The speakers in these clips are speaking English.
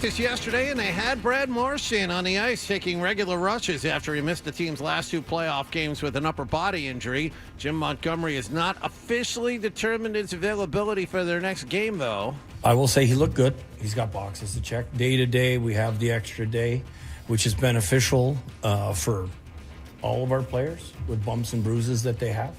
practice yesterday, and they had Brad Marchand on the ice taking regular rushes after he missed the team's last two playoff games with an upper body injury. Jim Montgomery has not officially determined his availability for their next game, though. I will say he looked good. He's got boxes to check. Day to day, we have the extra day, which is beneficial for all of our players with bumps and bruises that they have.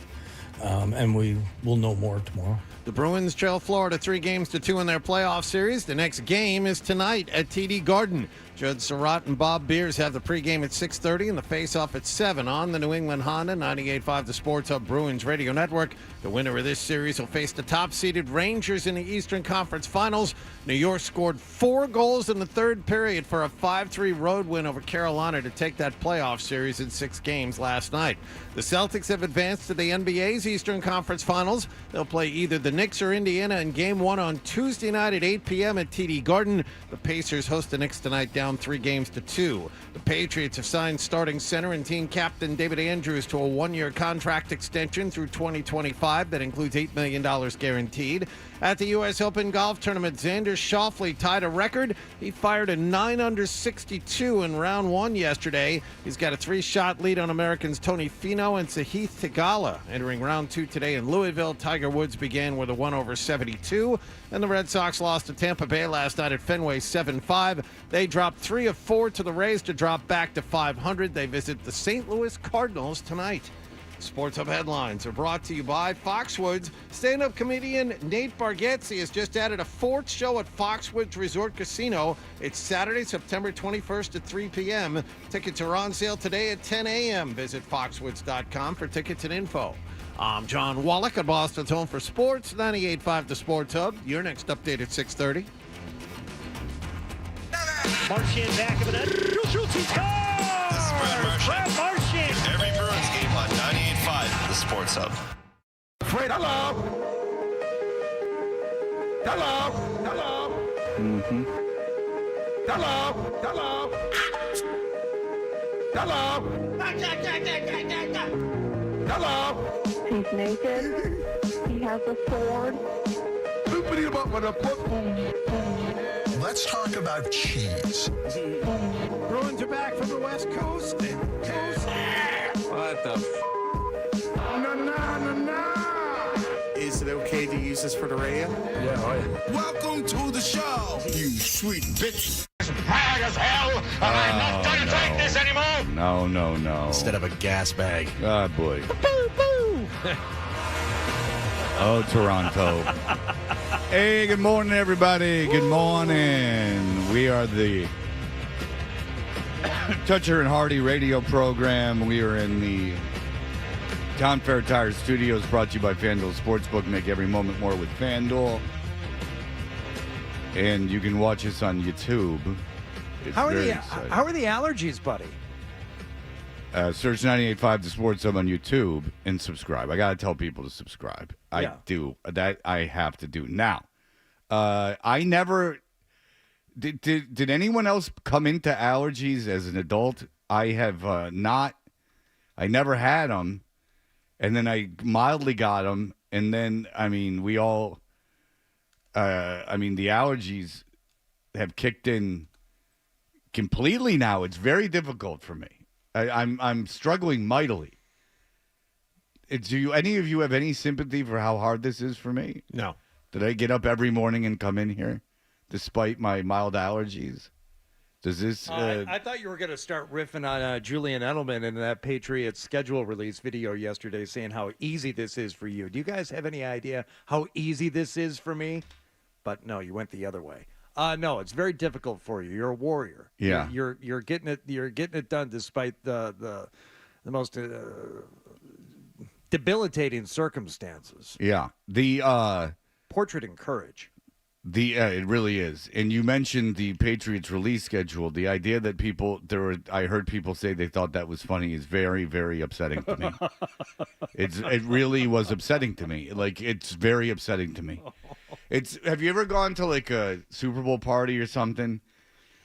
And we will know more tomorrow. The Bruins trail Florida 3-2 in their playoff series. The next game is tonight at TD Garden. Judd Surratt and Bob Beers have the pregame at 6:30 and the face-off at 7 on the New England Honda 98.5 The Sports Hub Bruins Radio Network. The winner of this series will face the top-seeded Rangers in the Eastern Conference Finals. New York scored 4 goals in the third period for a 5-3 road win over Carolina to take that playoff series in 6 games last night. The Celtics have advanced to the NBA's Eastern Conference Finals. They'll play either the Knicks or Indiana in Game 1 on Tuesday night at 8 p.m. at TD Garden. The Pacers host the Knicks tonight down 3-2. The Patriots have signed starting center and team captain David Andrews to a 1-year contract extension through 2025 that includes $8 million guaranteed. At the U.S. Open Golf Tournament, Xander Schauffele tied a record. He fired a 9-under 62 in round 1 yesterday. He's got a 3-shot lead on Americans Tony Finau and Sahith Theegala. Entering round 2 today in Louisville, Tiger Woods began with a 1/72, and the Red Sox lost to Tampa Bay last night at Fenway 7-5. They dropped 3 of 4 to the Rays to drop back to 500. They visit the St. Louis Cardinals tonight. Sports Hub headlines are brought to you by Foxwoods. Stand-up comedian Nate Bargatze has just added a 4th show at Foxwoods Resort Casino. It's Saturday, September 21st at 3 p.m. Tickets are on sale today at 10 a.m. Visit foxwoods.com for tickets and info. I'm John Wallach at Boston's Home for Sports, 98.5 The Sports Hub. Your next update at 6:30. Marchand back of the net. He'll shoot, he scores! This is Brad Marchand. Every Bruins game on 98.5 The Sports Hub. Fred, hello. Hello. Hello. Mm-hmm. Hello. Hello. Hello. Hello. He's naked. He has a sword. Let's talk about cheese. Bruins are back from the West Coast. What the Is it okay to use this for the radio? Yeah. Welcome to the show, you sweet bitch. Mad as hell, and I'm not going to take this anymore. No. Instead of a gas bag. Oh, boy. Oh, Toronto. Hey, good morning, everybody. Good morning. We are the Toucher and Hardy radio program. We are in the Town Fair Tire Studios, brought to you by FanDuel Sportsbook. Make every moment more with FanDuel. And you can watch us on YouTube. It's How are very the exciting. How are the allergies, buddy? Search 98.5 The Sports Hub on YouTube and subscribe. I got to tell people to subscribe. I do. That I have to do. Now, I never... Did anyone else come into allergies as an adult? I have not. I never had them. And then I mildly got them. And then, we all... the allergies have kicked in completely now. It's very difficult for me. I'm struggling mightily. Do any of you have any sympathy for how hard this is for me? No. Did I get up every morning and come in here despite my mild allergies? Does this... I thought you were going to start riffing on Julian Edelman in that Patriots schedule release video yesterday saying how easy this is for you. Do you guys have any idea how easy this is for me? But no, you went the other way. No, it's very difficult for you. You're a warrior. Yeah. You're getting it. You're getting it done despite the most debilitating circumstances. Yeah. The portrait in courage. It really is. And you mentioned the Patriots release schedule. The idea that I heard people say they thought that was funny is very, very upsetting to me. It really was upsetting to me. Like, it's very upsetting to me. Have you ever gone to like a Super Bowl party or something?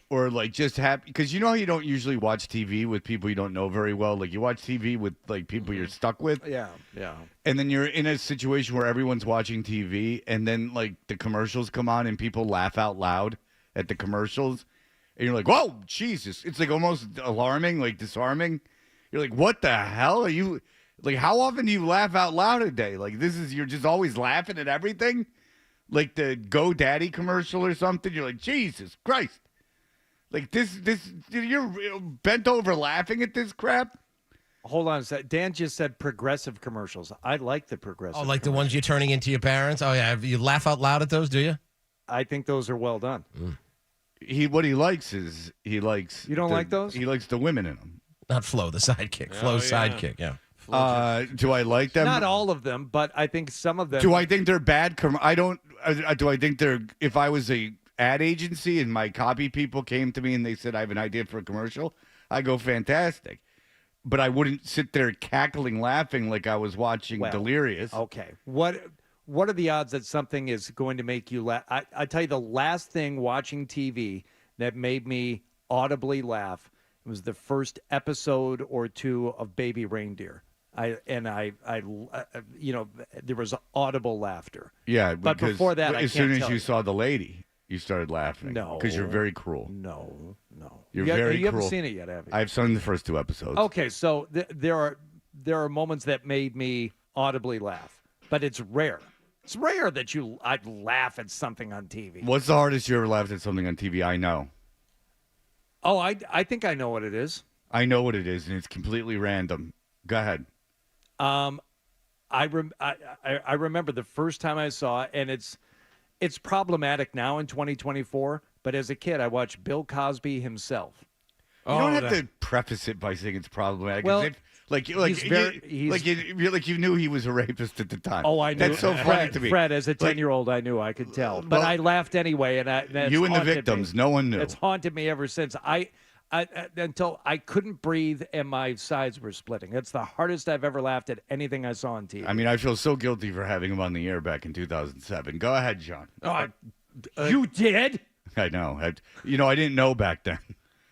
Or like just happy, because you know how you don't usually watch TV with people you don't know very well. Like you watch TV with like people you're stuck with. Yeah. And then you're in a situation where everyone's watching TV, and then like the commercials come on and people laugh out loud at the commercials, and you're like, whoa, Jesus. It's like almost alarming, like disarming. You're like, what the hell are you, like, how often do you laugh out loud a day? Like, you're just always laughing at everything? Like the GoDaddy commercial or something? You're like, Jesus Christ. Like, you're bent over laughing at this crap? Hold on a sec. Dan just said progressive commercials. I like the progressive. Oh, like the ones you're turning into your parents? Oh, yeah. You laugh out loud at those, do you? I think those are well done. What he likes is he likes. You don't like those? He likes the women in them. Not Flo, the sidekick. Flo's sidekick, yeah. Do I like them? Not all of them, but I think some of them. Do I think they're bad? I don't. Do I think they're? If I was a ad agency and my copy people came to me and they said I have an idea for a commercial, I go fantastic. But I wouldn't sit there cackling, laughing like I was watching Delirious. Okay. What are the odds that something is going to make you laugh? I tell you, the last thing watching TV that made me audibly laugh was the first episode or two of Baby Reindeer. There was audible laughter. Yeah, but before that, as soon as you saw the lady, you started laughing. No, because you're very cruel. No, you're very cruel. You haven't seen it yet, have you? I've seen the first 2 episodes. Okay, so there are moments that made me audibly laugh, but it's rare. It's rare that I'd laugh at something on TV. What's the hardest you ever laughed at something on TV? I know. Oh, I think I know what it is. I know what it is, and it's completely random. Go ahead. I remember the first time I saw it, and it's problematic now in 2024. But as a kid, I watched Bill Cosby himself. You don't have to preface it by saying it's problematic. Well, you knew he was a rapist at the time. Oh, I knew. That's so funny to me. Fred, as a 10-year-old, I knew I could tell, but I laughed anyway. And you and the victims, no one knew. It's haunted me ever since. Until I couldn't breathe and my sides were splitting. That's the hardest I've ever laughed at anything I saw on TV. I mean, I feel so guilty for having him on the air back in 2007. Go ahead, John. You did? I know. I didn't know back then.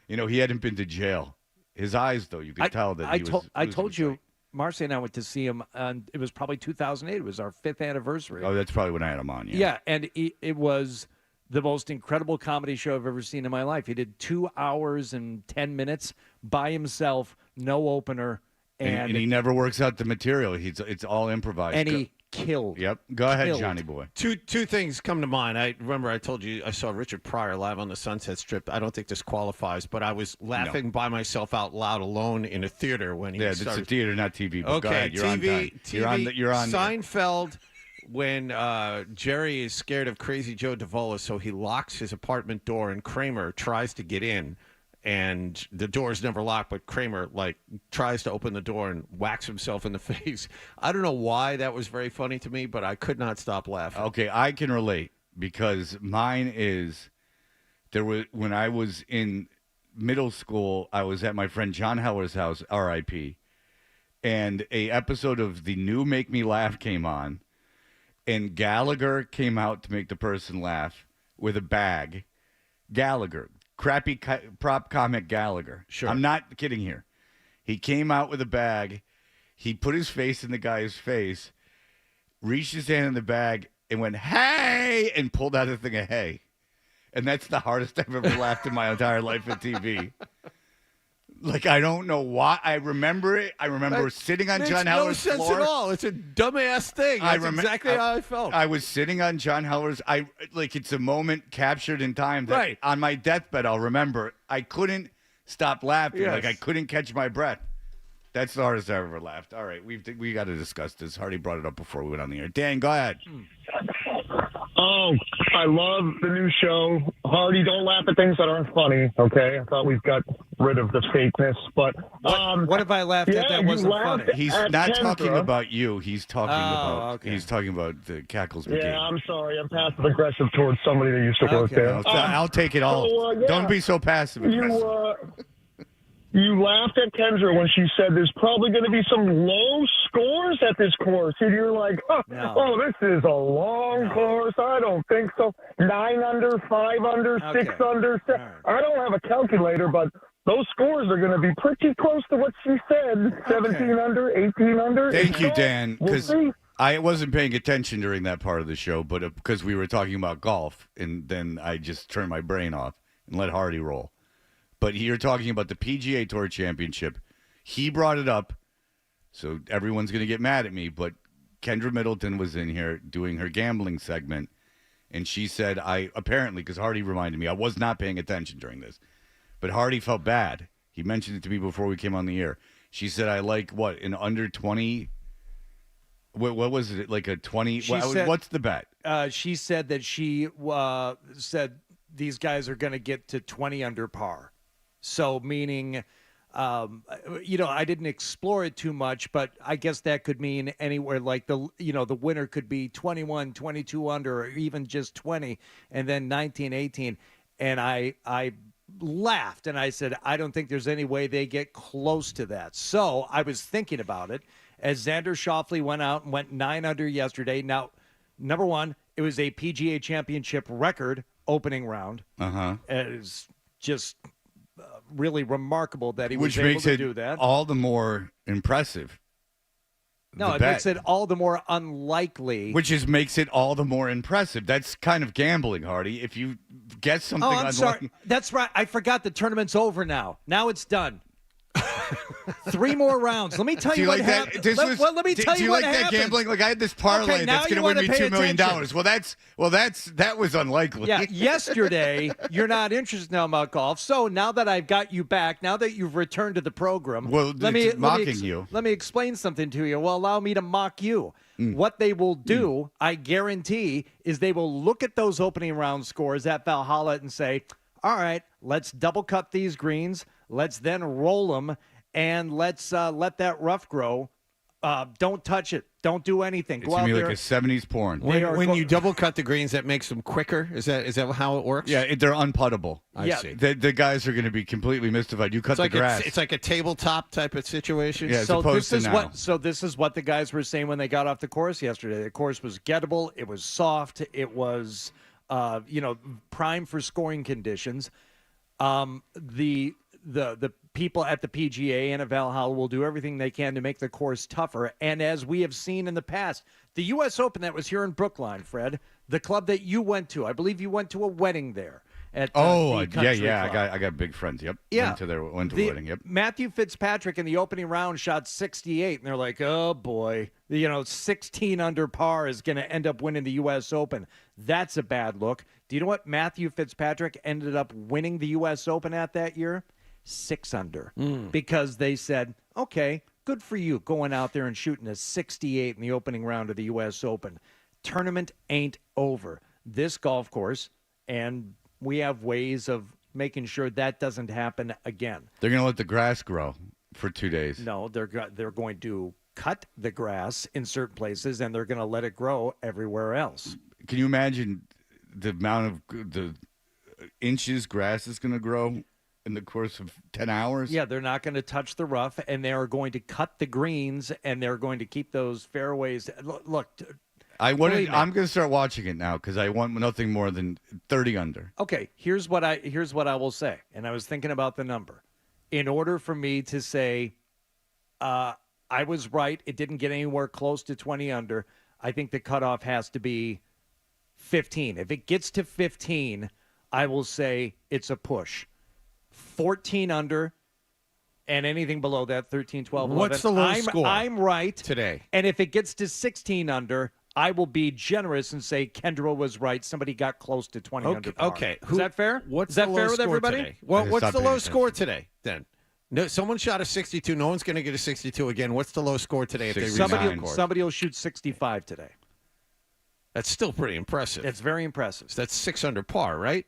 He hadn't been to jail. His eyes, though, you could tell that I told you, Marcy and I went to see him, and it was probably 2008. It was our 5th anniversary. Oh, that's probably when I had him on, yeah. Yeah, and it was the most incredible comedy show I've ever seen in my life. He did 2 hours and 10 minutes by himself, no opener. And he never works out the material. It's all improvised. And he killed. Yep. Go ahead, Johnny boy. Two things come to mind. I remember I told you I saw Richard Pryor live on the Sunset Strip. I don't think this qualifies, but I was laughing by myself out loud alone in a theater when he started. It's a theater, not TV. But okay, go ahead. You're TV, on time. You're on. Seinfeld. When Jerry is scared of Crazy Joe Davola, so he locks his apartment door, and Kramer tries to get in, and the door's never locked, but Kramer tries to open the door and whacks himself in the face. I don't know why that was very funny to me, but I could not stop laughing. Okay, I can relate because mine is when I was in middle school, I was at my friend John Heller's house, R.I.P., and a episode of the new Make Me Laugh came on. And Gallagher came out to make the person laugh with a bag. Gallagher, crappy prop comic Gallagher. Sure. I'm not kidding here. He came out with a bag. He put his face in the guy's face, reached his hand in the bag, and went, hey, and pulled out a thing of hay. And that's the hardest I've ever laughed in my entire life at TV. I don't know why. I remember it. I remember sitting on John Heller's floor. Makes no sense at all. It's a dumbass thing. That's exactly how I felt. I was sitting on John Heller's. It's a moment captured in time that on my deathbed I'll remember. I couldn't stop laughing. Yes. I couldn't catch my breath. That's the hardest I've ever laughed. All right, we got to discuss this. Hardy brought it up before we went on the air. Dan, go ahead. Oh, I love the new show. Hardy, don't laugh at things that aren't funny, okay? I thought we've got rid of the fakeness, but... what if I laughed at that wasn't funny? He's not talking about you. He's talking about the Cackles Brigade. Yeah, I'm sorry. I'm passive-aggressive towards somebody that used to work there. I'll take it all. So, Don't be so passive-aggressive. You laughed at Kendra when she said there's probably going to be some low scores at this course. And you're like, oh, this is a long course. I don't think so. 9 under, 5 under, 6 under. Right. I don't have a calculator, but those scores are going to be pretty close to what she said. 17 under, 18 under. Thank you, Dan. We'll see. I wasn't paying attention during that part of the show, but because we were talking about golf, and then I just turned my brain off and let Hardy roll. But you're talking about the PGA Tour Championship. He brought it up, so everyone's going to get mad at me, but Kendra Middleton was in here doing her gambling segment, and she said, apparently, because Hardy reminded me, I was not paying attention during this, but Hardy felt bad. He mentioned it to me before we came on the air. She said, I like, an under 20... What was it, like a 20? What's the bet? She said that she said these guys are going to get to 20 under par. So meaning, I didn't explore it too much, but I guess that could mean anywhere like the winner could be 21, 22 under, or even just 20, and then 19, 18. And I laughed and I said, I don't think there's any way they get close to that. So I was thinking about it. As Xander Schauffele went out and went 9 under yesterday. Now, number one, it was a PGA Championship record opening round. It's just really remarkable that he was able to do that. Which makes it all the more impressive. No, it makes it all the more unlikely. Which makes it all the more impressive. That's kind of gambling, Hardy. If you get something I'm sorry. That's right. I forgot the tournament's over now. Now it's done. 3 more rounds. Let me tell you what happened. Let me tell you what happened. Do you like that gambling? Like I had this parlay that's going to win me $2 million. Well, that was unlikely. Yeah, yesterday you're not interested now about golf. So now that I've got you back, now that you've returned to the program, let me explain something to you. Well, allow me to mock you. What they will do, I guarantee, is they will look at those opening round scores at Valhalla and say, all right, let's double cut these greens. Let's then roll them, and let's let that rough grow. Don't touch it. Don't do anything. It's going to be like a 70s porn. When you double cut the greens, that makes them quicker? Is that how it works? Yeah, they're unputtable. I see. The guys are going to be completely mystified. You cut the grass. It's like a tabletop type of situation? Yeah, so this is what the guys were saying when they got off the course yesterday. The course was gettable. It was soft. It was, prime for scoring conditions. The people at the PGA and at Valhalla will do everything they can to make the course tougher. And as we have seen in the past, the U.S. Open that was here in Brookline, Fred, the club that you went to, I believe you went to a wedding there. At the Country Club. I got big friends. Yep. Yeah. Went to a wedding. Yep. Matthew Fitzpatrick in the opening round shot 68, and they're like, oh boy, 16 under par is going to end up winning the U.S. Open. That's a bad look. Do you know what Matthew Fitzpatrick ended up winning the U.S. Open at that year? 6 under, because they said, okay, good for you going out there and shooting a 68 in the opening round of the U.S. Open. Tournament ain't over. This golf course, and we have ways of making sure that doesn't happen again. They're going to let the grass grow for 2 days. No, they're going to cut the grass in certain places, and they're going to let it grow everywhere else. Can you imagine the amount of the inches grass is going to grow in the course of 10 hours? Yeah, they're not going to touch the rough, and they are going to cut the greens, and they're going to keep those fairways. Look, I'm going to start watching it now because I want nothing more than 30 under. Okay, here's what I will say, and I was thinking about the number. In order for me to say I was right, it didn't get anywhere close to 20 under, I think the cutoff has to be 15. If it gets to 15, I will say it's a push. 14 under, and anything below that, 13, 12, 11. What's the low score? I'm right today. And if it gets to 16 under, I will be generous and say Kendra was right. Somebody got close to 20 under par. Okay. Is that fair? What's Is that the fair low with score everybody? today? What's the low score today, then? No, someone shot a 62. No one's going to get a 62 again. What's the low score today if they somebody will shoot 65 today. That's still pretty impressive. It's very impressive. So that's 6 under par, right?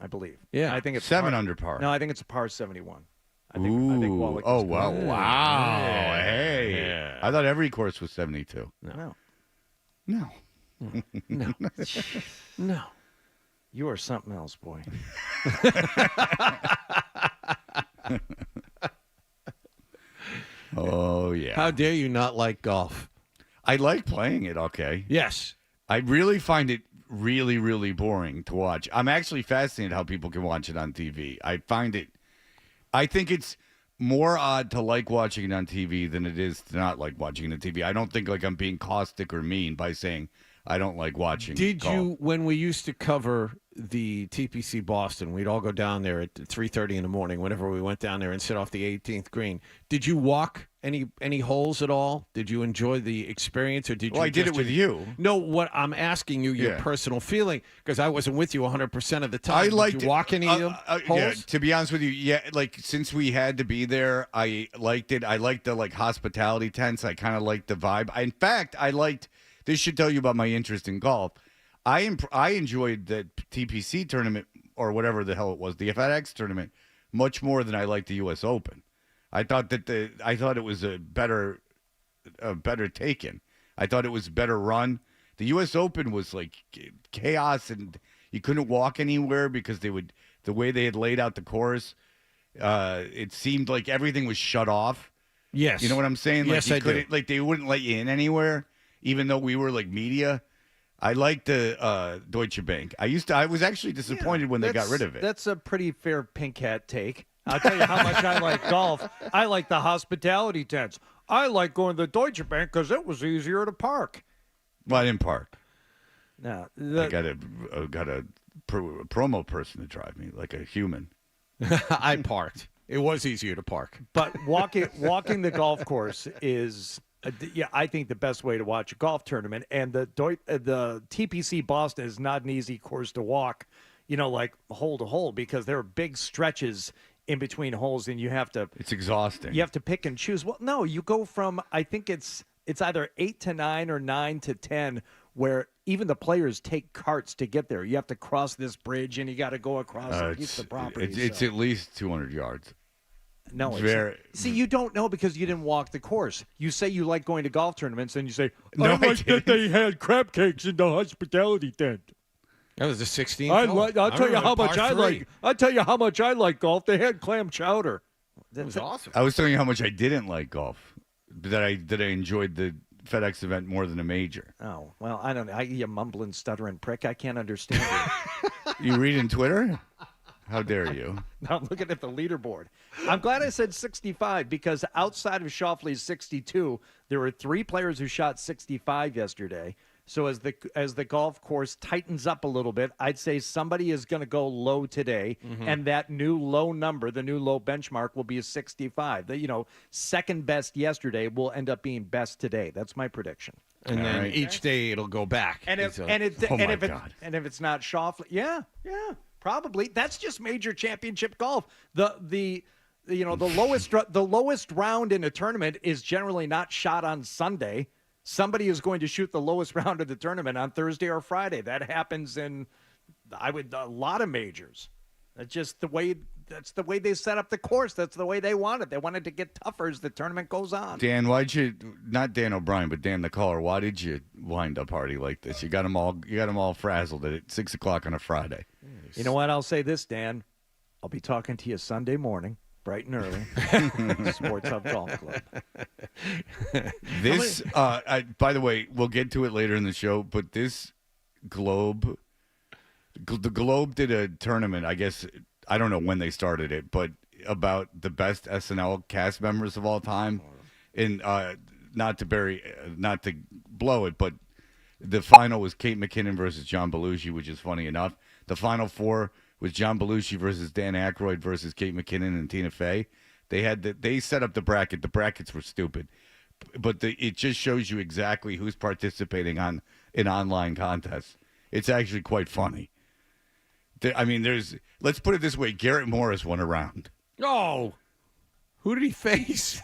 I believe. Yeah. I think it's 7 under par. No, I think it's a par 71. I think Ooh. Oh, wow. Wow. Yeah. Hey. Yeah. I thought every course was 72. No. No. No. No. You are something else, boy. Oh, yeah. How dare you not like golf? I like playing it, okay. Yes. I really find it really, really boring to watch. I'm actually fascinated how people can watch it on TV. I think it's more odd to like watching it on TV than it is to not like watching it on TV. I don't think like I'm being caustic or mean by saying I don't like watching. Did golf. you, when we used to cover the TPC Boston, we'd all go down there at 3:30 in the morning whenever we went down there and sit off the 18th green. Did you walk any holes at all? Did you enjoy the experience, or did you? Well, I did it with you. No, what I'm asking you, your personal feeling, because I wasn't with you 100% of the time. I liked did you walk any of them holes? Yeah, to be honest with you, yeah. Like since we had to be there, I liked it. I liked the like hospitality tents. I kind of liked the vibe. In fact, I liked. This should tell you about my interest in golf. I enjoyed the TPC tournament or whatever the hell it was, the FedEx tournament, much more than I liked the U.S. Open. I thought it was a better taken. I thought it was a better run. The U.S. Open was like chaos, and you couldn't walk anywhere because the way they had laid out the course. It seemed like everything was shut off. Yes, you know what I'm saying. Like yes, I do. Like they wouldn't let you in anywhere, even though we were like media. I liked the Deutsche Bank. I was actually disappointed when they got rid of it. That's a pretty fair pink hat take. I'll tell you how much I like golf. I like the hospitality tents. I like going to the Deutsche Bank because it was easier to park. Well, I didn't park. No, I got a promo person to drive me like a human. I parked. It was easier to park. But walking the golf course is, I think the best way to watch a golf tournament. And the TPC Boston is not an easy course to walk, like hole to hole, because there are big stretches in between holes, and you have to. It's exhausting. You have to pick and choose. Well, no, you go from, I think it's either 8 to 9 or 9 to 10, where even the players take carts to get there. You have to cross this bridge, and you got to go across a piece of property. It's at least 200 yards. No, see, you don't know because you didn't walk the course. You say you like going to golf tournaments, and you say, I like that they had crab cakes in the hospitality tent. That was the 16th. I'll tell you how much I like. I'll tell you how much I like golf. They had clam chowder. That was awesome. I was telling you how much I didn't like golf. That I enjoyed the FedEx event more than a major. Oh well, I don't know. You mumbling, stuttering prick. I can't understand it. You reading Twitter? How dare you? Now I'm looking at the leaderboard. I'm glad I said 65 because outside of Schauffele's 62, there were 3 players who shot 65 yesterday. So as the golf course tightens up a little bit, I'd say somebody is going to go low today, and that new low number, the new low benchmark, will be a 65. The second best yesterday will end up being best today. That's my prediction. And then each day it'll go back. And if it's not Schauffele, yeah, probably. That's just major championship golf. The lowest round in a tournament is generally not shot on Sunday. Somebody is going to shoot the lowest round of the tournament on Thursday or Friday. That happens in, a lot of majors. That's just the way. That's the way they set up the course. That's the way they want it. They wanted to get tougher as the tournament goes on. Dan, not Dan O'Brien, but Dan the caller, why did you wind up party like this? You got them all frazzled at 6:00 on a Friday. You know what? I'll say this, Dan. I'll be talking to you Sunday morning, bright and early. Sports Hub Golf Club. This, by the way, we'll get to it later in the show, but this the Globe did a tournament, I guess, I don't know when they started it, but about the best SNL cast members of all time. And not to blow it, but the final was Kate McKinnon versus John Belushi, which is funny enough. The final 4 was John Belushi versus Dan Aykroyd versus Kate McKinnon and Tina Fey. They set up the bracket. The brackets were stupid, but it just shows you exactly who's participating in online contests. It's actually quite funny. Let's put it this way: Garrett Morris won a round. Oh, who did he face?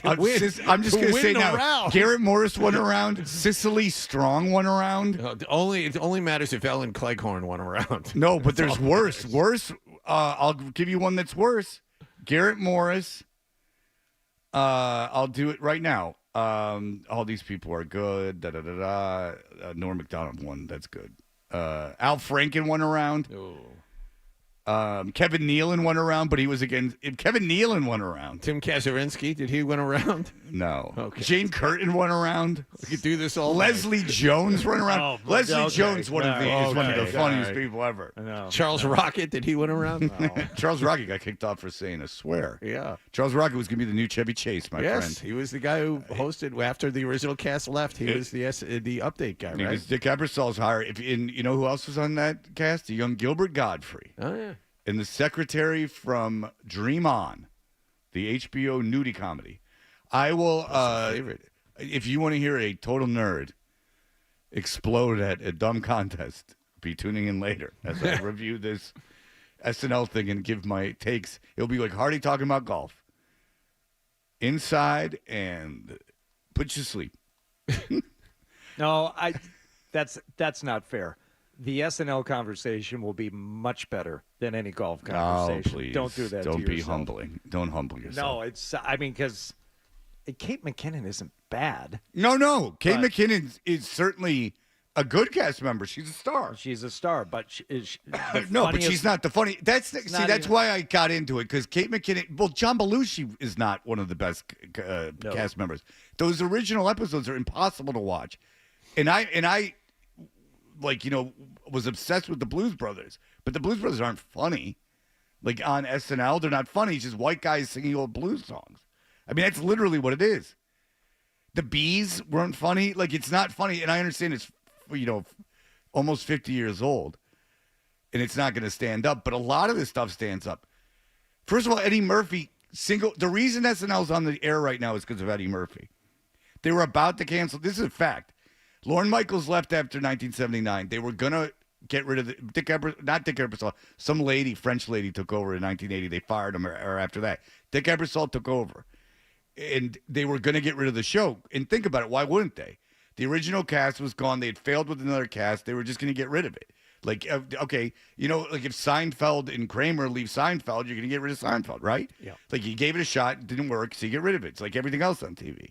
I'm just going to say now, Garrett Morris won a round. Cicely Strong won a round. It only matters if Ellen Cleghorn won a round. No, but there's worse. Worse. I'll give you one that's worse. Garrett Morris. I'll do it right now. All these people are good. Norm Macdonald won. That's good. Al Franken won a round. Kevin Nealon won around, but he was against Kevin Nealon won around. Tim Kazurinsky, did he win around? No. Okay. Jane Curtin won around. We could do this all Leslie Jones run around. Oh, Leslie okay. Jones is one of the Okay. funniest All right. people ever. No. Charles Rocket, did he win around? Charles Rocket got kicked off for saying a swear. Yeah. Charles Rocket was going to be the new Chevy Chase, my Yes, friend. he was the guy who hosted after the original cast left. He was the update guy, He right? was Dick Ebersol's hire. You know who else was on that cast? The young Gilbert Godfrey. Oh, yeah. And the secretary from Dream On, the HBO nudie comedy. I will, if you want to hear a total nerd explode at a dumb contest, be tuning in later as I review this SNL thing and give my takes. It'll be like Hardy talking about golf. Inside and put you to sleep. No, that's not fair. The SNL conversation will be much better than any golf conversation. Oh, please. Don't do that Don't to be yourself. humbling. Don't humble yourself. No, because Kate McKinnon isn't bad. No. Kate McKinnon is certainly a good cast member. She's a star. She's a star, but No, but she's not the funny. That's why I got into it, because Kate McKinnon. Well, John Belushi is not one of the best cast members. Those original episodes are impossible to watch, and I was obsessed with the Blues Brothers, but the Blues Brothers aren't funny. Like on SNL, they're not funny. It's just white guys singing old blues songs. I mean, that's literally what it is. The Bees weren't funny. Like, it's not funny, and I understand it's almost 50 years old, and it's not going to stand up. But a lot of this stuff stands up. First of all, Eddie Murphy the reason SNL's on the air right now is because of Eddie Murphy. They were about to cancel. This is a fact. Lorne Michaels left after 1979. They were going to get rid of Dick Ebersol. Some lady, French lady, took over in 1980. They fired him or after that. Dick Ebersol took over. And they were going to get rid of the show. And think about it. Why wouldn't they? The original cast was gone. They had failed with another cast. They were just going to get rid of it. Like, okay, like if Seinfeld and Kramer leave Seinfeld, you're going to get rid of Seinfeld, right? Yeah. Like, you gave it a shot. It didn't work, so you get rid of it. It's like everything else on TV.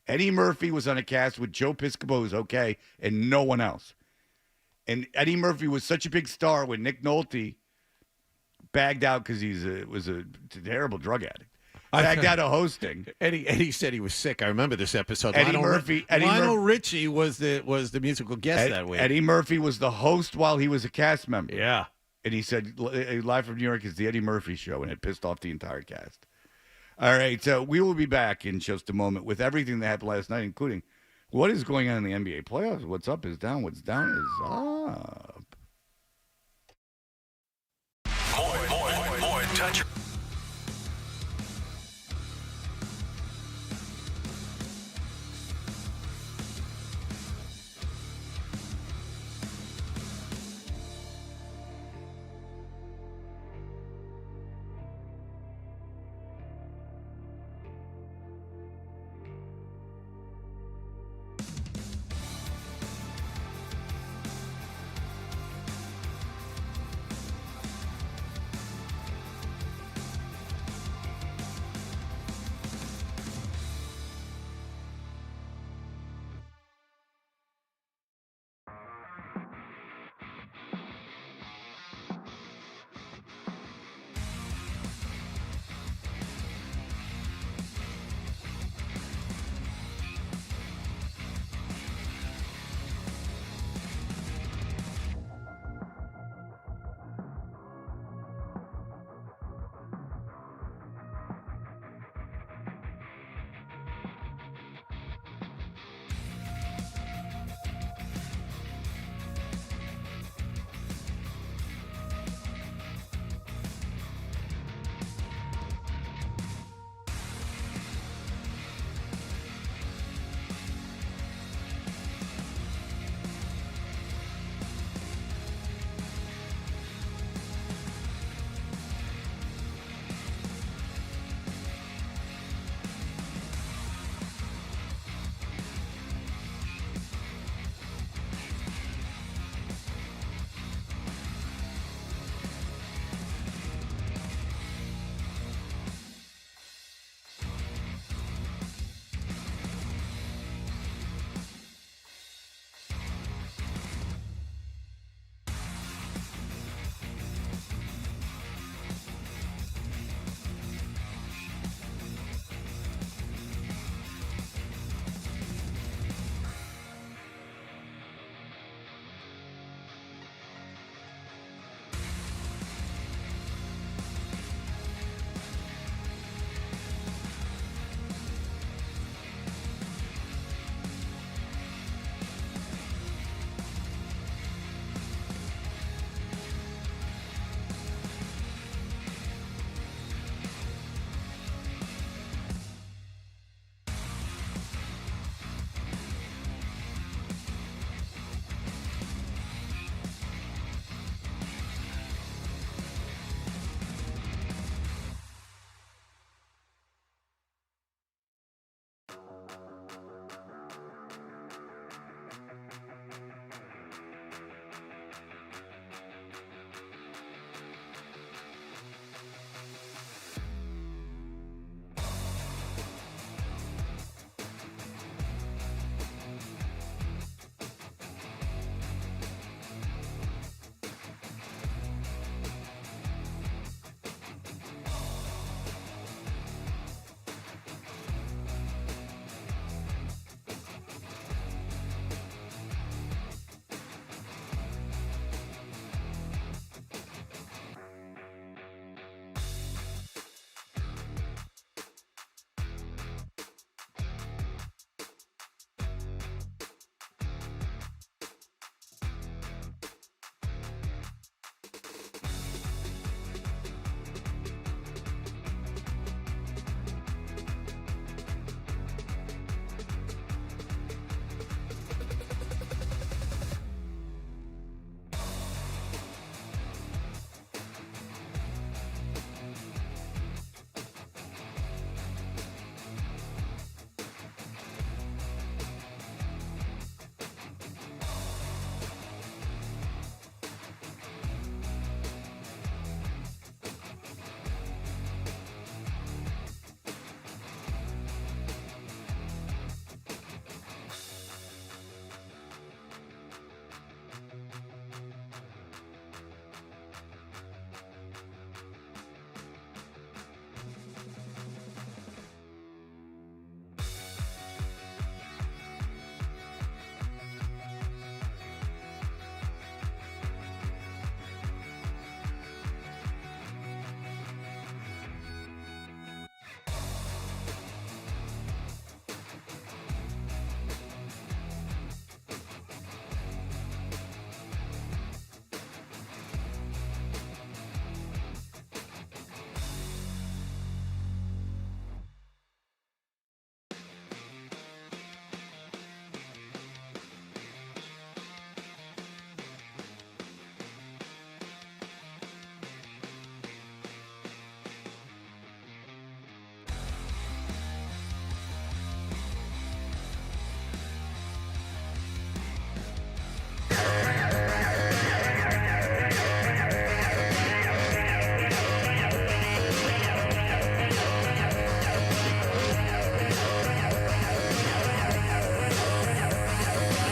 Eddie Murphy was on a cast with Joe Piscopo, who's okay, and no one else. And Eddie Murphy was such a big star when Nick Nolte bagged out because was a terrible drug addict. Bagged out of hosting. Eddie said he was sick. I remember this episode. Lionel Richie was the musical guest that week. Eddie Murphy was the host while he was a cast member. Yeah. And he said, live from New York is the Eddie Murphy Show, and it pissed off the entire cast. All right, so we will be back in just a moment with everything that happened last night, including what is going on in the NBA playoffs. What's up is down. What's down is up. More touch.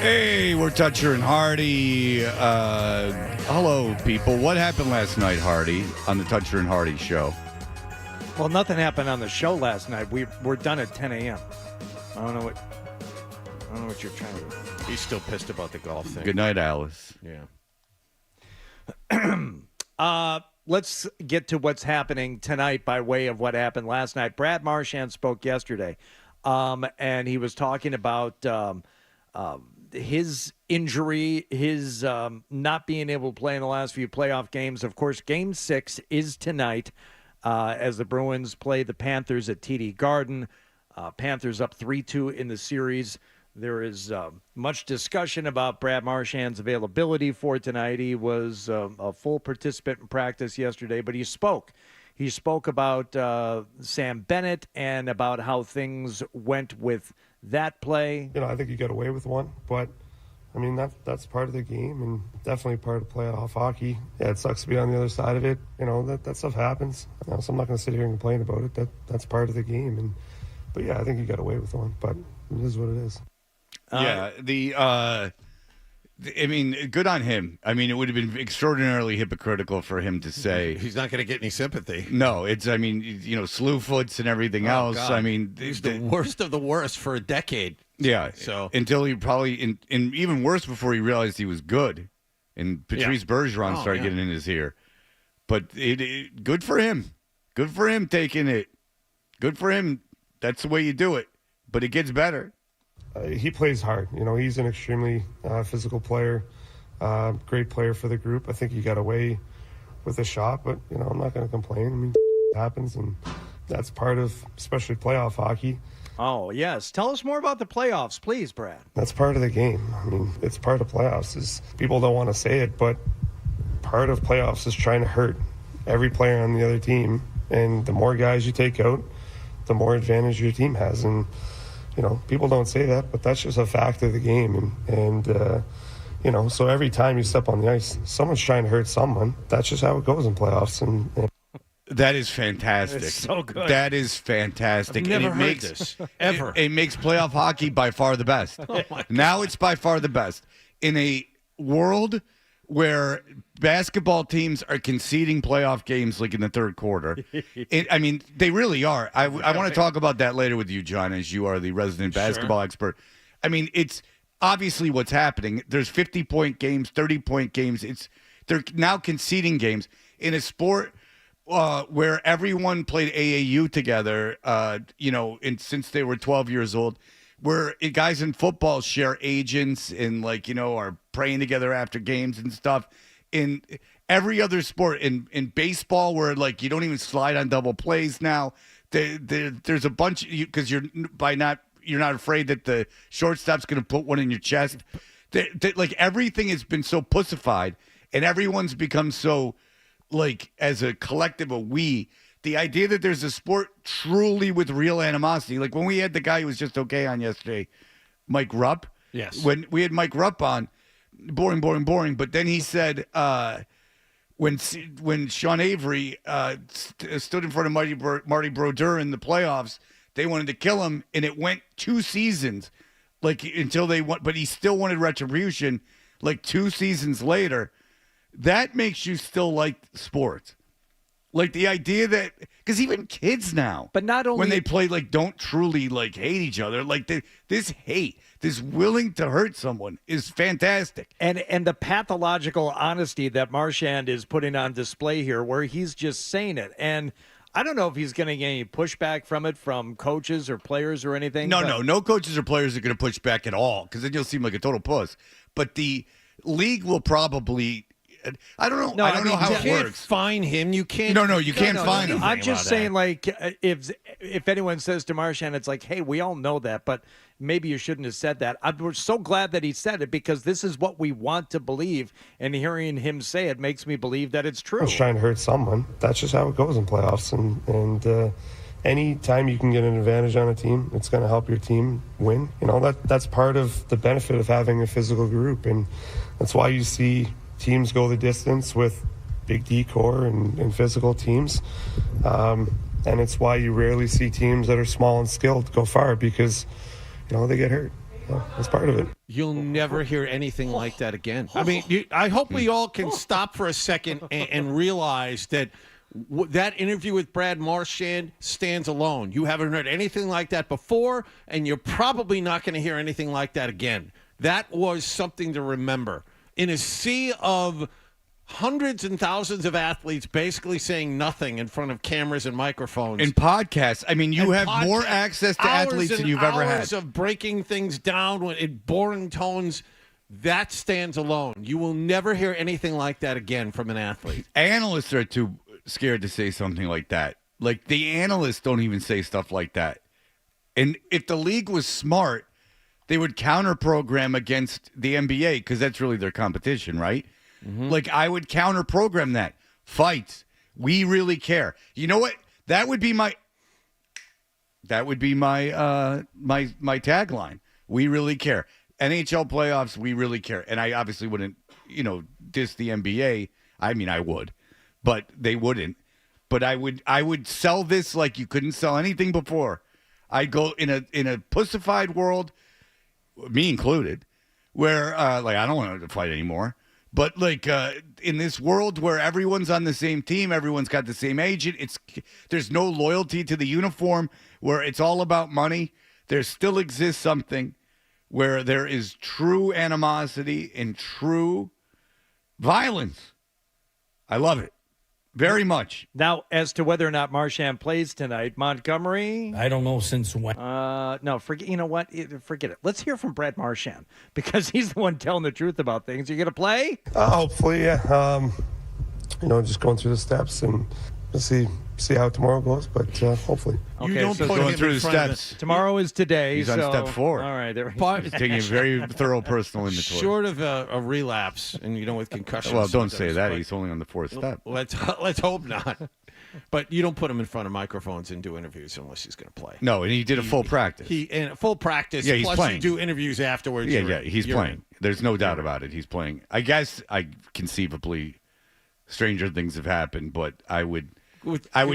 Hey, we're Toucher and Hardy. Hello, people. What happened last night, Hardy, on the Toucher and Hardy show? Well, nothing happened on the show last night. We're done at 10 a.m. I don't know what you're trying to do. He's still pissed about the golf thing. Good night, Alice. Yeah. Let's get to what's happening tonight by way of what happened last night. Brad Marchand spoke yesterday, and he was talking about his injury, his not being able to play in the last few playoff games. Of course, Game 6 is tonight as the Bruins play the Panthers at TD Garden. Panthers up 3-2 in the series. There is much discussion about Brad Marchand's availability for tonight. He was a full participant in practice yesterday, but he spoke. He spoke about Sam Bennett and about how things went with that play. I think you got away with one, but I mean that's part of the game and definitely part of playoff hockey. Yeah, it sucks to be on the other side of it. That stuff happens. So I'm not going to sit here and complain about it. That's part of the game. But yeah, I think you got away with one, but it is what it is. I mean, good on him. I mean, it would have been extraordinarily hypocritical for him to say he's not going to get any sympathy. No, slew foots and everything else. God. I mean, he's the worst of the worst for a decade. Yeah. So until he probably, and even worse, before he realized he was good, and Patrice Bergeron started getting in his ear. But good for him. Good for him taking it. Good for him. That's the way you do it. But it gets better. He plays hard. He's an extremely physical player, great player for the group. I think he got away with a shot, but, I'm not going to complain. I mean, it happens, and that's part of especially playoff hockey. Oh, yes. Tell us more about the playoffs, please, Brad. That's part of the game. I mean, it's part of playoffs. People don't want to say it, but part of playoffs is trying to hurt every player on the other team. And the more guys you take out, the more advantage your team has. And, people don't say that, but that's just a fact of the game. And so every time you step on the ice, someone's trying to hurt someone. That's just how it goes in playoffs. And that is fantastic. It's so good. That is fantastic. I've never and heard this, ever. It makes playoff hockey by far the best. Now it's by far the best. In a world where basketball teams are conceding playoff games like in the third quarter. I mean, they really are. I want to talk about that later with you, John, as you are the resident basketball expert. I mean, it's obviously what's happening. There's 50-point games, 30-point games. They're now conceding games in a sport where everyone played AAU together, since they were 12 years old. Where guys in football share agents and are praying together after games and stuff. In every other sport, in baseball, where you don't even slide on double plays now. There's a bunch because you're not afraid that the shortstop's going to put one in your chest. Everything has been so pussified, and everyone's become so as a collective a we. The idea that there's a sport truly with real animosity, like when we had the guy who was just okay on yesterday, Mike Rupp. Yes. When we had Mike Rupp on, boring. But then he said when Sean Avery stood in front of Marty Brodeur in the playoffs, they wanted to kill him, and it went 2 seasons, until they won. But he still wanted retribution. 2 seasons later, that makes you still like sports. The idea that, because even kids now, but not only when they play, don't truly hate each other. This hate, this willing to hurt someone is fantastic. And the pathological honesty that Marchand is putting on display here, where he's just saying it. And I don't know if he's going to get any pushback from it from coaches or players or anything. No coaches or players are going to push back at all, because then you'll seem like a total puss. But the league will probably. I don't know. I don't know how it works. You can't fine him. You can't. No, you can't fine him. I'm just saying, if anyone says to Marchand, it's hey, we all know that, but maybe you shouldn't have said that. We're so glad that he said it, because this is what we want to believe, and hearing him say it makes me believe that it's true. He's trying to hurt someone. That's just how it goes in playoffs, and any time you can get an advantage on a team, it's going to help your team win. That's part of the benefit of having a physical group, and that's why you see teams go the distance with big D-core and physical teams. And it's why you rarely see teams that are small and skilled go far, because, they get hurt. That's part of it. You'll never hear anything like that again. I mean, I hope we all can stop for a second and realize that that interview with Brad Marchand stands alone. You haven't heard anything like that before, and you're probably not going to hear anything like that again. That was something to remember. In a sea of hundreds and thousands of athletes basically saying nothing in front of cameras and microphones. And podcasts. I mean, you have more access to athletes than you've ever had. Hours of breaking things down in boring tones. That stands alone. You will never hear anything like that again from an athlete. Analysts are too scared to say something like that. Like, the analysts don't even say stuff like that. And if the league was smart, they would counter-program against the NBA because that's really their competition, right? Mm-hmm. Like, I would counter-program that. Fights. We really care. You know what? That would be my my tagline. We really care. NHL playoffs, we really care. And I obviously wouldn't, diss the NBA. I mean, I would. But they wouldn't. But I would sell this like you couldn't sell anything before. I'd go in a pussified world, me included, where I don't want to fight anymore. But in this world where everyone's on the same team, everyone's got the same agent, there's no loyalty to the uniform, where it's all about money. There still exists something where there is true animosity and true violence. I love it. Very much. Now, as to whether or not Marchand plays tonight, Montgomery? I don't know since when. No, forget. You know what? Forget it. Let's hear from Brad Marchand because he's the one telling the truth about things. You going to play? Hopefully, yeah. Just going through the steps and we'll see how tomorrow goes, but hopefully. Okay, you don't put going him through in the front of steps. Tomorrow is today. He's on step 4. All right, there. He's taking a very thorough personal inventory. Short of a relapse, and with concussion. Well, don't say that. He's only on the 4th step. Let's hope not. But you don't put him in front of microphones and do interviews unless he's going to play. No, and he did a full practice. Full practice. Yeah, he's plus playing. You do interviews afterwards. Yeah, he's playing. There's no doubt about it. He's playing. I guess conceivably stranger things have happened, but I would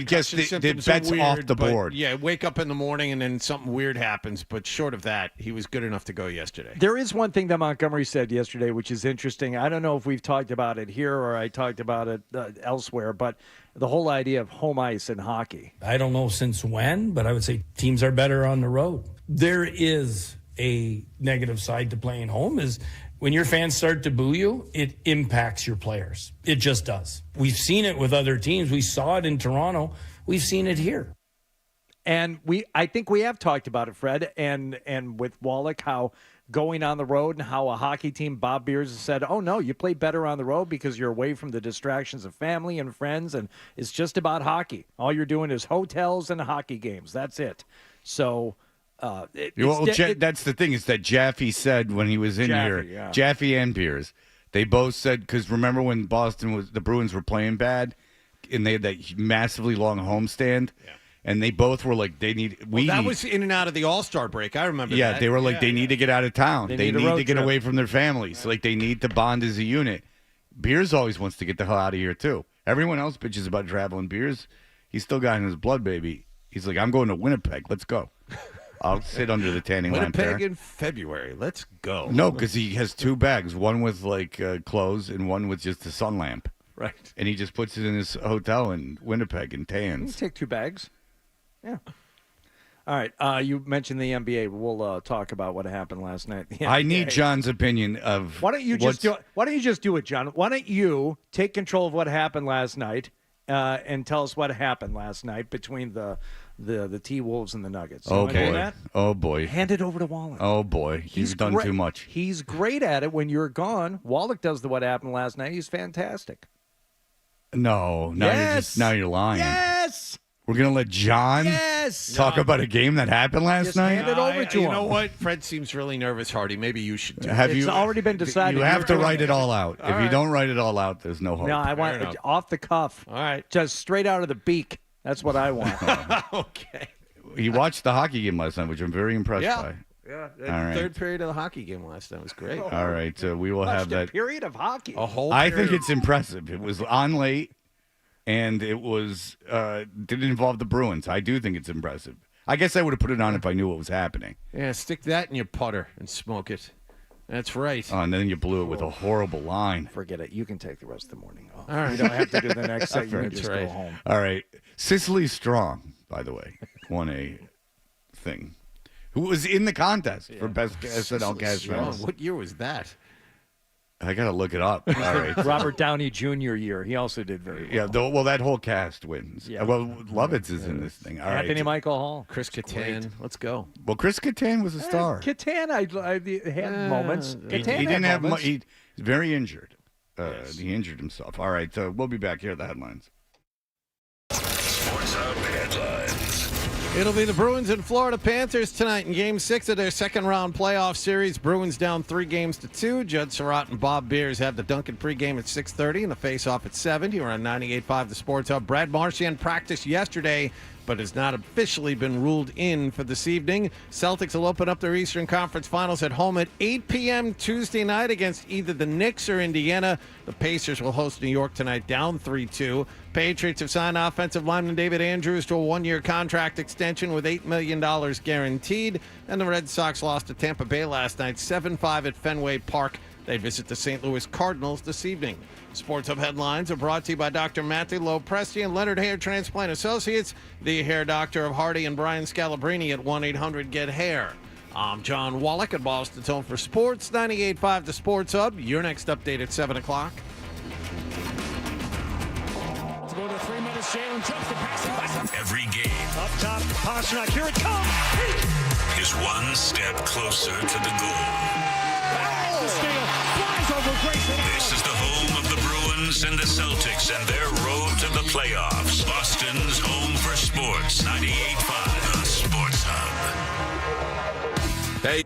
guess the bet's weird, off the board. Yeah, wake up in the morning and then something weird happens. But short of that, he was good enough to go yesterday. There is one thing that Montgomery said yesterday, which is interesting. I don't know if we've talked about it here or I talked about it elsewhere, but the whole idea of home ice in hockey. I don't know since when, but I would say teams are better on the road. There is a negative side to playing home is when your fans start to boo you, it impacts your players. It just does. We've seen it with other teams. We saw it in Toronto. We've seen it here. And I think we have talked about it, Fred, and with Wallach, how going on the road and how a hockey team, Bob Beers, has said, oh, no, you play better on the road because you're away from the distractions of family and friends, and it's just about hockey. All you're doing is hotels and hockey games. That's it. So... that's the thing is that Jaffe said when he was in here, yeah. Jaffe and Beers, they both said, because remember when the Bruins were playing bad and they had that massively long homestand, and they both were like, that was in and out of the All-Star break. I remember that. Yeah, they were like, they need to get out of town. They need to get away from their families. Like, they need to bond as a unit. Beers always wants to get the hell out of here, too. Everyone else bitches about traveling. Beers, he's still got in his blood, baby. He's like, I'm going to Winnipeg. Let's go. I'll sit under the tanning lamp there. Winnipeg in February. Let's go. No, because he has 2 bags, one with clothes and one with just a sun lamp. Right. And he just puts it in his hotel in Winnipeg and tans. You can take 2 bags. Yeah. All right. You mentioned the NBA. We'll talk about what happened last night. I need John's opinion of. Why don't you just do it, John? Why don't you take control of what happened last night and tell us what happened last night between the T-Wolves and the Nuggets. Oh, boy. Oh, boy. Hand it over to Wallach. Oh, boy. He's done too much. He's great at it when you're gone. Wallach does what happened last night. He's fantastic. No. Now you're lying. Yes. We're going to let John talk about a game that happened last night? Hand it over to him. You know what? Fred seems really nervous, Hardy. Maybe you should do it. It's already been decided. You have to write it all out. If you don't write it all out, there's no hope. No, I want it off the cuff. All right. Just straight out of the beak. That's what I want. Okay. He watched the hockey game last night, which I'm very impressed by. Yeah. All right. Third period of the hockky game last night was great. All right. We will have that. Period of hockey. A whole I period. think it's impressive. It was on late, and it was didn't involve the Bruins. I do think it's impressive. I guess I would have put it on if I knew what was happening. Yeah, stick that in your putter and smoke it. That's right. Oh, and then you blew it with a horrible line. Forget it. You can take the rest of the morning off. All right. You don't have to do the next set. You can just right. go home. All right. Cicely Strong, by the way, won a thing. Who was in the contest for best SNL cast member. What year was that? I got to look it up. All right. Robert Downey Jr. year. He also did very well. Yeah, well, that whole cast wins. Yeah. Well, Lovitz is in this thing. All right. Anthony Michael Hall. Chris Kattan. Let's go. Well, Chris Kattan was a star. Kattan, I had moments. He didn't have much. He's very injured. He injured himself. All right, we'll be back here at the headlines. Sports Hub headlines. It'll be the Bruins and Florida Panthers tonight in Game 6 of their second-round playoff series. Bruins down 3-2. Judd Surratt and Bob Beers have the Duncan pregame at 6:30 and the face-off at 7. You're on 98.5 The Sports Hub. Brad Marchand practiced yesterday, but has not officially been ruled in for this evening. Celtics will open up their Eastern Conference Finals at home at 8 p.m. Tuesday night against either the Knicks or Indiana. The Pacers will host New York tonight, down 3-2. Patriots have signed offensive lineman David Andrews to a one-year contract extension with $8 million guaranteed. And the Red Sox lost to Tampa Bay last night, 7-5 at Fenway Park. They visit the St. Louis Cardinals this evening. Sports Hub headlines are brought to you by Dr. Matthew Lopresti and Leonard Hair Transplant Associates, the hair doctor of Hardy and Brian Scalabrini at 1-800-GET-HAIR. I'm John Wallach at Boston Home for Sports, 98.5 The Sports Hub. Your next update at 7 o'clock. Let's go to 3 minutes. Jalen jumps the pass. Every game Up top, Pastrnak. Here it comes. is one step closer to the goal. The steal. Flies over Grayson. This is the home of the Bruins and the Celtics and their road to the playoffs. Boston's home for sports. 98.5 The Sports Hub. Hey.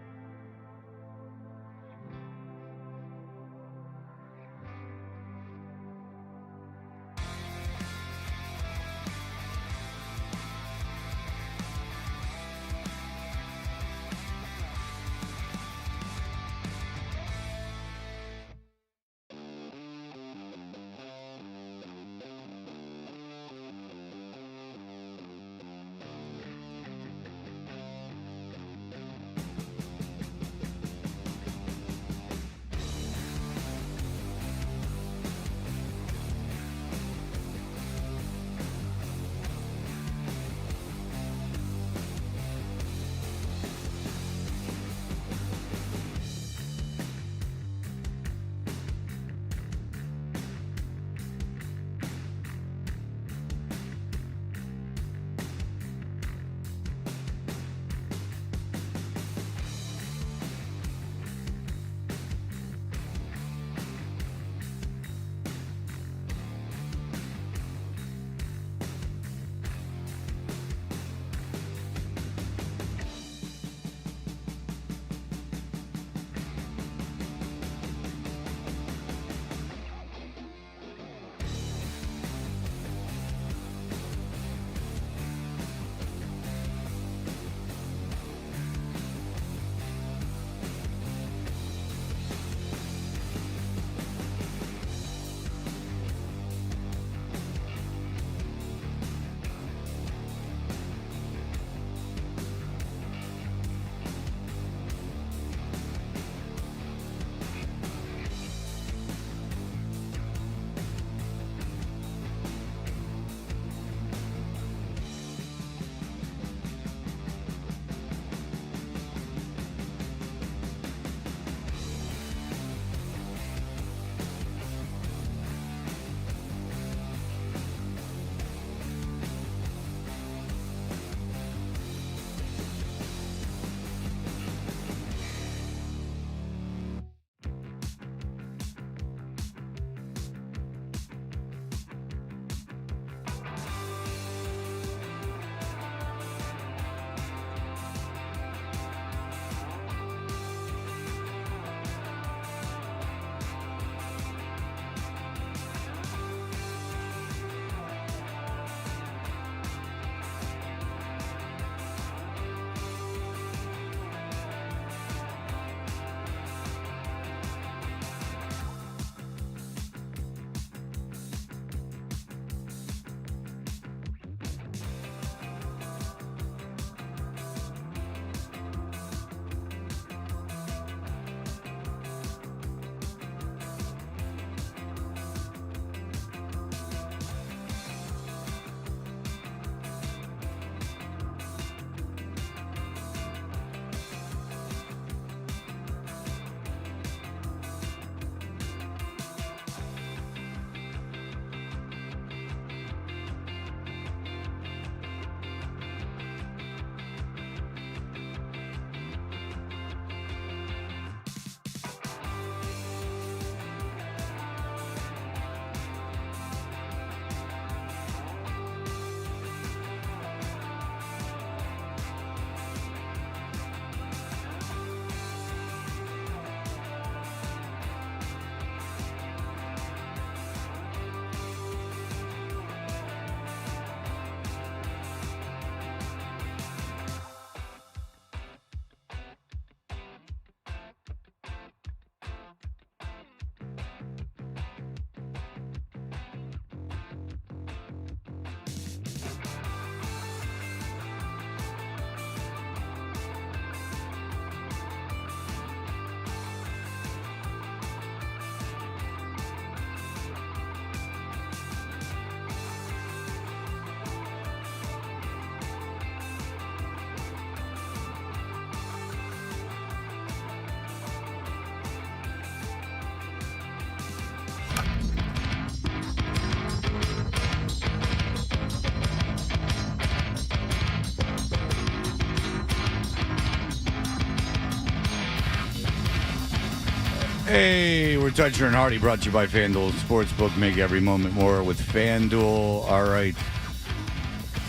Hey, we're Toucher and Hardy, brought to you by FanDuel Sportsbook. Make every moment more with FanDuel. All right,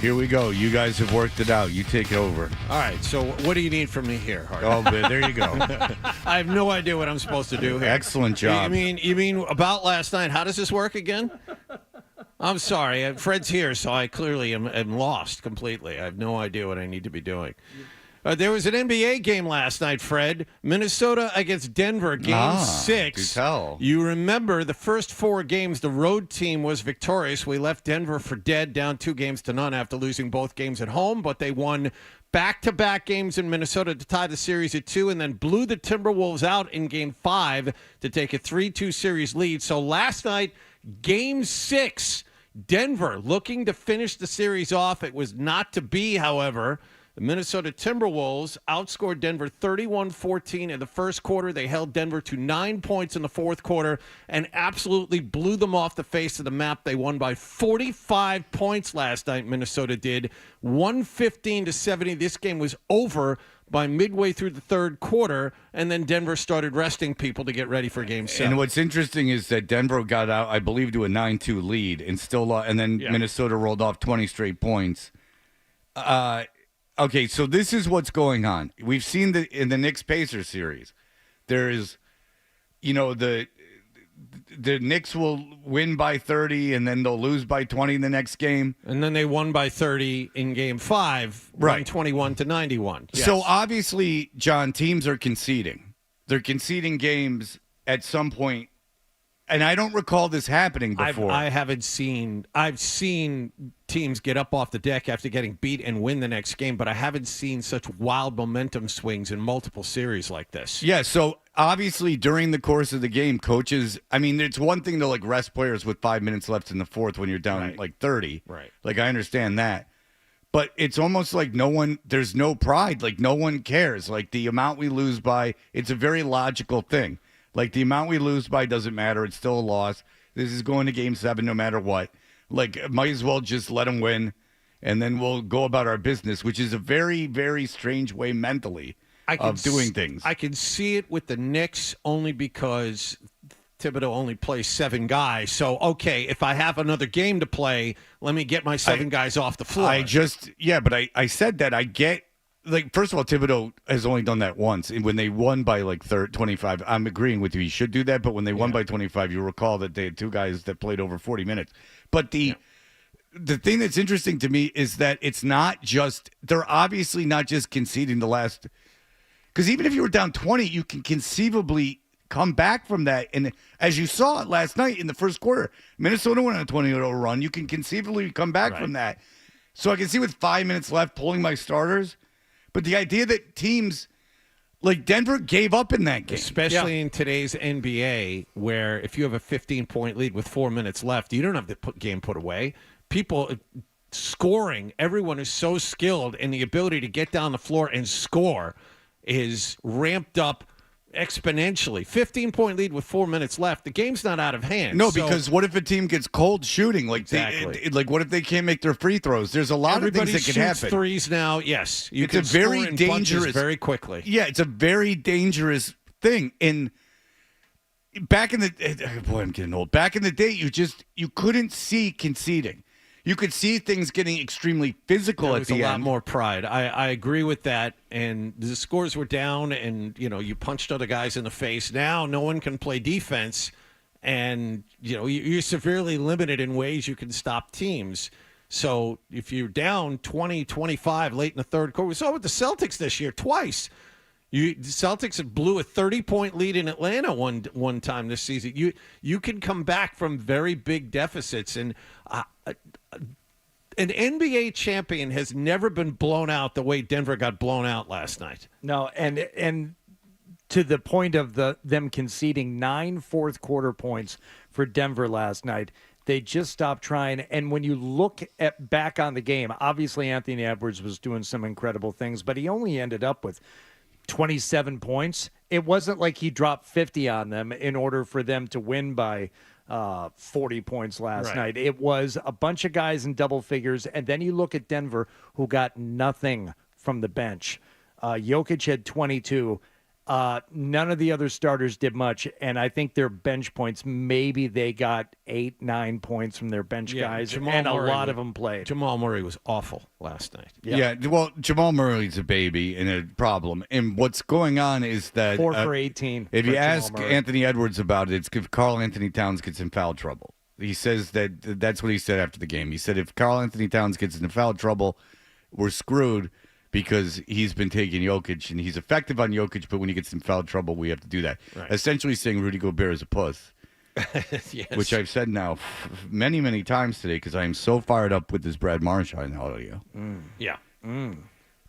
here we go. You guys have worked it out. You take over. All right, so what do you need from me here, Hardy? Oh, there you go. I have no idea what I'm supposed to do here. Excellent job. You mean about last night? How does this work again? I'm sorry. Fred's here, so I clearly am lost completely. I have no idea what I need to be doing. There was an NBA game last night, Fred. Minnesota against Denver, Game 6. Do tell. You remember the first 4 games, the road team was victorious. We left Denver for dead, down 2-0 after losing both games at home, but they won back-to-back games in Minnesota to tie the series at 2 and then blew the Timberwolves out in Game 5 to take a 3-2 series lead. So last night, Game 6, Denver looking to finish the series off. It was not to be, however. The Minnesota Timberwolves outscored Denver 31-14 in the first quarter. They held Denver to 9 points in the fourth quarter and absolutely blew them off the face of the map. They won by 45 points last night, Minnesota did, 115-70. This game was over by midway through the third quarter, and then Denver started resting people to get ready for Game 7. And what's interesting is that Denver got out, I believe, to a 9-2 lead and still and then Minnesota rolled off 20 straight points. Okay, so this is what's going on. We've seen in the Knicks-Pacers series, there is, the Knicks will win by 30, and then they'll lose by 20 in the next game. And then they won by 30 in Game 5, right? 121-91. Yes. So obviously, John, teams are conceding. They're conceding games at some point. And I don't recall this happening before. I've seen teams get up off the deck after getting beat and win the next game, but I haven't seen such wild momentum swings in multiple series like this. Yeah, so obviously during the course of the game, coaches, it's one thing to rest players with 5 minutes left in the fourth when you're down 30. Right. I understand that. But it's almost like there's no pride. No one cares. The amount we lose by, it's a very logical thing. The amount we lose by doesn't matter. It's still a loss. This is going to Game 7 no matter what. Might as well just let them win, and then we'll go about our business, which is a very, very strange way mentally of doing things. I can see it with the Knicks only because Thibodeau only plays 7 guys. So, okay, if I have another game to play, let me get my 7 guys off the floor. But I said that I get. First of all, Thibodeau has only done that once. When they won by 25, I'm agreeing with you. He should do that. But when they won by 25, you recall that they had 2 guys that played over 40 minutes. But the thing that's interesting to me is that it's not just – they're obviously not just conceding the last – because even if you were down 20, you can conceivably come back from that. And as you saw it last night in the first quarter, Minnesota went on a 20-0 run. You can conceivably come back from that. So I can see with 5 minutes left pulling my starters – but the idea that teams like Denver gave up in that game. Especially in today's NBA, where if you have a 15-point lead with 4 minutes left, you don't have the game put away. People scoring, everyone is so skilled, and the ability to get down the floor and score is ramped up exponentially. 15-point lead with 4 minutes left. The game's not out of hand. No, because what if a team gets cold shooting? Exactly. What if they can't make their free throws? There's a lot of things that can happen. Threes now. Yes, it's a very dangerous, very quickly. Yeah, it's a very dangerous thing. And back in the boy, I'm getting old. Back in the day, you couldn't see conceding. You could see things getting extremely physical at the end. There was a lot more pride. I agree with that. And the scores were down, and you punched other guys in the face. Now no one can play defense, and you're severely limited in ways you can stop teams. So if you're down 20-25 late in the third quarter, we saw it with the Celtics this year twice. The Celtics blew a 30-point lead in Atlanta one time this season. You can come back from very big deficits, and an NBA champion has never been blown out the way Denver got blown out last night. No, and to the point of them conceding 9 fourth-quarter points for Denver last night, they just stopped trying. And when you look back on the game, obviously Anthony Edwards was doing some incredible things, but he only ended up with 27 points. It wasn't like he dropped 50 on them in order for them to win by 40 points last night. It was a bunch of guys in double figures, and then you look at Denver, who got nothing from the bench. Jokic had 22, None of the other starters did much, and I think their bench points, maybe they got 8-9 points from their bench guys, and a lot of them played. Jamal Murray was awful last night. Yeah, well, Jamal Murray's a baby and a problem. And what's going on is that 4 for 18. If for you Jamal ask Murray. Anthony Edwards about it, it's if Karl Anthony Towns gets in foul trouble. He says that's what he said after the game. He said if Karl Anthony Towns gets into foul trouble, we're screwed because he's been taking Jokic and he's effective on Jokic, but when he gets in foul trouble, we have to do that. Right. Essentially saying Rudy Gobert is a puss. Yes. Which I've said now many, many times today because I am so fired up with this Brad Marchand audio. Yeah.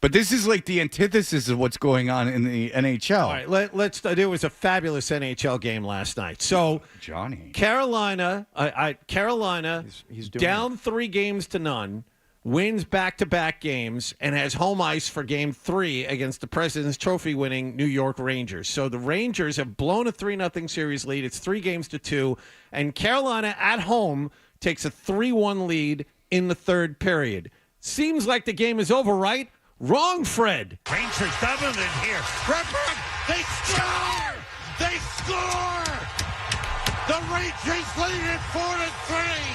But this is like the antithesis of what's going on in the NHL. All right, let's. There was a fabulous NHL game last night. So Johnny, Carolina, Carolina, he's doing down 3-0, wins back-to-back games, and has home ice for Game 3 against the President's Trophy-winning New York Rangers. So the Rangers have blown a 3-0 series lead. It's 3-2, and Carolina at home takes a 3-1 lead in the third period. Seems like the game is over, right? Wrong, Fred. Rangers doubling it here. Redbird, they score! They score! The Rangers lead it 4-3.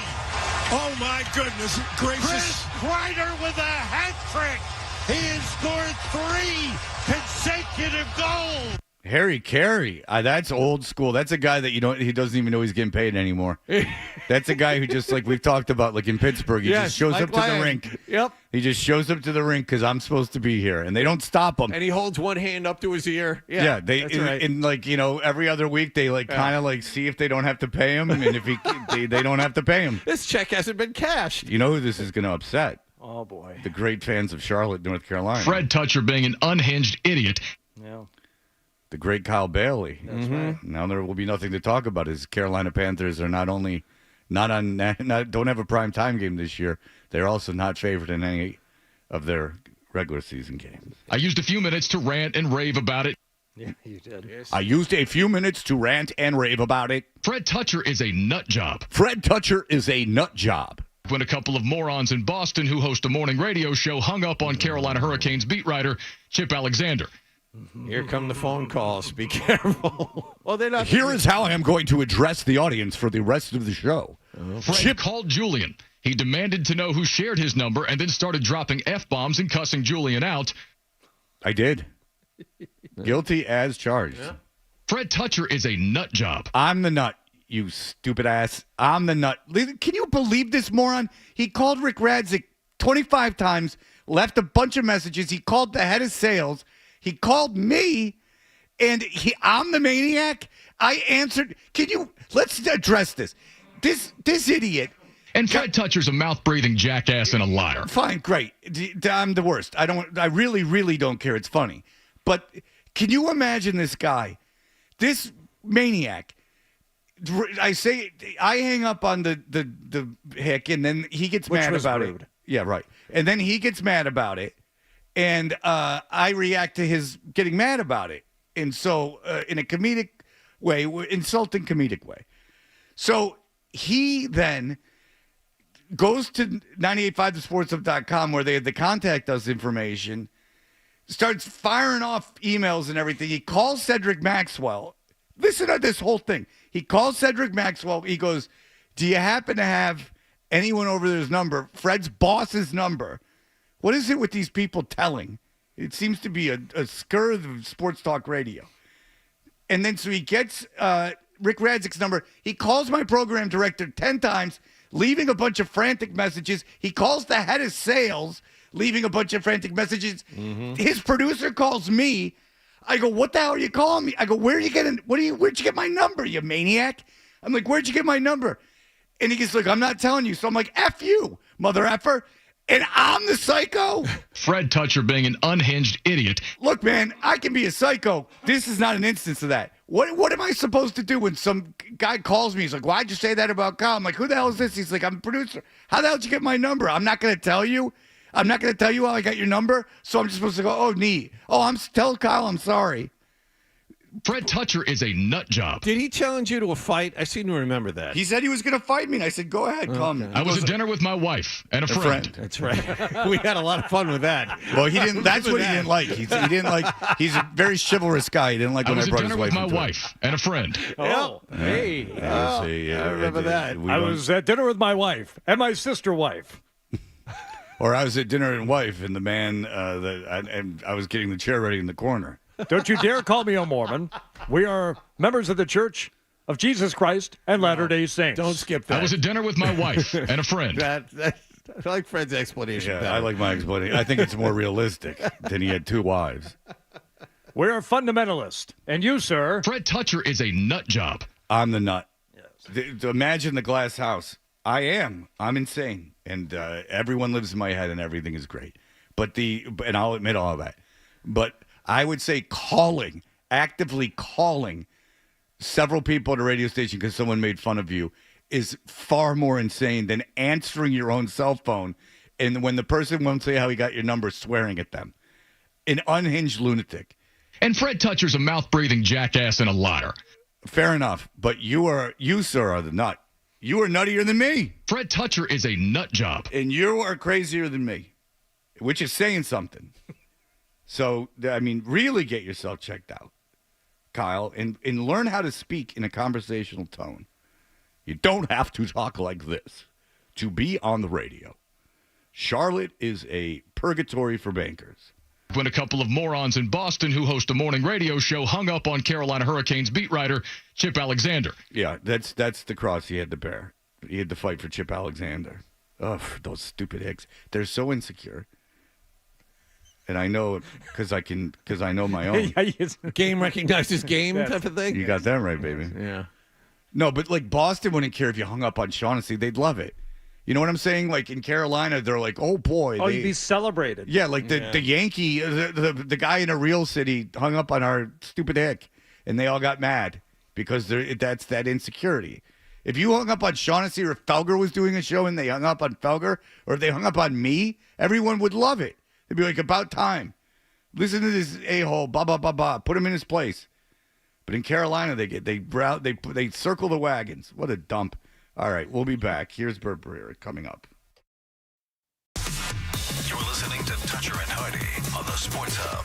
Oh my goodness gracious! Chris Kreider with a hat trick. He has scored 3 consecutive goals. Harry Carey, that's old school. That's a guy that he doesn't even know he's getting paid anymore. That's a guy who just, like we've talked about, like in Pittsburgh, he just shows up to the rink. Yep. He just shows up to the rink because I'm supposed to be here, and they don't stop him. And he holds one hand up to his ear. Yeah, they that's right. and like every other week they kind of like see if they don't have to pay him, and if they don't have to pay him. This check hasn't been cashed. You know who this is going to upset? Oh boy, the great fans of Charlotte, North Carolina. Fred Toucher being an unhinged idiot. Yeah. The great Kyle Bailey. That's right. Now there will be nothing to talk about. As Carolina Panthers are not only don't have a prime time game this year, they're also not favored in any of their regular season games. I used a few minutes to rant and rave about it. Yeah, you did. Yes. I used a few minutes to rant and rave about it. Fred Toucher is a nut job. Fred Toucher is a nut job. When a couple of morons in Boston who host a morning radio show hung up on Carolina Hurricanes beat writer Chip Alexander. Here come the phone calls. Be careful. Well, they're not. Here is how I am going to address the audience for the rest of the show. Fred called Julian. He demanded to know who shared his number and then started dropping F-bombs and cussing Julian out. I did. Guilty as charged. Yeah. Fred Toucher is a nut job. I'm the nut, you stupid ass. I'm the nut. Can you believe this moron? He called Rick Radzik 25 times, left a bunch of messages. He called the head of sales. He called me, and I'm the maniac. I answered. Let's address this. This idiot. And Fred Toucher's a mouth-breathing jackass and a liar. Fine, great. I'm the worst. I really, really don't care. It's funny. But can you imagine this guy, this maniac? I hang up on the hick, and then he gets mad about it. Yeah, right. And then he gets mad about it. And I react to his getting mad about it. And so in a comedic way, insulting comedic way. So he then goes to 985thesportsup.com where they had the contact us information, starts firing off emails and everything. He calls Cedric Maxwell. Listen to this whole thing. He calls Cedric Maxwell. He goes, do you happen to have anyone over there's number, Fred's boss's number? What is it with these people telling? It seems to be a scurry of sports talk radio. And then so he gets Rick Radzik's number. He calls my program director 10 times, leaving a bunch of frantic messages. He calls the head of sales, leaving a bunch of frantic messages. Mm-hmm. His producer calls me. I go, what the hell are you calling me? I go, where'd you get my number, you maniac? I'm like, where'd you get my number? And he gets like, I'm not telling you. So I'm like, F you, mother effer. And I'm the psycho? Fred Toucher being an unhinged idiot. Look, man, I can be a psycho. This is not an instance of that. What am I supposed to do when some guy calls me? He's like, why'd you say that about Kyle? I'm like, who the hell is this? He's like, I'm a producer. How the hell did you get my number? I'm not going to tell you. I'm not going to tell you how I got your number. So I'm just supposed to go, tell Kyle I'm sorry. Fred Toucher is a nut job. Did he challenge you to a fight? I seem to remember that. He said he was going to fight me, and I said, go ahead, come. I was at dinner with my wife and a friend. That's right. We had a lot of fun with that. Well, he didn't. That's what he didn't like. He didn't like. He's a very chivalrous guy. He didn't like when I brought his wife. I was at dinner with my wife and a friend. Oh, hey. I remember that. I was at dinner with my wife and my sister wife. Or I was at dinner and wife, and the man and I was getting the chair ready in the corner. Don't you dare call me a Mormon. We are members of the Church of Jesus Christ and Latter-day Saints. Don't skip that. I was at dinner with my wife and a friend. I like Fred's explanation. Yeah, better. I like my explanation. I think it's more realistic than he had 2 wives. We are fundamentalist. And you, sir? Fred Toucher is a nut job. I'm the nut. Yes. Imagine the glass house. I am. I'm insane. And everyone lives in my head and everything is great. And I'll admit all of that. But I would say actively calling several people at a radio station because someone made fun of you is far more insane than answering your own cell phone. And when the person won't say how he got your number, swearing at them. An unhinged lunatic. And Fred Toucher's a mouth-breathing jackass and a liar. Fair enough. But you, sir, are the nut. You are nuttier than me. Fred Toucher is a nut job. And you are crazier than me, which is saying something. So, I mean, really get yourself checked out, Kyle, and learn how to speak in a conversational tone. You don't have to talk like this to be on the radio. Charlotte is a purgatory for bankers. When a couple of morons in Boston who host a morning radio show hung up on Carolina Hurricanes beat writer Chip Alexander. Yeah, that's the cross he had to bear. He had to fight for Chip Alexander. Ugh, those stupid Hicks. They're so insecure. And I know it because I know my own. Game recognizes game type of thing. You got that right, baby. Yeah. No, but like Boston wouldn't care if you hung up on Shaughnessy. They'd love it. You know what I'm saying? Like in Carolina, they're like, oh boy. Oh, you'd be celebrated. Yeah, like the Yankee, the guy in a real city hung up on our stupid Hick, and they all got mad because that's that insecurity. If you hung up on Shaughnessy or if Felger was doing a show and they hung up on Felger, or if they hung up on me, everyone would love it. They'd be like, about time. Listen to this a-hole, blah, blah, blah, blah. Put him in his place. But in Carolina, they circle the wagons. What a dump. All right, we'll be back. Here's Bert Breer coming up. You're listening to Toucher and Hardy on the Sports Hub.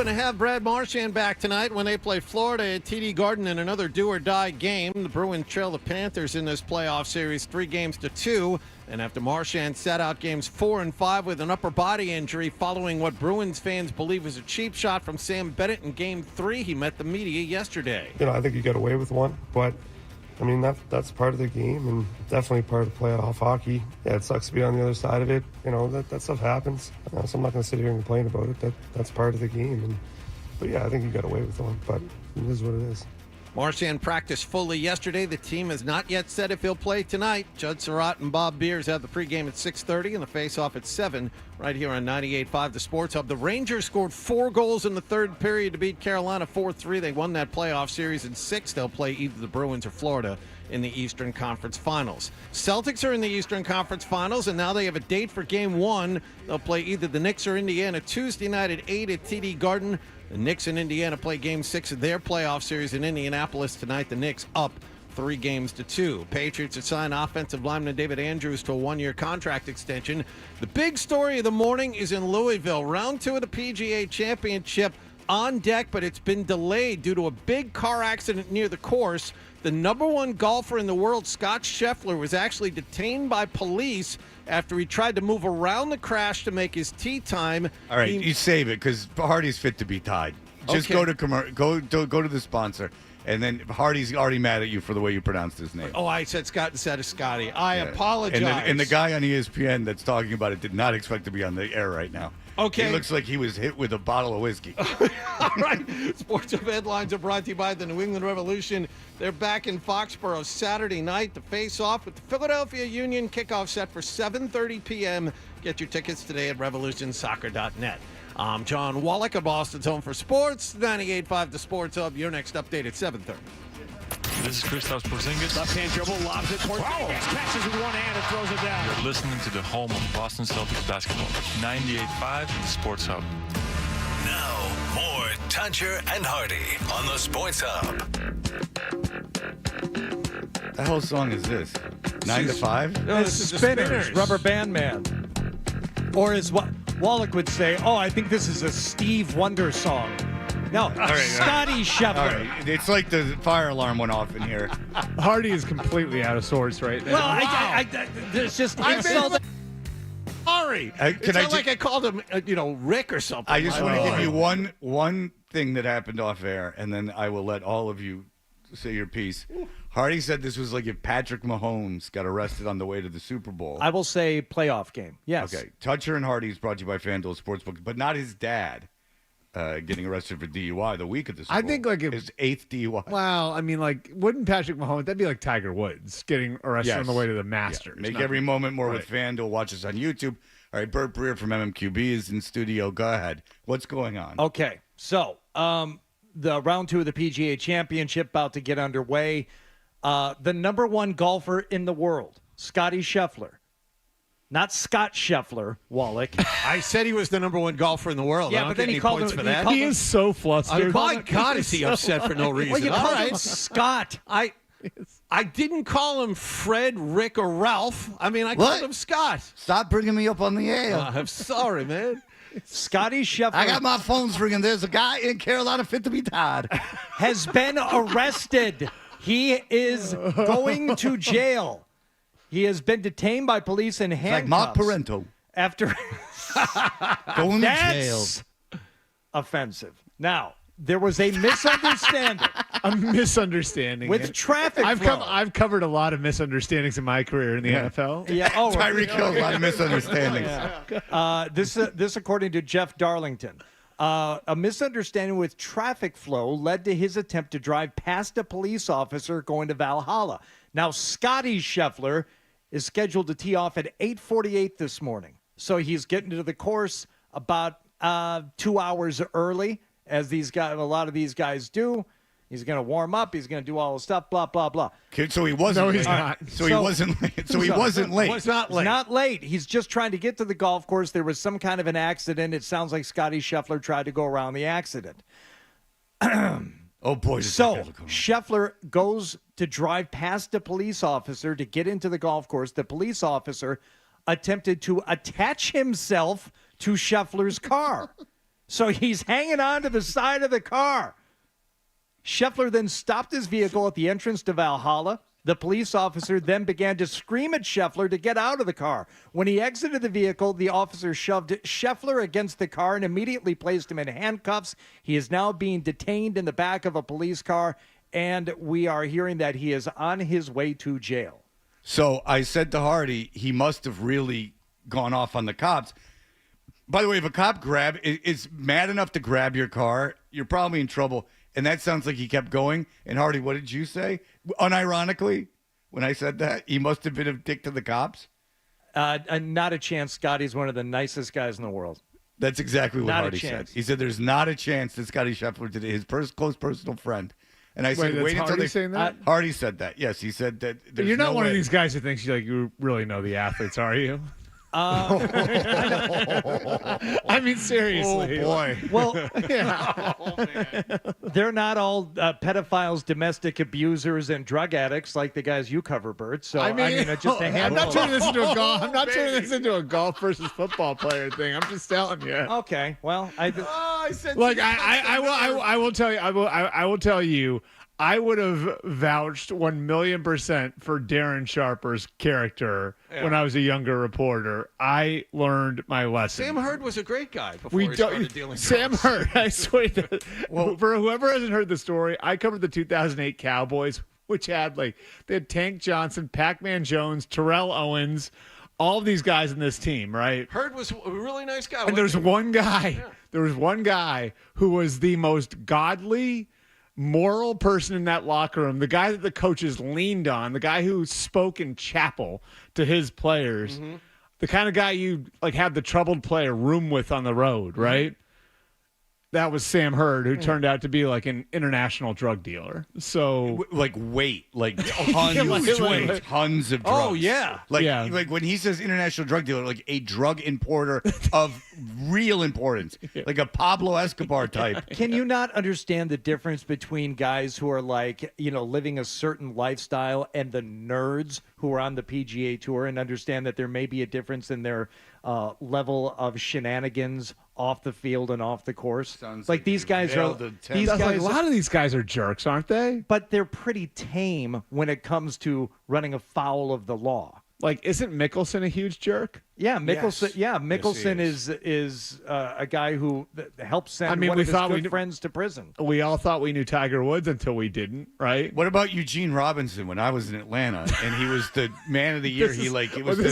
hoping to have Brad Marchand back tonight when they play Florida at TD Garden in another do-or-die game. The Bruins trail the Panthers in this playoff series 3-2. And after Marchand sat out games 4 and 5 with an upper body injury following what Bruins fans believe was a cheap shot from Sam Bennett in Game 3, he met the media yesterday. I think you got away with one, but I mean, that's part of the game and definitely part of playoff hockey. Yeah, it sucks to be on the other side of it. That stuff happens. So I'm not going to sit here and complain about it. That's part of the game. But yeah, I think you got away with one, but it is what it is. Marchand practiced fully yesterday. The team has not yet said if he'll play tonight. Judd Surratt and Bob Beers have the pregame at 6:30 and the face-off at 7 right here on 98.5 The Sports Hub. The Rangers scored 4 goals in the third period to beat Carolina 4-3. They won that playoff series in 6. They'll play either the Bruins or Florida in the Eastern Conference Finals. Celtics are in the Eastern Conference Finals, and now they have a date for Game 1. They'll play either the Knicks or Indiana Tuesday night at 8 at TD Garden. The Knicks and Indiana play Game 6 of their playoff series in Indianapolis tonight. The Knicks up 3-2. Patriots have signed offensive lineman David Andrews to a 1-year contract extension. The big story of the morning is in Louisville. Round 2 of the PGA Championship on deck, but it's been delayed due to a big car accident near the course. The number 1 golfer in the world, Scott Scheffler, was actually detained by police after he tried to move around the crash to make his tee time. All right, you save it because Hardy's fit to be tied. Just Okay. go to the sponsor, and then Hardy's already mad at you for the way you pronounced his name. Oh, I said Scott instead of Scotty. I apologize. And the guy on ESPN that's talking about it did not expect to be on the air right now. Okay. He looks like he was hit with a bottle of whiskey. All right. Sports Hub headlines are brought to you by the New England Revolution. They're back in Foxborough Saturday night to face off with the Philadelphia Union. Kickoff set for 7:30 p.m. Get your tickets today at revolutionsoccer.net. I'm John Wallach of Boston's Home for Sports, 98.5 The Sports Hub. Your next update at 7:30. This is Kristaps Porzingis. Left-hand dribble, lobs it. Porzingis catches with one hand and throws it down. You're listening to the home of Boston Celtics basketball. 98.5 The Sports Hub. Now, more Tuncher and Hardy on the Sports Hub. The hell song is this? 9 to 5? No, this is the Spinners, Rubber Band Man. Or as Wallach would say, I think this is a Steve Wonder song. No, Scotty Scheffler. All right. It's like the fire alarm went off in here. Hardy is completely out of sorts right now. Well, there's just insult. Sorry. Can I like I called him, Rick or something. I just want to give you one thing that happened off air, and then I will let all of you say your piece. Hardy said this was like if Patrick Mahomes got arrested on the way to the Super Bowl. I will say playoff game. Yes. Okay. Toucher and Hardy is brought to you by FanDuel Sportsbook, but not his dad getting arrested for DUI the week of the Super Bowl. I think like his 8th DUI. Well, I mean, like, wouldn't Patrick Mahomes? That'd be like Tiger Woods getting arrested on the way to the Masters. Yeah. Make every moment more with FanDuel. Watch us on YouTube. All right, Bert Breer from MMQB is in studio. Go ahead. What's going on? Okay, so the round 2 of the PGA Championship about to get underway. The number 1 golfer in the world, Scotty Scheffler. Not Scott Scheffler, Wallach. I said he was the number 1 golfer in the world. Yeah, I don't but get then he any called points him. for that. He is so flustered. My God, is he upset for no reason? Well, you All called right. him Scott. I didn't call him Fred, Rick, or Ralph. I mean, I called him Scott. Stop bringing me up on the air. I'm sorry, man. Scotty Scheffler. I got my phones ringing. There's a guy in Carolina fit to be tied. Has been arrested. He is going to jail. He has been detained by police in handcuffs. Like Mark Parento. After going to jail. That's offensive. Now, there was a misunderstanding. A misunderstanding With traffic flow. I've covered a lot of misunderstandings in my career in the NFL. Yeah. Oh, Tyreek Hill, a lot of misunderstandings. This according to Jeff Darlington. A misunderstanding with traffic flow led to his attempt to drive past a police officer going to Valhalla. Now, Scotty Scheffler is scheduled to tee off at 8:48 this morning. So he's getting to the course about 2 hours early, as a lot of these guys do. He's going to warm up. He's going to do all the stuff, blah, blah, blah. Okay, so he wasn't No, late. he's not. So he wasn't late. So he wasn't late. Was not late. Not late. He's just trying to get to the golf course. There was some kind of an accident. It sounds like Scotty Scheffler tried to go around the accident. Oh, boy. So Scheffler goes to drive past a police officer to get into the golf course. The police officer attempted to attach himself to Scheffler's car. So he's hanging on to the side of the car. Scheffler then stopped his vehicle at the entrance to Valhalla. The police officer then began to scream at Scheffler to get out of the car. When he exited the vehicle, the officer shoved Scheffler against the car and immediately placed him in handcuffs. He is now being detained in the back of a police car, and we are hearing that he is on his way to jail. So I said to Hardy, he must have really gone off on the cops. By the way, if a cop is mad enough to grab your car, you're probably in trouble. And that sounds like he kept going. And Hardy, what did you say? Unironically, when I said that, he must have been a dick to the cops. Not a chance. Scotty's one of the nicest guys in the world. That's exactly what Not a Hardy said. chance. He said there's not a chance that Scotty Scheffler did it, his close personal friend. And I said, Wait, wait that's until Hardy saying that? Hardy said that. Yes, he said that. There's You're not no one way. of these guys who thinks you really know the athletes, are you? I mean, seriously. Oh, boy. Well, yeah. they're not all pedophiles, domestic abusers, and drug addicts like the guys you cover, Bert. So I mean just a I'm handful. not turning this into a golf. I'm not turning this into a golf versus football player thing. I'm just telling you. Okay, well, I said Look, I will tell you. I will tell you. I would have vouched 1,000,000% for Darren Sharper's character when I was a younger reporter. I learned my lesson. Sam Hurd was a great guy before he started dealing Sam drugs. Hurd, I swear. Well, for whoever hasn't heard the story, I covered the 2008 Cowboys, which had they had Tank Johnson, Pac-Man Jones, Terrell Owens, all of these guys in this team, right? Hurd was a really nice guy. And there's one guy. Yeah. There was one guy who was the most godly, moral person in that locker room, the guy that the coaches leaned on, the guy who spoke in chapel to his players, the kind of guy you have the troubled player room with on the road, right? That was Sam Hurd, who turned out to be an international drug dealer. So, tons of drugs. Oh, yeah. Like when he says international drug dealer, like a drug importer of real importance, like a Pablo Escobar type. Can you not understand the difference between guys who are living a certain lifestyle and the nerds who are on the PGA Tour, and understand that there may be a difference in their level of shenanigans off the field and off the course? Sounds like these guys are. These guys, a lot of these guys are jerks, aren't they? But they're pretty tame when it comes to running afoul of the law. Isn't Mickelson a huge jerk? Yeah, Mickelson. Yes. Yeah, Mickelson Yes, is a guy who helped send one we of his thought good friends to prison. We all thought we knew Tiger Woods until we didn't, right? What about Eugene Robinson when I was in Atlanta and he was the man of the year? This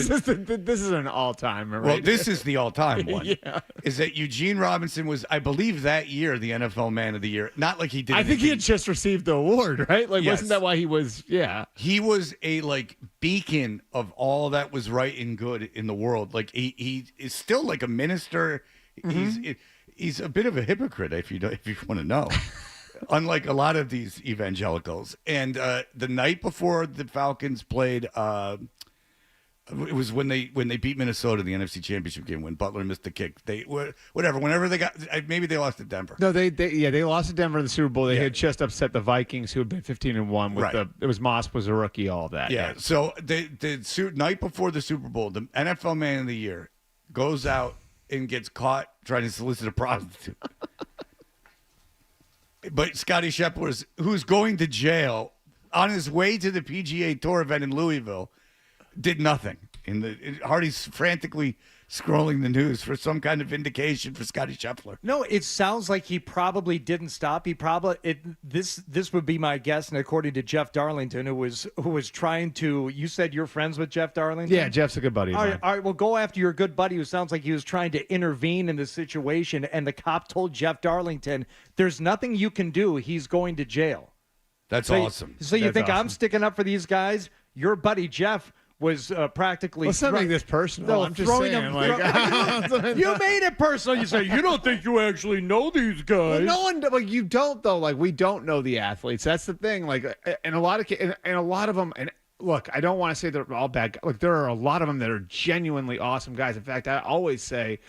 is an all-time, right? Well, this is the all-time one. Yeah. Is that Eugene Robinson was, I believe, that year the NFL Man of the Year? Not like he did. I think he had just received the award, right? Yes. Wasn't that why he was? Yeah. He was a beacon of all that was right and good in the world. He is still like a minister. He's a bit of a hypocrite if you want to know. Unlike a lot of these evangelicals. And the night before the Falcons played, it was when they beat Minnesota in the NFC Championship game when Butler missed the kick. Whenever they got, maybe they lost to Denver. No, they lost to Denver in the Super Bowl. They had just upset the Vikings, who had been 15-1 with it was Moss was a rookie, all that. Yeah. So the night before the Super Bowl, the NFL Man of the Year goes out and gets caught trying to solicit a prostitute. But Scotty Scheffler, who's going to jail on his way to the PGA Tour event in Louisville, did nothing. Hardy's frantically scrolling the news for some kind of vindication for Scotty Scheffler. No, it sounds like he probably didn't stop. This would be my guess, and according to Jeff Darlington, who was trying to. You said you're friends with Jeff Darlington? Yeah, Jeff's a good buddy of mine. All right, well, go after your good buddy who sounds like he was trying to intervene in the situation, and the cop told Jeff Darlington, "There's nothing you can do. He's going to jail." That's awesome. So you That's think awesome. I'm sticking up for these guys? Your buddy Jeff was practically. Let's not make this personal. I'm just saying. You made it personal. You say you don't think you actually know these guys. Well, no one, you don't though. We don't know the athletes. That's the thing. And a lot of them. And look, I don't want to say they're all bad. There are a lot of them that are genuinely awesome guys. In fact, I always say,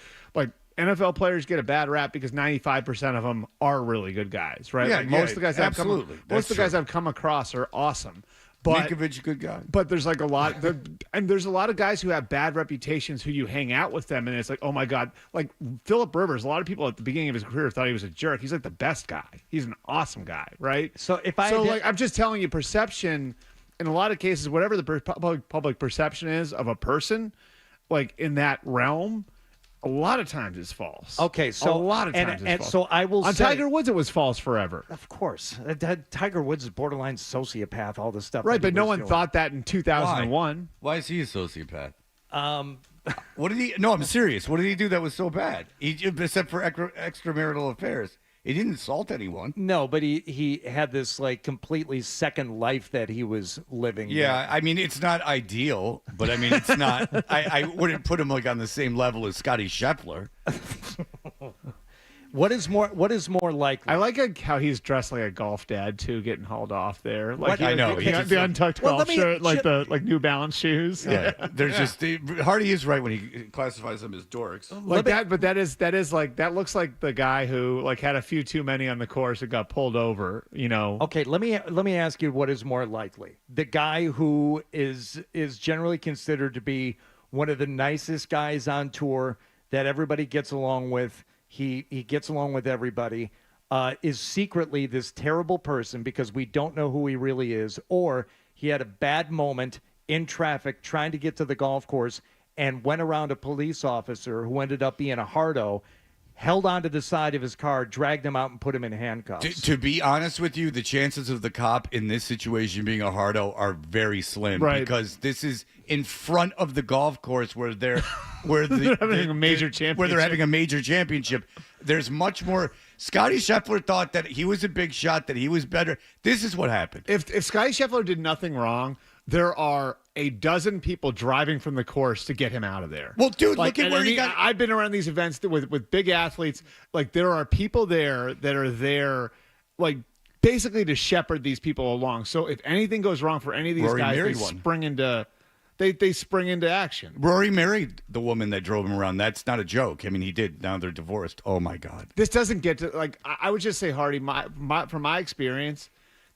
NFL players get a bad rap because 95% of them are really good guys, right? Yeah, most of the guys absolutely. most of the guys I've come across are awesome. Minkovic, good guy. But there's like a lot, and there's a lot of guys who have bad reputations who you hang out with them, and it's like, oh my God, like Philip Rivers. A lot of people at the beginning of his career thought he was a jerk. He's like the best guy. He's an awesome guy, right? So I'm just telling you, perception in a lot of cases, whatever the public perception is of a person, like in that realm, a lot of times it's false. Okay, so a lot of times it's false. So I will on say, Tiger Woods, it was false forever. Of course, Tiger Woods is borderline sociopath. All this stuff, Right? that he But no was one doing. thought that in 2001. Why is he a sociopath? What did he? No, I'm serious. What did he do that was so bad? Except for extramarital affairs, he didn't assault anyone. No, but he had this like completely second life that he was living. Yeah, I mean it's not ideal, but I mean it's not. I wouldn't put him like on the same level as Scotty Scheffler. What is more likely? I like how he's dressed like a golf dad too, getting hauled off there. Like I know the untucked golf shirt, like the New Balance shoes. Yeah, there's just Hardy is right when he classifies them as dorks. Like that, but that is like that looks like the guy who like had a few too many on the course and got pulled over. You know. Okay, let me ask you what is more likely: the guy who is generally considered to be one of the nicest guys on tour that everybody gets along with. He gets along with everybody, is secretly this terrible person because we don't know who he really is, or he had a bad moment in traffic trying to get to the golf course and went around a police officer who ended up being a hardo, held onto the side of his car, dragged him out, and put him in handcuffs. To be honest with you, the chances of the cop in this situation being a hardo are very slim, Right. because this is in front of the golf course where they're having a major where they're having a major championship. There's much more. Scotty Scheffler thought that he was a big shot, that he was better. This is what happened. If Scotty Scheffler did nothing wrong, there are a dozen people driving from the course to get him out of there. Well, dude, like, look at where he and got. I've been around these events with big athletes. Like there are people there that are there, like basically to shepherd these people along. So if anything goes wrong for any of these Rory guys, married they one. spring into. They spring into action. Rory married the woman that drove him around. That's not a joke. I mean, he did. Now they're divorced. Oh my God. This doesn't get to like I would just say, Hardy. From my experience,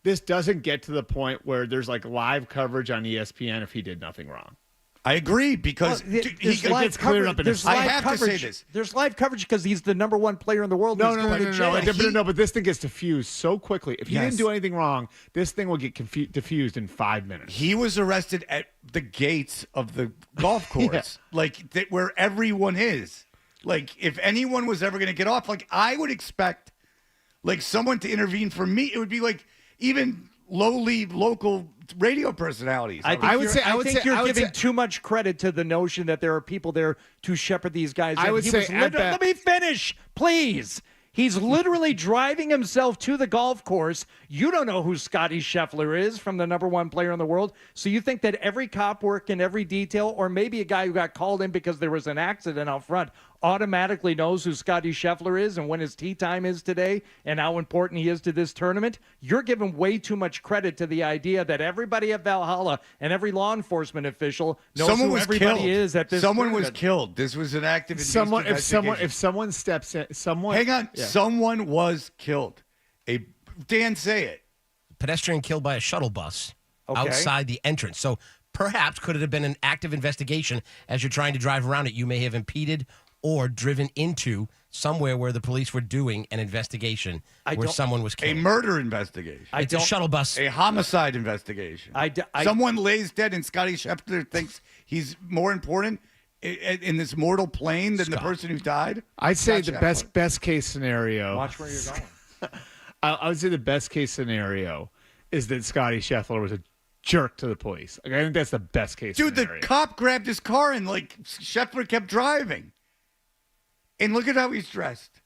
this doesn't get to the point where there's like live coverage on ESPN if he did nothing wrong. I agree because it gets cleared up in a second. I have to say this. There's live coverage because he's the number one player in the world. No. But this thing gets diffused so quickly. If he Yes. didn't do anything wrong, this thing will get diffused in 5 minutes. He was arrested at the gates of the golf course, where everyone is. Like, if anyone was ever going to get off, like, I would expect, like, someone to intervene. For me, it would be like even lowly local radio personalities. I think you're giving too much credit to the notion that there are people there to shepherd these guys. I would say let me finish, please. He's literally driving himself to the golf course. You don't know who Scotty Scheffler is from the number one player in the world. So you think that every cop work in every detail, or maybe a guy who got called in because there was an accident out front, automatically knows who Scotty Scheffler is and when his tee time is today and how important he is to this tournament? You're giving way too much credit to the idea that everybody at Valhalla and every law enforcement official knows who everybody is at this Someone was tournament. killed. This was an active If someone steps in, hang on. Yeah. Someone was killed. Dan, say it. Pedestrian killed by a shuttle bus outside the entrance. So perhaps could it have been an active investigation as you're trying to drive around it? You may have impeded or driven into somewhere where the police were doing an investigation where someone was killed. A murder investigation. It's a shuttle bus. A homicide investigation. Someone lays dead and Scotty Scheffler thinks he's more important in this mortal plane than the person who died? I'd say Scott the Scheffler. best case scenario. Watch where you're going. I would say the best case scenario is that Scotty Scheffler was a jerk to the police. Like, I think that's the best case Dude, scenario. the cop grabbed his car and Scheffler kept driving. And look at how he's dressed.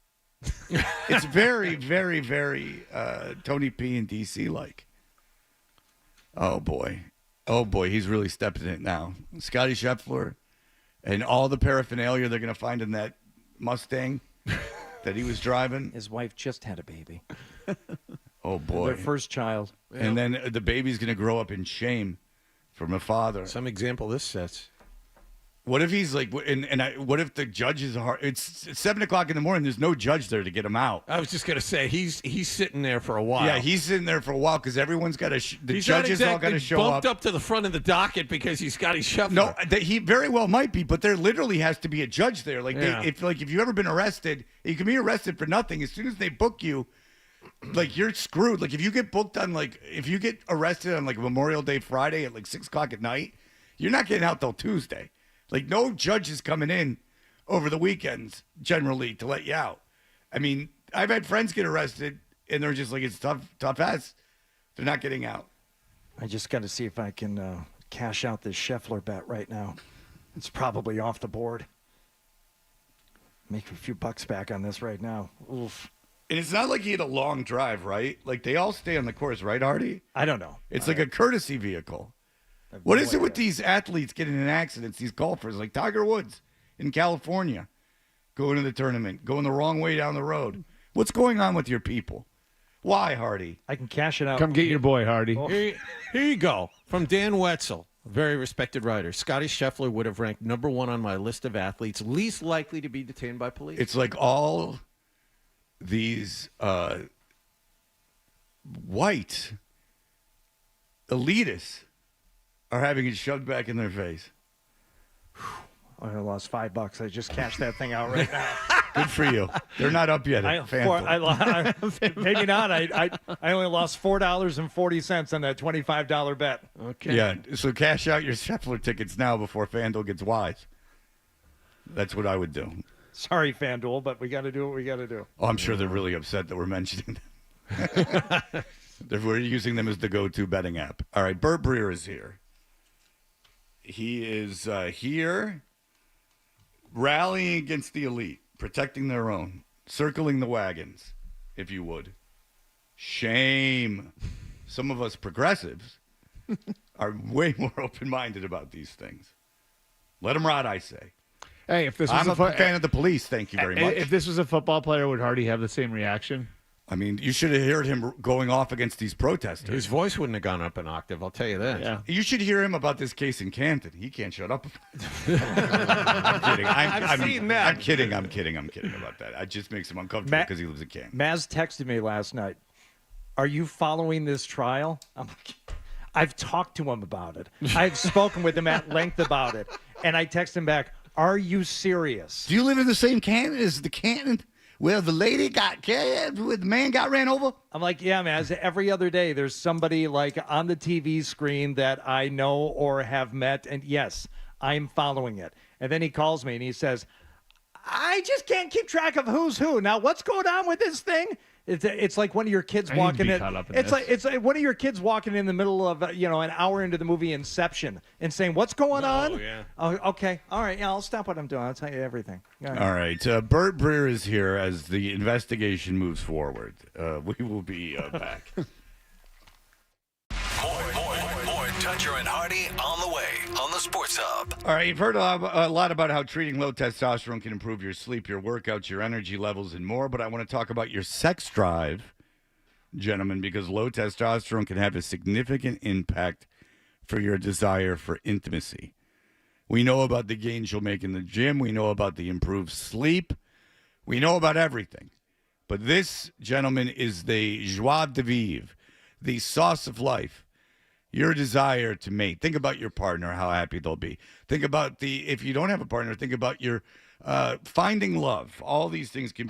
It's very, very, very Tony P in DC like. Oh boy, he's really stepping in it now. Scotty Scheffler and all the paraphernalia they're going to find in that Mustang that he was driving. His wife just had a baby. Oh boy, Their first child. And then the baby's going to grow up in shame from a father. Some example this sets. What if he's like, what if the judge is hard? It's 7 o'clock in the morning. There's no judge there to get him out. I was just gonna say he's sitting there for a while. Yeah, he's sitting there for a while because everyone's got to. The judges all got to show bumped up to the front of the docket because he's Scotty Scheffler. No, he very well might be, but there literally has to be a judge there. Like, if you've ever been arrested, you can be arrested for nothing. As soon as they book you, like you're screwed. Like if you get booked on if you get arrested on like Memorial Day Friday at like 6 o'clock at night, you're not getting out till Tuesday. Like, no judge is coming in over the weekends, generally, to let you out. I mean, I've had friends get arrested, and they're just like, it's tough as. They're not getting out. I just got to see if I can cash out this Scheffler bet right now. It's probably off the board. Make a few bucks back on this right now. Oof. And it's not like he had a long drive, right? Like, they all stay on the course, right, Hardy? I don't know. It's like a courtesy vehicle. What is it with these athletes getting in accidents, these golfers, like Tiger Woods in California, going to the tournament, going the wrong way down the road? What's going on with your people? Why, Hardy? I can cash it out. Come get your boy, Hardy. Oh. Here you go. From Dan Wetzel, a very respected writer. Scotty Scheffler would have ranked number 1 on my list of athletes least likely to be detained by police. It's like all these white elitists are having it shoved back in their face. I lost $5. I just cashed that thing out right now. Good for you. They're not up yet. Maybe not. I only lost $4.40 on that $25 bet. Okay. Yeah. So cash out your Scheffler tickets now before FanDuel gets wise. That's what I would do. Sorry, FanDuel, but we got to do what we got to do. Oh, I'm sure they're really upset that we're mentioning them. We're using them as the go-to betting app. All right. Bert Breer is here. He is here rallying against the elite, protecting their own, circling the wagons, if you would. Shame. Some of us progressives are way more open-minded about these things. Let them rot, I say. Hey, if this was I'm a fan of the police, thank you very much. If this was a football player, would Hardy have the same reaction? I mean, you should have heard him going off against these protesters. His voice wouldn't have gone up an octave, I'll tell you that. Yeah. You should hear him about this case in Canton. He can't shut up. I'm kidding. I've seen that. I'm kidding about that. It just makes him uncomfortable because he lives in Canton. Maz texted me last night. Are you following this trial? I'm like, I've talked to him about it. I've spoken with him at length about it. And I text him back, are you serious? Do you live in the same Canton as the Canton where the lady where the man got ran over? I'm like, yeah, man. Every other day, there's somebody like on the TV screen that I know or have met, and yes, I'm following it. And then he calls me and he says, I just can't keep track of who's who. Now, what's going on with this thing? It's like one of your kids walking in. It's like one of your kids walking in the middle of an hour into the movie Inception and saying, "What's going on?" Yeah. Oh, okay, all right. Yeah, I'll stop what I'm doing. I'll tell you everything. All right. Bert Breer is here as the investigation moves forward. We will be back. More Toucher and Hardy on the way on the Sports Hub. All right, you've heard a lot about how treating low testosterone can improve your sleep, your workouts, your energy levels, and more. But I want to talk about your sex drive, gentlemen, because low testosterone can have a significant impact for your desire for intimacy. We know about the gains you'll make in the gym. We know about the improved sleep. We know about everything. But this, gentlemen, is the joie de vivre, the sauce of life. Your desire to mate. Think about your partner, how happy they'll be. Think about if you don't have a partner, think about your finding love. All these things can...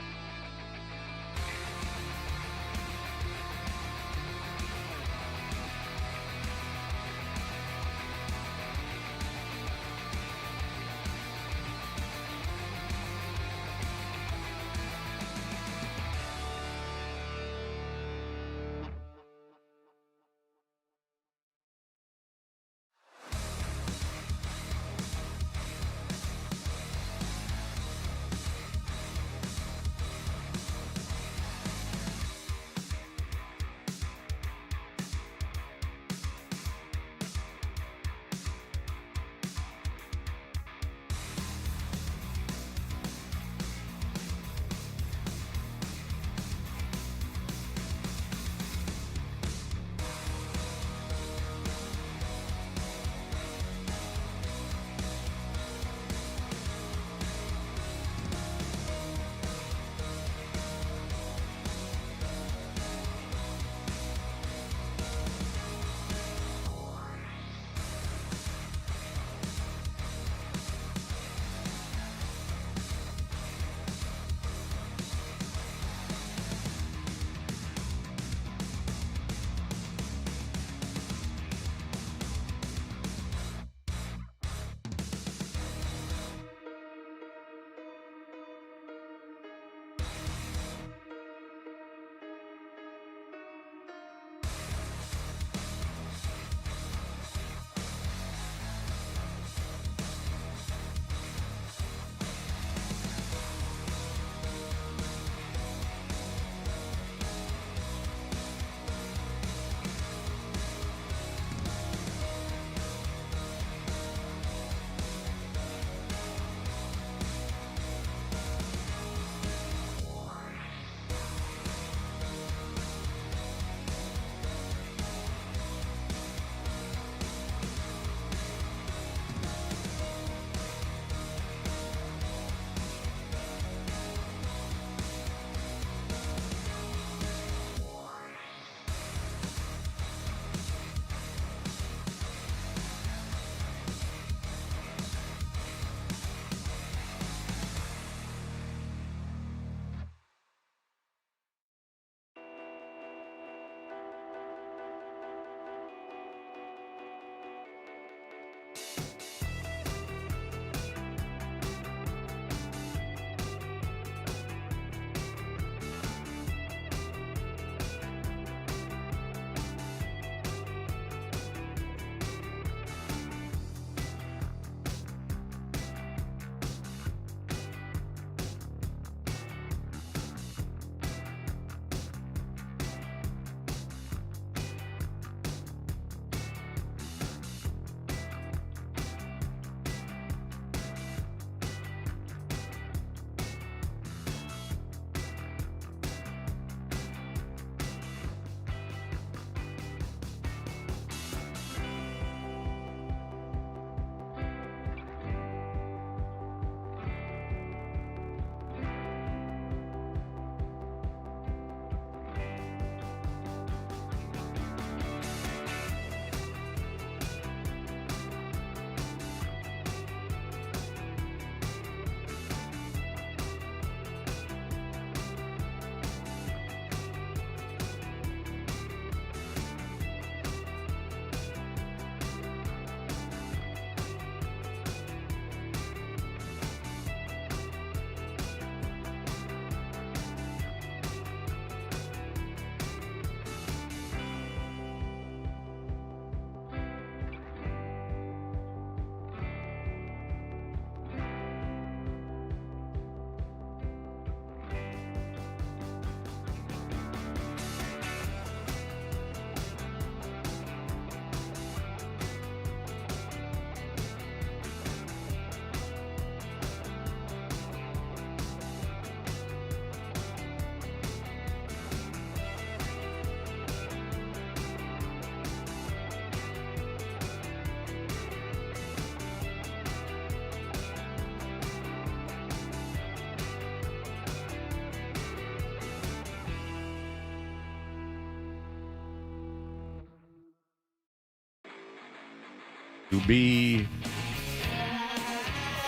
B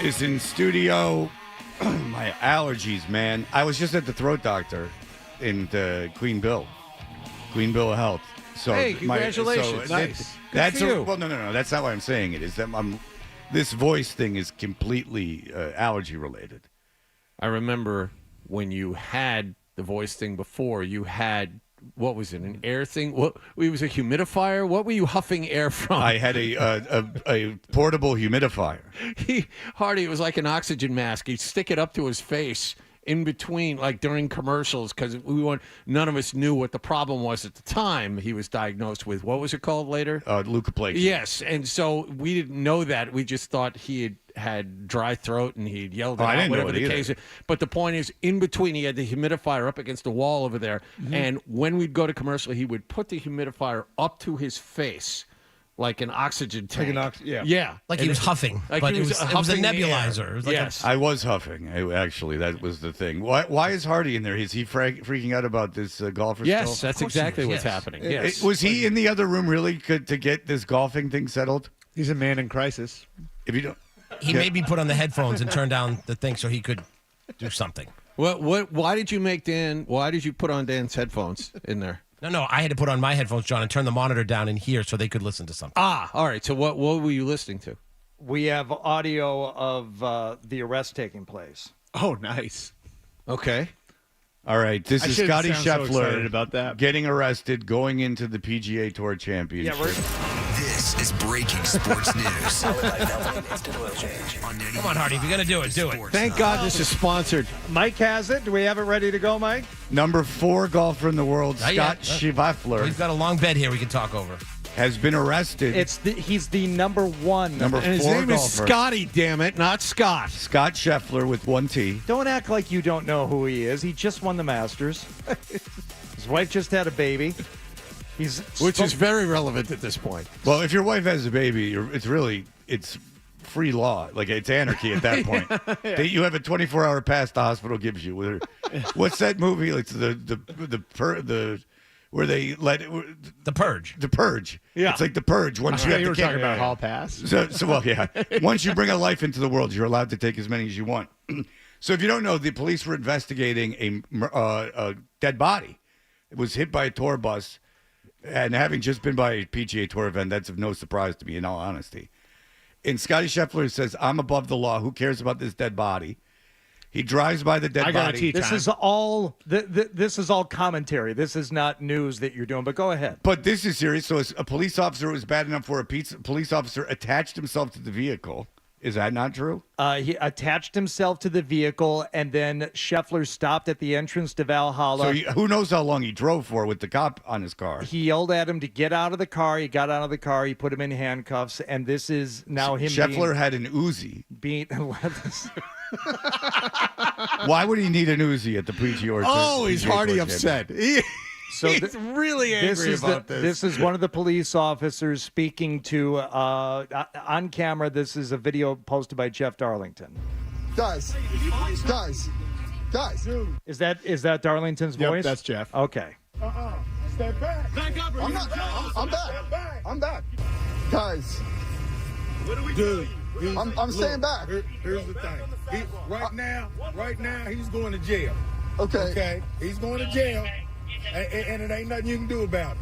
is in studio. My allergies, man. I was just at the throat doctor in Queen Bill Health. So hey, congratulations! Nice. That's you. Well, no. That's not why I'm saying it. Is that this voice thing is completely allergy related. I remember when you had the voice thing before. You had. What was it? An air thing? What? It was a humidifier. What were you huffing air from? I had a portable humidifier. Hardy, it was like an oxygen mask. He'd stick it up to his face in between, like during commercials, because none of us knew what the problem was at the time. He was diagnosed with, what was it called later? Leukoplakia. Yes, and so we didn't know that. We just thought he had dry throat and he'd yelled it out, I didn't whatever know it the either. case is. But the point is, in between, he had the humidifier up against the wall over there, and when we'd go to commercial, he would put the humidifier up to his face like an oxygen tank. Yeah. Like he was huffing, Like but he it was a huffing the air. nebulizer. It was like Yes. I was huffing. Actually, that was the thing. Why is Hardy in there? Is he freaking out about this golfer Yes, stuff? that's exactly what's happening. Yes. Was he in the other room really to get this golfing thing settled? He's a man in crisis. If you don't, He made me put on the headphones and turn down the thing so he could do something. Why did you make Dan? Why did you put on Dan's headphones in there? No, I had to put on my headphones, John, and turn the monitor down in here so they could listen to something. Ah, all right. So what were you listening to? We have audio of the arrest taking place. Oh, nice. Okay. All right, this is shouldn't Scotty sound so Scheffler excited about that. getting arrested, going into the PGA Tour Championship. This is breaking sports news. Come on, Hardy, if you're going to do it, do it. Thank God this is sponsored. Mike has it. Do we have it ready to go, Mike? Number 4 golfer in the world, Not Scott yet. Scheffler, We've got a long bed here we can talk over. has been arrested. He's the number one. Number And his 4 name golfer. is Scotty, damn it, not Scott. Scott Scheffler with 1 T. Don't act like you don't know who he is. He just won the Masters. His wife just had a baby. Which is very relevant at this point. Well, if your wife has a baby, it's free law. Like, it's anarchy at that point. You have a 24-hour pass the hospital gives you. What's that movie? It's where they let The Purge. The Purge. Yeah. It's like the Purge. Once you have You the were kid. talking about hall pass. So well, yeah. Once you bring a life into the world, you're allowed to take as many as you want. So if you don't know, the police were investigating a dead body. It was hit by a tour bus, and having just been by a PGA Tour event, that's of no surprise to me, in all honesty. And Scotty Scheffler says, "I'm above the law. Who cares about this dead body?" He drives by the dead body. This is all commentary. This is not news that you're doing. But go ahead. But this is serious. So a police officer was bad enough where a police officer attached himself to the vehicle. Is that not true? He attached himself to the vehicle, and then Scheffler stopped at the entrance to Valhalla. So who knows how long he drove for with the cop on his car? He yelled at him to get out of the car. He got out of the car. He put him in handcuffs, and this is now him. Scheffler had an Uzi. Why Why would he need an Uzi at the PGA? Oh, he's hardly upset. He's really angry about this. This is one of the police officers speaking to on camera. This is a video posted by Jeff Darlington. Guys. Is that Darlington's voice? That's Jeff. Okay. Step back. Back up. I'm back. Guys. What are we doing? I'm staying back. Here's the thing. Right now, he's going to jail. Okay. He's going to jail, and it ain't nothing you can do about it.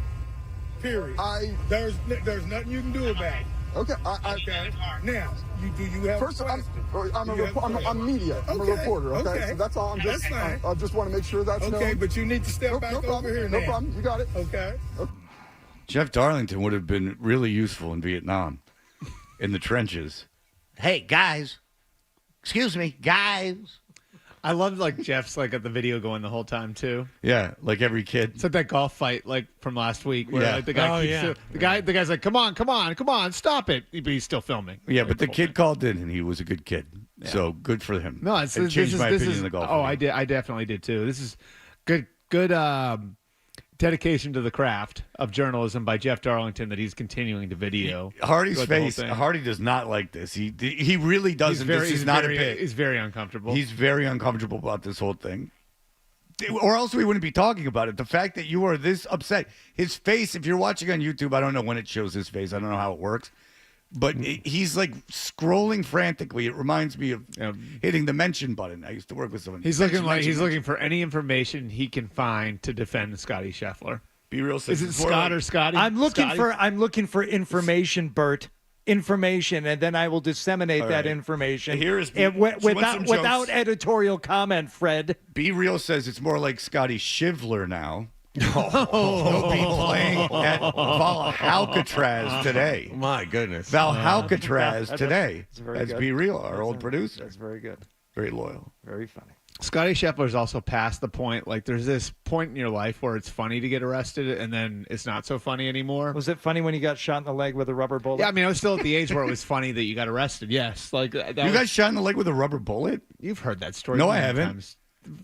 Period. There's nothing you can do about it. Okay. Okay. Now, do you have First, a question? I'm media. I'm a reporter. Okay. So that's all. That's fine. I just want to make sure that's okay. known. But you need to step back over here now. No problem. You got it. Okay. Jeff Darlington would have been really useful in Vietnam, in the trenches. Hey, guys. Excuse me, guys. I loved Jeff's at the video going the whole time too. Yeah, like every kid. It's like that golf fight from last week where Yeah. the guy the guy's like, come on, stop it. But he's still filming. Yeah, but the kid called in, and he was a good kid. Yeah. So good for him. No, it changed my opinion in the golf. Oh, I did. I definitely did too. This is good dedication to the craft of journalism by Jeff Darlington that he's continuing to video. Hardy's face. Hardy does not like this. He really doesn't. This is not a bit. He's very uncomfortable. He's very uncomfortable about this whole thing. Or else we wouldn't be talking about it. The fact that you are this upset. His face, if you're watching on YouTube, I don't know when it shows his face. I don't know how it works. But he's like scrolling frantically. It reminds me of hitting the mention button. I used to work with someone. He's looking for any information he can find to defend Scotty Scheffler. Be real. Is it Scott or Scotty? I'm looking for information, Bert. Information, and then I will disseminate that information. Without editorial comment, Fred. Be Real says it's more like Scotty Scheffler now. He'll be playing at Alcatraz today. My goodness. Alcatraz today. That's Be Real, our old producer. That's very good. Very loyal. Very funny. Scotty Scheffler's also past the point. Like, there's this point in your life where it's funny to get arrested, and then it's not so funny anymore. Was it funny when you got shot in the leg with a rubber bullet? Yeah, I mean, I was still at the age where it was funny that you got arrested. Yes, like You got shot in the leg with a rubber bullet? You've heard that story. No, I haven't. Times.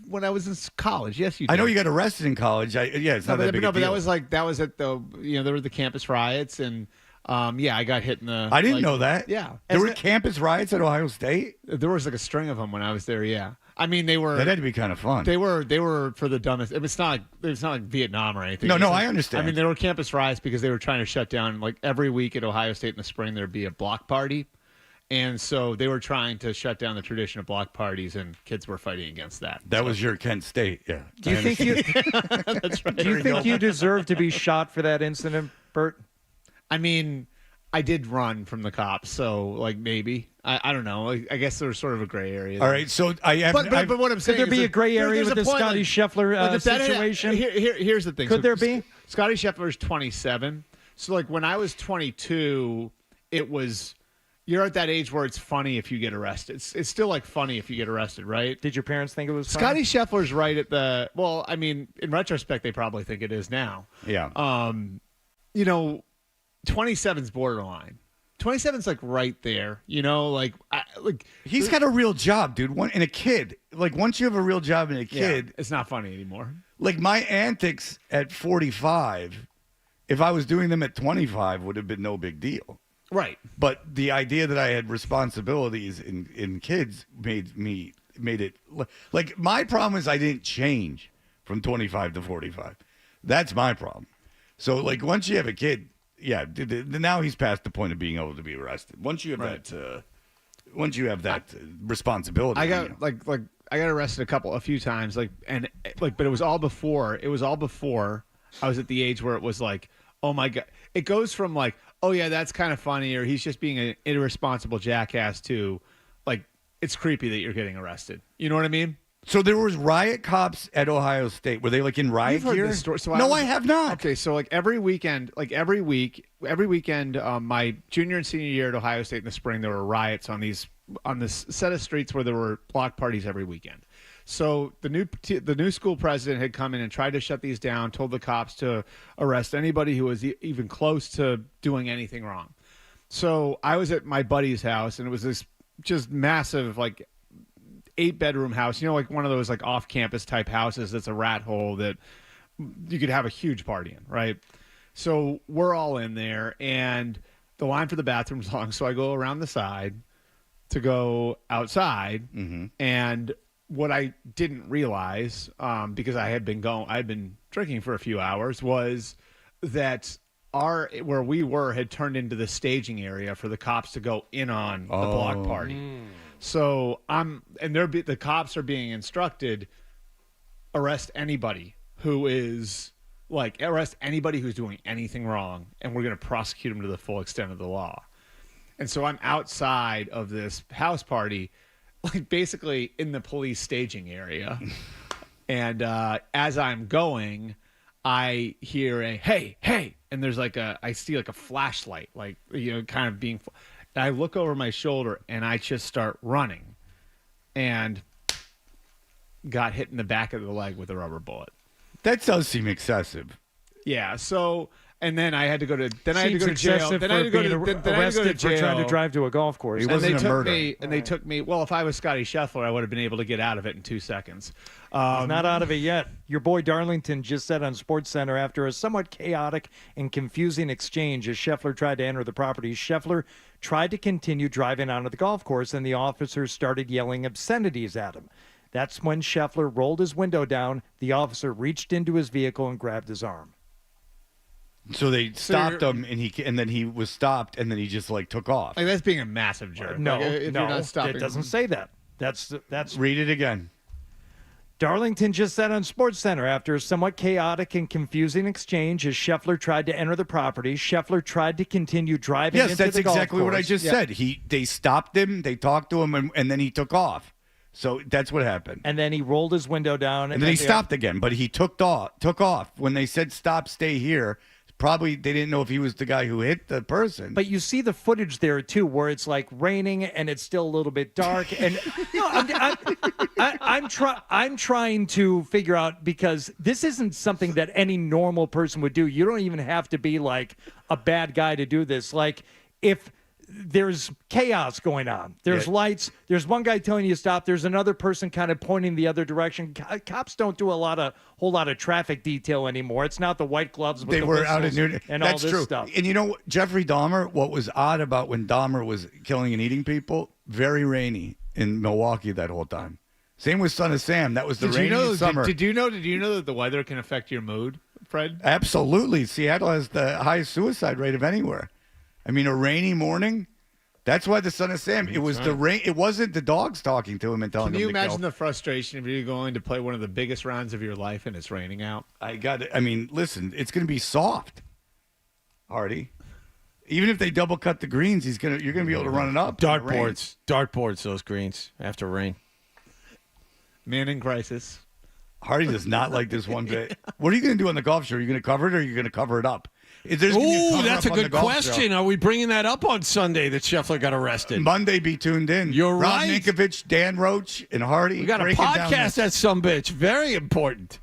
When I was in college, yes, you did. I know you got arrested in college. It's not that big a deal. But that was at the there were the campus riots, and I got hit in the. I didn't know that. Yeah, there were campus riots at Ohio State. There was like a string of them when I was there. Yeah, I mean they were. That had to be kind of fun. They were for the dumbest. It's not like Vietnam or anything. No, like, I understand. I mean there were campus riots because they were trying to shut down. Like every week at Ohio State in the spring there'd be a block party. And so they were trying to shut down the tradition of block parties, and kids were fighting against that. That was your Kent State, yeah. Do you think That's right. Do you think you deserve to be shot for that incident, Bert? I mean, I did run from the cops, so like maybe I don't know. I guess there was sort of a gray area. All right, so I have. But what I'm saying could there is be a gray area with the Scotty Scheffler situation? Here's the thing. Could there be? Scotty Scheffler's 27, so like when I was 22, it was. You're at that age where it's funny if you get arrested. It's still like funny if you get arrested, right? Did your parents think it was Scotty funny? Scheffler's right at the. Well, I mean, in retrospect, they probably think it is now. Yeah. 27's borderline. 27's like right there. He's got a real job, dude. And a kid. Like once you have a real job and a kid, it's not funny anymore. Like my antics at 45, if I was doing them at 25, would have been no big deal. Right. But the idea that I had responsibilities in kids made it like my problem is I didn't change from 25 to 45. That's my problem. So like once you have a kid, now he's past the point of being able to be arrested. Once you have that responsibility. I got I got arrested a few times but it was all before I was at the age where it was like, oh my God. It goes from like, oh yeah, that's kind of funny, or he's just being an irresponsible jackass, to like, it's creepy that you're getting arrested. You know what I mean? So there was riot cops at Ohio State. Were they like in riot You've heard gear? this story. So I have not. Okay, so like every weekend, my junior and senior year at Ohio State in the spring, there were riots on this set of streets where there were block parties every weekend. So the new school president had come in and tried to shut these down, told the cops to arrest anybody who was even close to doing anything wrong. So I was at my buddy's house, and it was this just massive, like 8-bedroom house, like one of those like off-campus type houses that's a rat hole that you could have a huge party in, right? So we're all in there, and the line for the bathroom's long, so I go around the side to go outside, and what I didn't realize, because I had been drinking for a few hours, was that where we were had turned into the staging area for the cops to go in on the block party. So the cops are being instructed, arrest anybody who's doing anything wrong, and we're going to prosecute them to the full extent of the law. And so I'm outside of this house party, like basically in the police staging area. And as I'm going, I hear a hey, and there's I see like a flashlight, kind of being. And I look over my shoulder and I just start running, and got hit in the back of the leg with a rubber bullet. That does seem excessive. Yeah. So. And then I had to go to jail. Then I had to go to arrested jail for trying to drive to a golf course. It wasn't a murder. They took me. Well, if I was Scotty Scheffler, I would have been able to get out of it in 2 seconds. He's not out of it yet. Your boy Darlington just said on SportsCenter, after a somewhat chaotic and confusing exchange as Scheffler tried to enter the property, Scheffler tried to continue driving onto the golf course, and the officers started yelling obscenities at him. That's when Scheffler rolled his window down. The officer reached into his vehicle and grabbed his arm. So they stopped him, and then he was stopped, and then he just like took off. Like that's being a massive jerk. No, like, if no, you're not stopping it doesn't say that. That's Read it again. Darlington just said on SportsCenter, after a somewhat chaotic and confusing exchange as Scheffler tried to enter the property, Scheffler tried to continue driving Yes, into that's the golf exactly what I course. just said. They stopped him, they talked to him, and then he took off. So that's what happened. And then he rolled his window down. And then he stopped again, but he took off. When they said stop, stay here, probably they didn't know if he was the guy who hit the person. But you see the footage there too, where it's like raining and it's still a little bit dark. And no, I'm trying to figure out, because this isn't something that any normal person would do. You don't even have to be like a bad guy to do this. Like if there's chaos going on, there's lights, there's one guy telling you to stop, there's another person kind of pointing the other direction. Cops don't do a whole lot of traffic detail anymore. It's not the white gloves with They the were out at whistles noon. and That's all this true. stuff. And you know, Jeffrey Dahmer, what was odd about when Dahmer was killing and eating people, very rainy in Milwaukee that whole time. Same with Son of Sam. That was the rainiest summer. Did you know that the weather can affect your mood, Fred? Absolutely. Seattle has the highest suicide rate of anywhere. I mean, a rainy morning. That's why the Son of Sam. It was the rain. It wasn't the dogs talking to him and telling him to Can you imagine go. the frustration if you're going to play one of the biggest rounds of your life and it's raining out? I mean, listen, it's going to be soft, Hardy. Even if they double cut the greens, you're going to be able to run it up. Dartboards, those greens after rain. Man in crisis. Hardy does not like this one bit. What are you going to do on the golf show? Are you going to cover it, or are you going to cover it up? Ooh, that's a good question. Are we bringing that up on Sunday that Scheffler got arrested? Monday, be tuned in. You're Rob right. Ninkovich, Dan Roach, and Hardy. We got a podcast that sumbitch. Very important.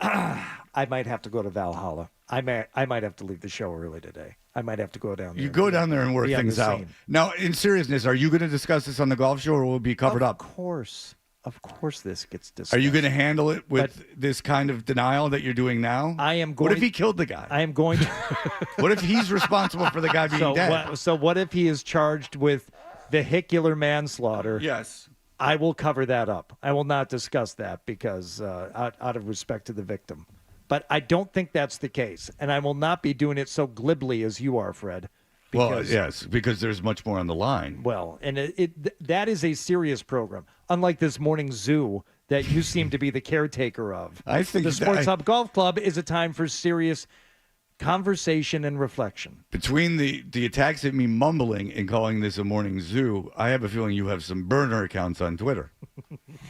I might have to go to Valhalla. I might have to leave the show early today. I might have to go down there. You go down there and work be on things the out. scene. Now, in seriousness, are you going to discuss this on the golf show, or will it be covered up? Of course this gets discussed. Are you going to handle it with this kind of denial that you're doing now? I am going. What if he killed the guy? I am going to. What if he's responsible for the guy being dead? So what if he is charged with vehicular manslaughter? Yes. I will cover that up. I will not discuss that because out of respect to the victim. But I don't think that's the case. And I will not be doing it so glibly as you are, Fred. Well, yes, because there's much more on the line. Well, and that is a serious program, unlike this morning zoo that you seem to be the caretaker of. I think the Sports Hub Golf Club is a time for serious conversation and reflection. Between the attacks at me mumbling and calling this a morning zoo, I have a feeling you have some burner accounts on Twitter.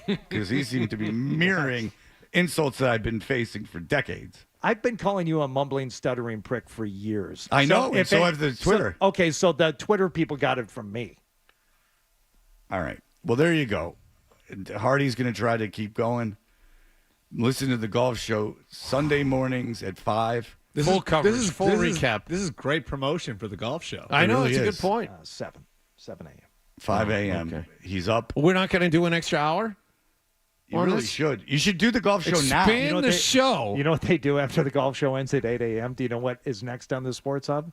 Because he seemed to be mirroring insults that I've been facing for decades. I've been calling you a mumbling, stuttering prick for years. I know, and so have the Twitter. So the Twitter people got it from me. All right. Well, there you go. Hardy's going to try to keep going. Listen to the golf show Sunday mornings at 5. Full coverage, full recap. This is great promotion for the golf show. I know, really it's a is. good point. 7 a.m. 5 a.m. Okay. He's up. We're not going to do an extra hour? You really should. You should do the golf show now. Expand the show. You know what they do after the golf show ends at 8 a.m.? Do you know what is next on the Sports Hub?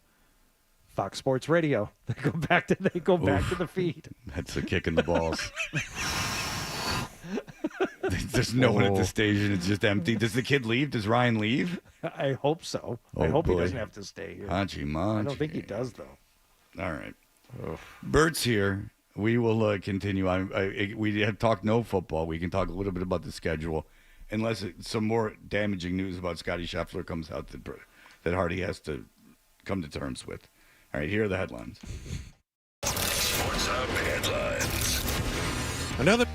Fox Sports Radio. They go back to the feed. That's a kick in the balls. There's no one at the station. It's just empty. Does the kid leave? Does Ryan leave? I hope so. I Oh, hope boy. he doesn't have to stay here. Hachi I don't think he does, though. All right. Bert's here. We will continue. We have talked no football. We can talk a little bit about the schedule, unless some more damaging news about Scotty Scheffler comes out that Hardy has to come to terms with. All right, here are the headlines. Sports Hub headlines. Another.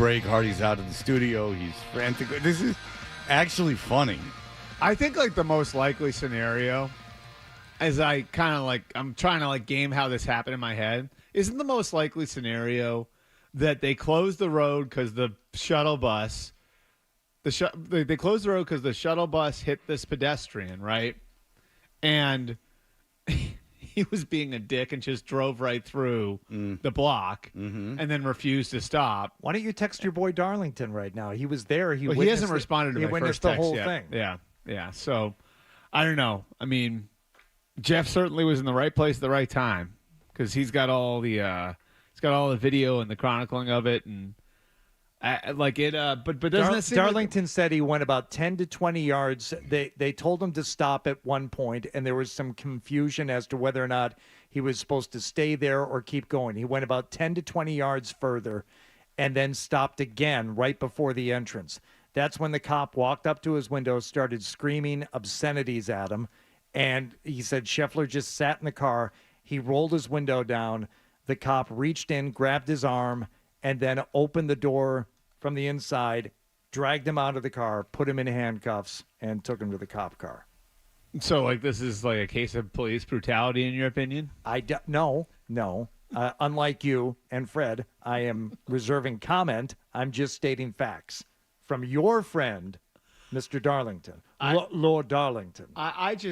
break. Hardy's out of the studio. He's frantic. This is actually funny. I think like the most likely scenario, as I kind of like, I'm trying to like game how this happened in my head. Isn't the most likely scenario that they closed the road because the shuttle bus, they closed the road because the shuttle bus hit this pedestrian, right? And he was being a dick and just drove right through the block and then refused to stop. Why don't you text your boy Darlington right now? He was there. He hasn't responded to my first text. He witnessed the whole thing. Yeah. So I don't know. I mean, Jeff certainly was in the right place at the right time because he's got all the video and the chronicling of it and. But doesn't it seem Darlington said he went about 10 to 20 yards. They told him to stop at one point, and there was some confusion as to whether or not he was supposed to stay there or keep going. He went about 10 to 20 yards further and then stopped again right before the entrance. That's when the cop walked up to his window, started screaming obscenities at him, and he said Scheffler just sat in the car. He rolled his window down. The cop reached in, grabbed his arm, and then opened the door from the inside, dragged him out of the car, put him in handcuffs, and took him to the cop car. So, like, this is like a case of police brutality, in your opinion? No. Unlike you and Fred, I am reserving comment. I'm just stating facts from your friend, Mr. Darlington, Lord Darlington. I've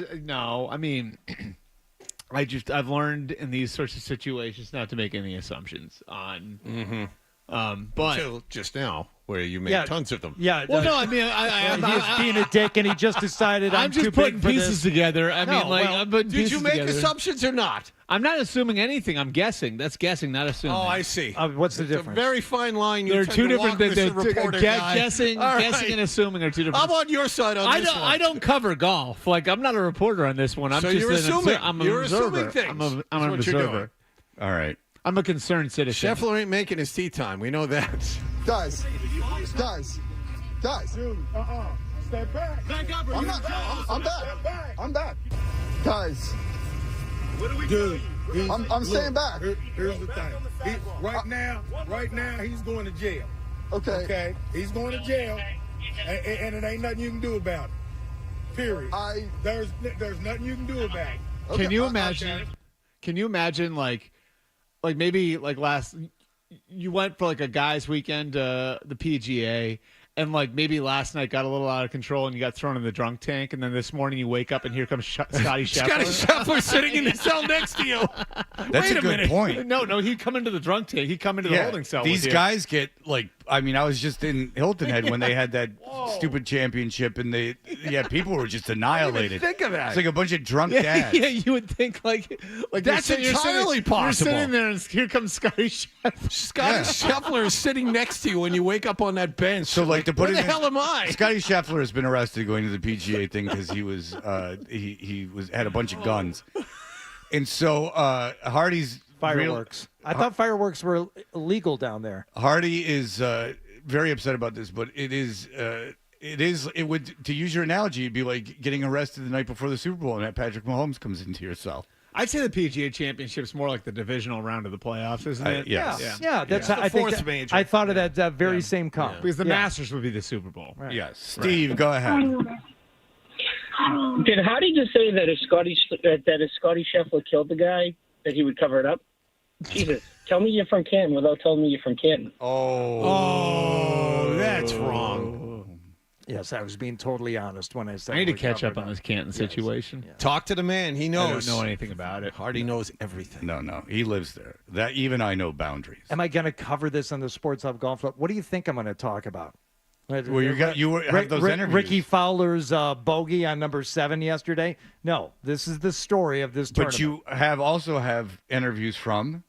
learned in these sorts of situations not to make any assumptions on. Mm-hmm. But until just now, where you made tons of them. Yeah. Well, no, I mean, he was being a dick, and he just decided I'm just too putting big for pieces this. together. I'm putting did pieces you make together. assumptions or not? I'm not assuming anything. I'm guessing. That's guessing, not assuming. Oh, I see. What's the difference? A very fine line. You There are tend two to different walk, things. Mr. Reporter guy. Guessing and assuming are two different. I'm on your side on this one. I don't cover golf. Like, I'm not a reporter on this one. I'm So just you're assuming. I'm an You're observer. assuming things. I'm an That's what you're observer. doing. All right. I'm a concerned citizen. Scheffler ain't making his tea time. We know that. Guys. Dude, step back. Back up. I'm back. Guys. What are we doing? I'm staying back. Here's the thing. Right now, he's going to jail. Okay. He's going to jail, and it ain't nothing you can do about it. Period. There's nothing you can do about it. Okay. Can you imagine? Can you imagine like maybe like you went for like a guys' weekend, the PGA. And, like, maybe last night got a little out of control and you got thrown in the drunk tank. And then this morning you wake up and here comes Scotty Scheffler. Scotty Scheffler sitting in the cell next to you. That's a good point. No, he'd come into the drunk tank. He'd come into the holding cell. These guys get, like, I mean, I was just in Hilton Head when they had that stupid championship and people were just annihilated. Think of that. It's like a bunch of drunk dads. Yeah, you would think, like that's entirely possible. You're sitting there and here comes Scotty Scheffler. Scotty Scheffler is sitting next to you when you wake up on that bench. So, like, to put where it the in, hell am I? Scotty Scheffler has been arrested going to the PGA thing because he was had a bunch of guns, and so Hardy's Fireworks. I thought fireworks were illegal down there. Hardy is very upset about this, but it would, to use your analogy, it'd be like getting arrested the night before the Super Bowl and that Patrick Mahomes comes into your cell. I'd say the PGA Championship's more like the divisional round of the playoffs, isn't it? Yes. Yeah, that's the I think fourth major. I thought of that very same comp. Because the Masters would be the Super Bowl. Right. Yes. Steve, go ahead. Did Hardy just say that if Scotty Scheffler killed the guy, that he would cover it up? Jesus, tell me you're from Canton without telling me you're from Canton. Oh, that's wrong. Yes, I was being totally honest when I said I need to catch up on this Canton situation. Yes. Talk to the man. He knows. I don't know anything about it. Hardy knows everything. No, he lives there. That even I know boundaries. Am I going to cover this on the Sports Hub Golf Club? What do you think I'm going to talk about? Well, you have those interviews. Ricky Fowler's bogey on number 7 yesterday. No, this is the story of this tournament. But you also have interviews from.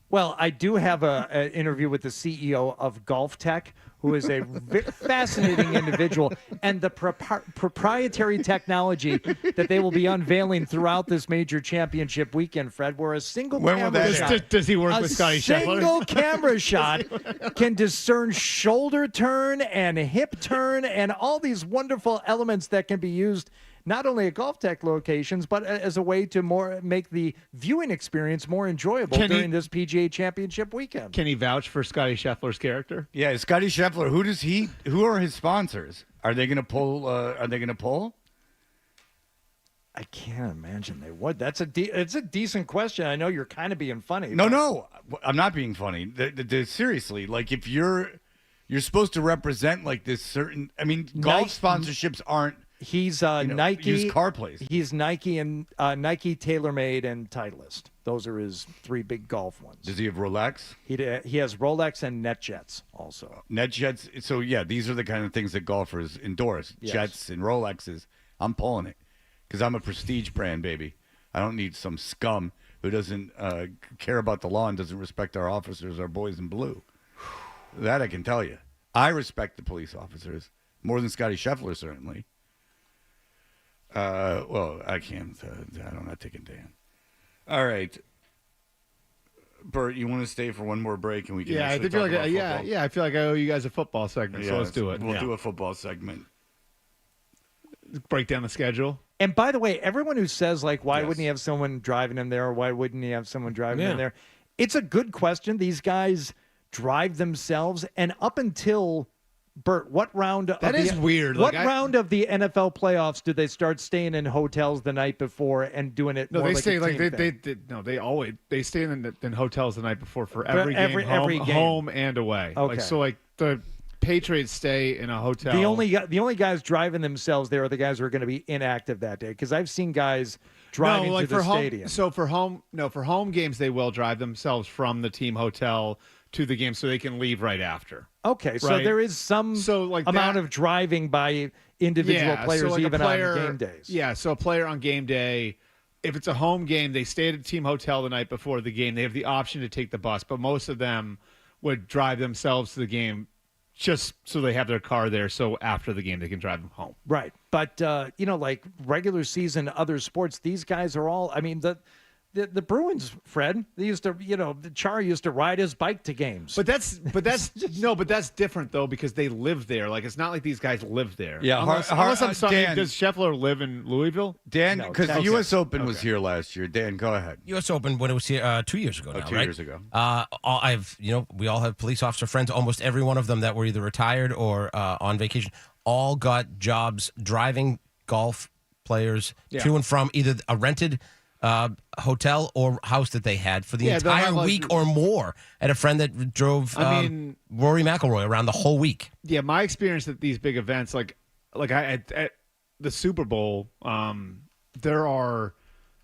Well, I do have an interview with the CEO of Golf Tech, who is a fascinating individual, and the proprietary technology that they will be unveiling throughout this major championship weekend, Fred, where a single camera shot, does he work with Scotty Scheffler? A single camera shot can discern shoulder turn and hip turn and all these wonderful elements that can be used not only at Golf Tech locations, but as a way to make the viewing experience more enjoyable during this PGA Championship weekend. Can he vouch for Scotty Scheffler's character? Yeah, Scotty Scheffler. Who are his sponsors? Are they going to pull? I can't imagine they would. It's a decent question. I know you're kind of being funny. No, I'm not being funny. Seriously, like if you're supposed to represent like this certain. I mean, golf sponsorships aren't. He's Nike used car place. He's Nike and Nike, TaylorMade, and Titleist. Those are his 3 big golf ones. Does he have Rolex? He has Rolex and NetJets also. NetJets. So yeah, these are the kind of things that golfers endorse. Yes. Jets and Rolexes. I'm pulling it because I'm a prestige brand, baby. I don't need some scum who doesn't care about the law and doesn't respect our officers, our boys in blue. That I can tell you. I respect the police officers more than Scotty Scheffler, certainly. Well, I can't. I'm not taking Dan. All right, Bert, you want to stay for one more break and we can? I feel like I feel like I owe you guys a football segment. So let's do it. We'll do a football segment. Break down the schedule. And by the way, everyone who says like, why wouldn't he have someone driving him there, or why wouldn't he have someone driving him there? It's a good question. These guys drive themselves, and up until Bert, what round? That is weird. What round of the NFL playoffs did they start staying in hotels the night before and doing it? No, more they like stay a like team thing? they stay in hotels the night before for every game, home and away. Okay. Like the Patriots stay in a hotel. The only guys driving themselves there are the guys who are going to be inactive that day, because I've seen guys driving to the stadium. So for home games they will drive themselves from the team hotel to the game so they can leave right after. Okay, so there is some amount of driving by individual players even on game days. Yeah, so a player on game day, if it's a home game, they stay at a team hotel the night before the game. They have the option to take the bus, but most of them would drive themselves to the game just so they have their car there, so after the game they can drive them home. Right, but like regular season, other sports, these guys are all. I mean, the Bruins, Fred, they used to, Char used to ride his bike to games. But that's different though, because they live there. Like, it's not like these guys live there. Yeah, unless I'm sorry, Dan, does Scheffler live in Louisville? Dan, because the U.S. Open was here last year. Dan, go ahead. U.S. Open when it was here 2 years ago now, 2 years ago. We all have police officer friends. Almost every one of them that were either retired or on vacation all got jobs driving golf players to and from either a rented hotel or house that they had for the entire week or more. I had a friend that drove Rory McIlroy around the whole week. Yeah, my experience at these big events, like at the Super Bowl, there are,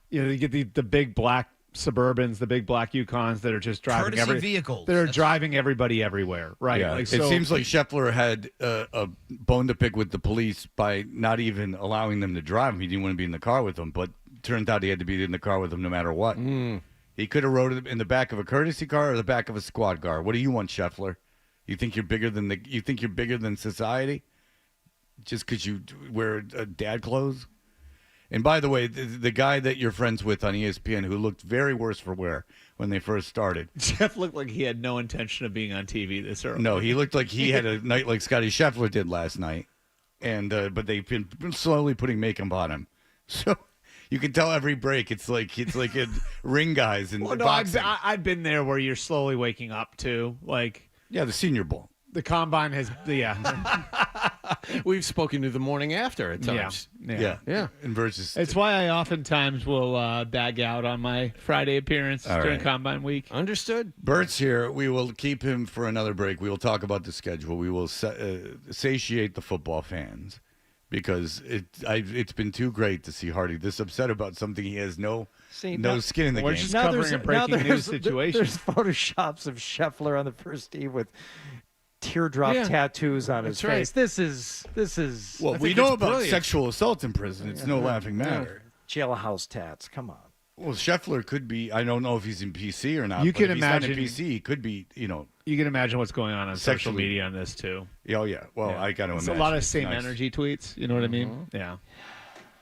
you get the big black Suburbans, the big black Yukons that are just driving vehicles. They're driving everybody everywhere, right? Yeah. It seems like Scheffler had a bone to pick with the police by not even allowing them to drive him. He didn't want to be in the car with them, but turned out he had to be in the car with them no matter what. He could have rode it in the back of a courtesy car or the back of a squad car. What do you want, Scheffler? You think you're bigger than society just because you wear dad clothes? And by the way, the guy that you're friends with on ESPN who looked very worse for wear when they first started. Jeff looked like he had no intention of being on TV this early. No, he looked like he had a night like Scotty Scheffler did last night. And but they've been slowly putting makeup on him. So you can tell every break it's like a ring guys and boxing. I've been there where you're slowly waking up to, like, the Senior Bowl. The combine has We've spoken to the morning after at times. Yeah. And versus it's why I oftentimes will bag out on my Friday appearance during combine week. Understood. Bert's here. We will keep him for another break. We will talk about the schedule. We will satiate the football fans because it's been too great to see Hardy this upset about something he has no skin in the game. Just covering a breaking news situation. There's photoshops of Scheffler on the first tee with teardrop tattoos on his face. This is well, we know about sexual assault in prison. It's no laughing matter. Jailhouse tats. Come on. Well, Scheffler could be. I don't know if he's in PC or not. You can if imagine he's not in PC. He could be. You can imagine what's going on social media on this too. Oh yeah. Well, I got to imagine. A lot of same energy tweets. You know what I mean? Yeah.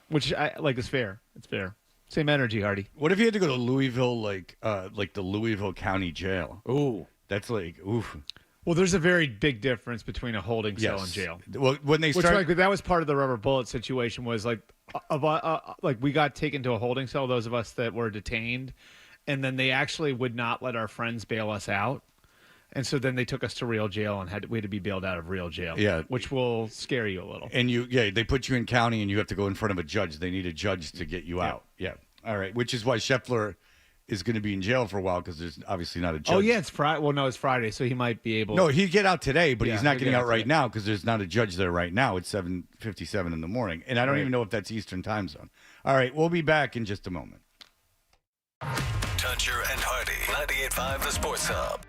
Which I like is fair. It's fair. Same energy, Hardy. What if you had to go to Louisville, like the Louisville County Jail? Ooh, that's like oof. Well, there's a very big difference between a holding cell and jail. Well, when they start, that was part of the rubber bullet situation. Was like we got taken to a holding cell. Those of us that were detained, and then they actually would not let our friends bail us out, and so then they took us to real jail and we had to be bailed out of real jail. Yeah, which will scare you a little. And they put you in county, and you have to go in front of a judge. They need a judge to get you out. Yeah, all right. Which is why Scheffler is going to be in jail for a while because there's obviously not a judge. Oh, yeah, it's Friday. Well, no, it's Friday, so he might be able. No, he'd get out today, but he's not getting out right today. now because there's not a judge there right now. It's 7:57 in the morning, and I don't even know if that's Eastern time zone. All right, we'll be back in just a moment. Tuncher and Hardy, 98.5 The Sports Hub.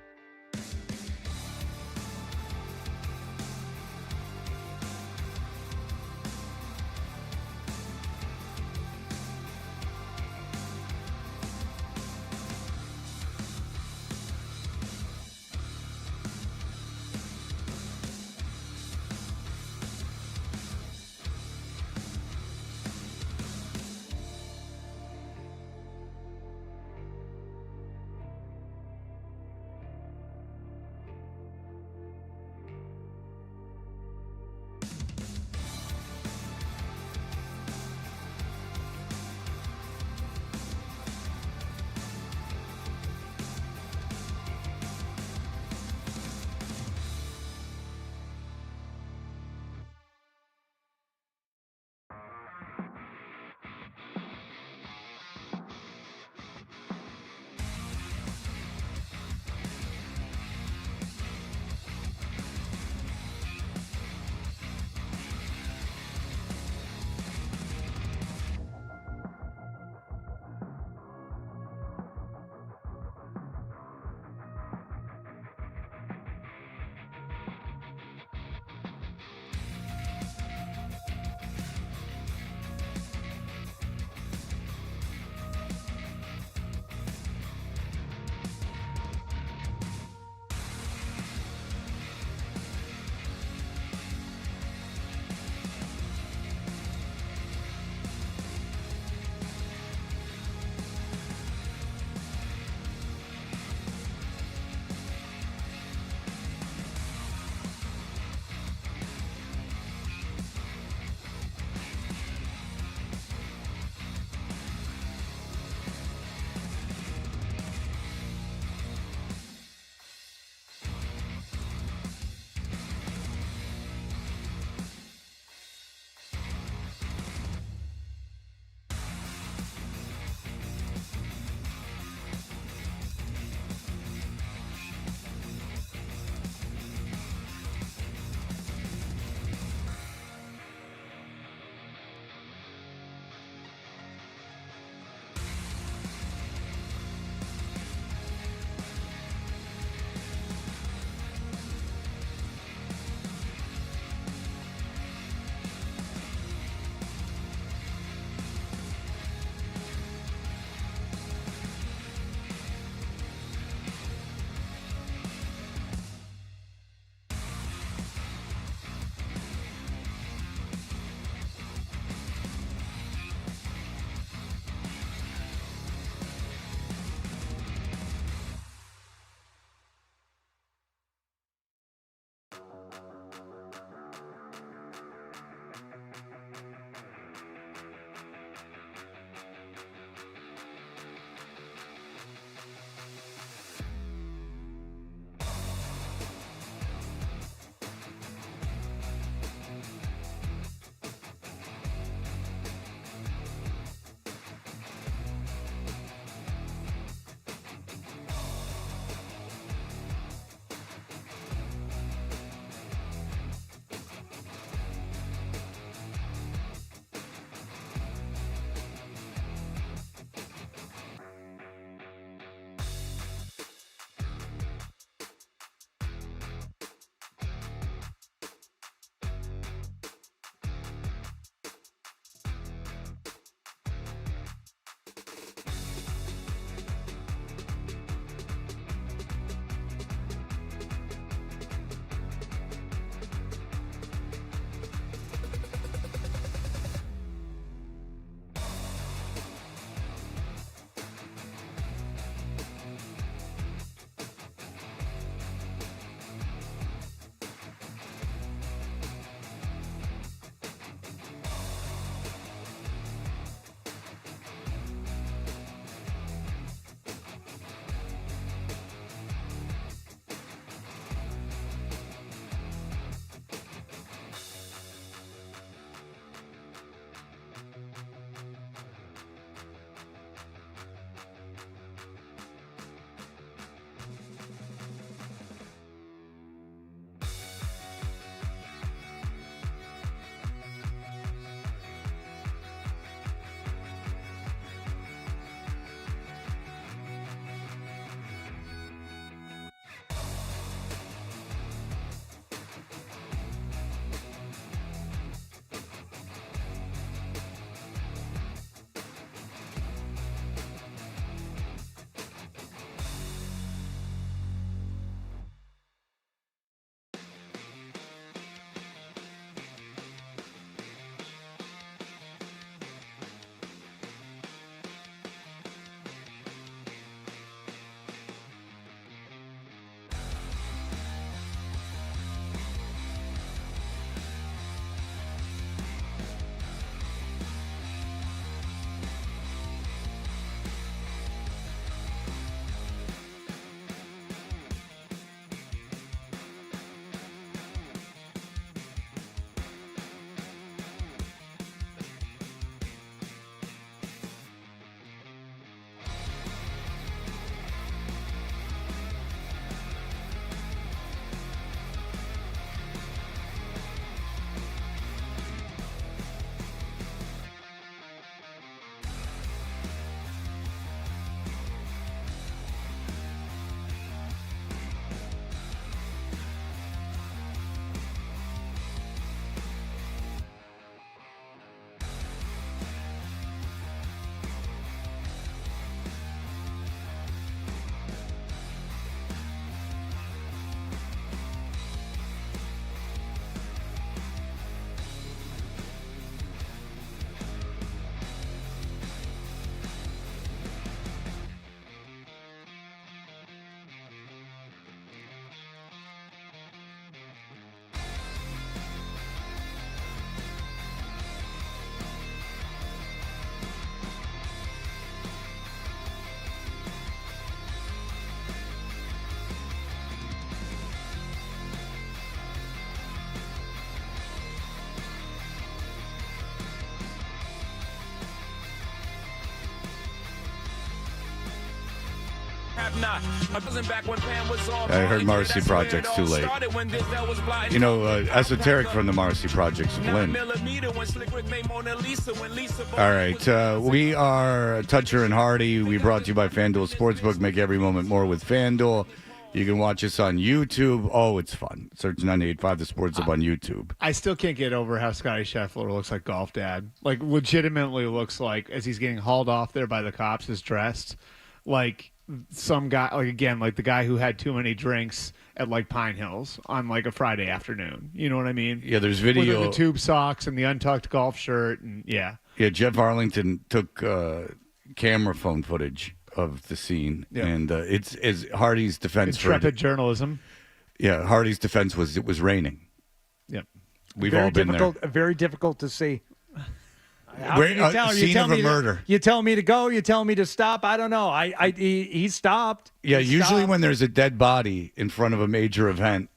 I heard Marcy Projects too late. You know, Esoteric from the Marcy Projects of Lynn. All right, we are Toucher and Hardy. We brought to you by FanDuel Sportsbook. Make every moment more with FanDuel. You can watch us on YouTube. Oh, it's fun. Search 98.5 The Sports Up on YouTube. I still can't get over how Scotty Scheffler looks like Golf Dad. Like, legitimately looks like, as he's getting hauled off there by the cops, is dressed like some guy, like, again, like the guy who had too many drinks at, like, Pine Hills on, like, a Friday afternoon. You know what I mean? Yeah, there's video. With the tube socks and the untucked golf shirt. And yeah. Yeah, Jeff Arlington took camera phone footage of the scene, and it's as Hardy's defense. Intrepid journalism. Yeah, Hardy's defense was it was raining. Yep, we've all been there. Very difficult to see. Scene of a murder. You tell me to go. You tell me to stop. I don't know. He stopped. Yeah, he usually stopped. when there's a dead body in front of a major event,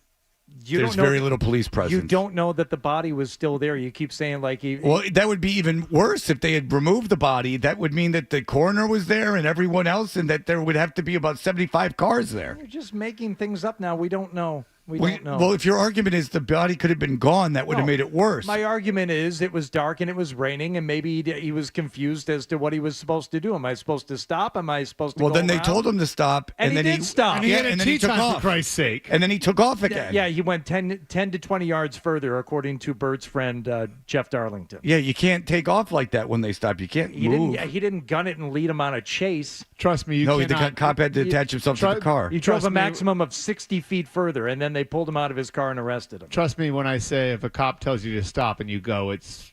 there's very little police presence. You don't know that the body was still there. You keep saying like he. Well, that would be even worse if they had removed the body. That would mean that the coroner was there and everyone else, and that there would have to be about 75 cars there. You're just making things up now. We don't know. We don't know. Well, if your argument is the body could have been gone, that would have made it worse. My argument is it was dark and it was raining, and maybe he was confused as to what he was supposed to do. Am I supposed to stop? Am I supposed to? Well, go then they around? told him to stop, and then he did stop. And he had a and then tea he took time, off. for Christ's sake. And then he took off again. Yeah, he went 10 to 20 yards further, according to Bert's friend Jeff Darlington. Yeah, you can't take off like that when they stop. You can't move. He didn't gun it and lead him on a chase. Trust me, the cop had to attach himself to the car. He drove a maximum of 60 feet further, and then they pulled him out of his car and arrested him. Trust me when I say if a cop tells you to stop and you go, it's.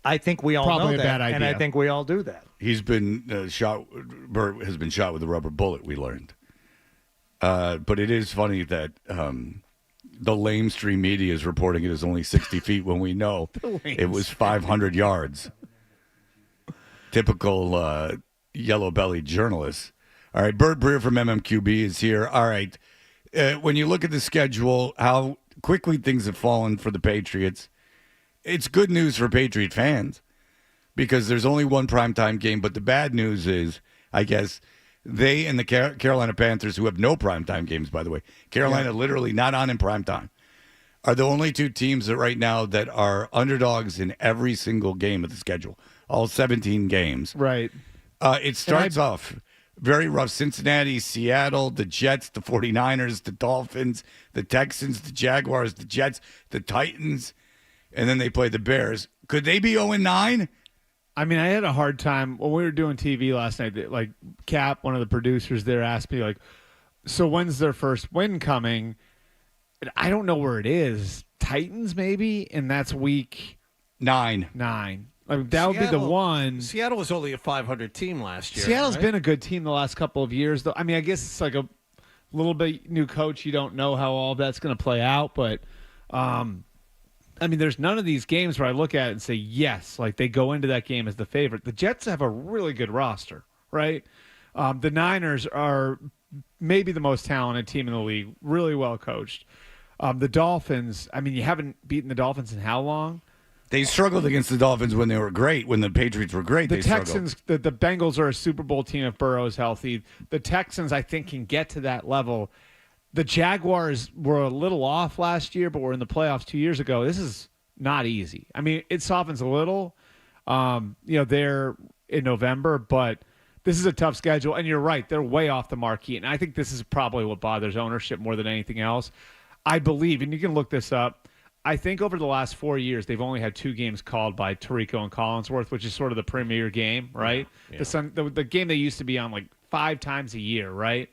I think we all probably know that, a bad idea. and I think we all do that. He's been shot. Bert has been shot with a rubber bullet. We learned, but it is funny that the lamestream media is reporting it as only 60 feet when we know it was 500 yards. Typical yellow-bellied journalists. All right, Bert Breer from MMQB is here. All right, when you look at the schedule, how quickly things have fallen for the Patriots, it's good news for Patriot fans because there's only one primetime game. But the bad news is, I guess, they and the Carolina Panthers, who have no primetime games, by the way, Carolina literally not on in primetime, are the only two teams that right now that are underdogs in every single game of the schedule, all 17 games. Right. It starts off very rough. Cincinnati, Seattle, the Jets, the 49ers, the Dolphins, the Texans, the Jaguars, the Jets, the Titans, and then they play the Bears. Could they be 0-9? I mean, I had a hard time when we were doing TV last night. Like, Cap, one of the producers there, asked me, like, so when's their first win coming? And I don't know where it is. Titans, maybe? And that's week 9. Like, that would be the one. Seattle was only a 500 team last year. Seattle's been a good team the last couple of years, though. I mean, I guess it's like a little bit new coach. You don't know how all that's going to play out, but I mean, there's none of these games where I look at it and say, yes, like they go into that game as the favorite. The Jets have a really good roster, right? The Niners are maybe the most talented team in the league, really well coached. The Dolphins, I mean, you haven't beaten the Dolphins in how long? They struggled against the Dolphins when they were great. When the Patriots were great, the they Texans, struggled. the Bengals are a Super Bowl team if Burrow is healthy. The Texans, I think, can get to that level. The Jaguars were a little off last year, but were in the playoffs 2 years ago. This is not easy. I mean, it softens a little, they're in November, but this is a tough schedule. And you're right, they're way off the marquee. And I think this is probably what bothers ownership more than anything else. I believe, and you can look this up, I think over the last 4 years, they've only had 2 games called by Tirico and Collinsworth, which is sort of the premier game, right? Yeah. The game they used to be on like 5 times a year, right?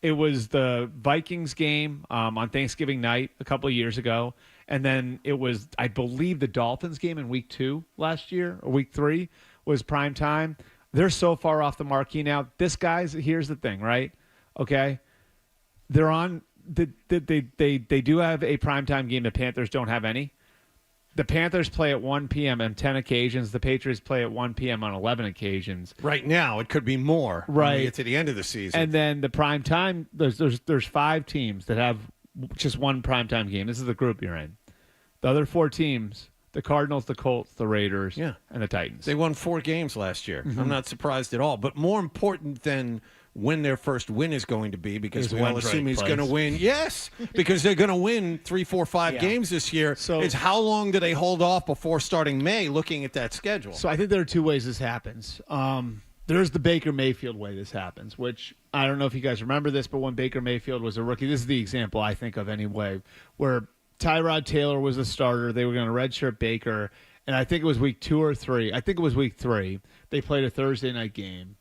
It was the Vikings game on Thanksgiving night a couple of years ago. And then it was, I believe, the Dolphins game in week 2 last year, or week 3 was prime time. They're so far off the marquee now. Here's the thing, right? Okay. They're on. They do have a primetime game. The Panthers don't have any. The Panthers play at 1 p.m. on 10 occasions. The Patriots play at 1 p.m. on 11 occasions. Right now, it could be more. Right. When we get to the end of the season. And then the primetime, there's 5 teams that have just one primetime game. This is the group you're in. The other 4 teams, the Cardinals, the Colts, the Raiders, Yeah. and the Titans. They won 4 games last year. Mhm. I'm not surprised at all. But more important than when their first win is going to be, because Is we when all assume Drake he's going to plays. win. Yes, because they're going to win 3, 4, 5 Yeah. games this year. So- it's how long do they hold off before starting May, looking at that schedule? So I think there are 2 ways this happens. There's the Baker Mayfield way this happens, which I don't know if you guys remember this, but when Baker Mayfield was a rookie, this is the example I think of anyway, where Tyrod Taylor was the starter. They were going to redshirt Baker, and I think it was week 2 or 3. I think it was week 3. They played a Thursday night game,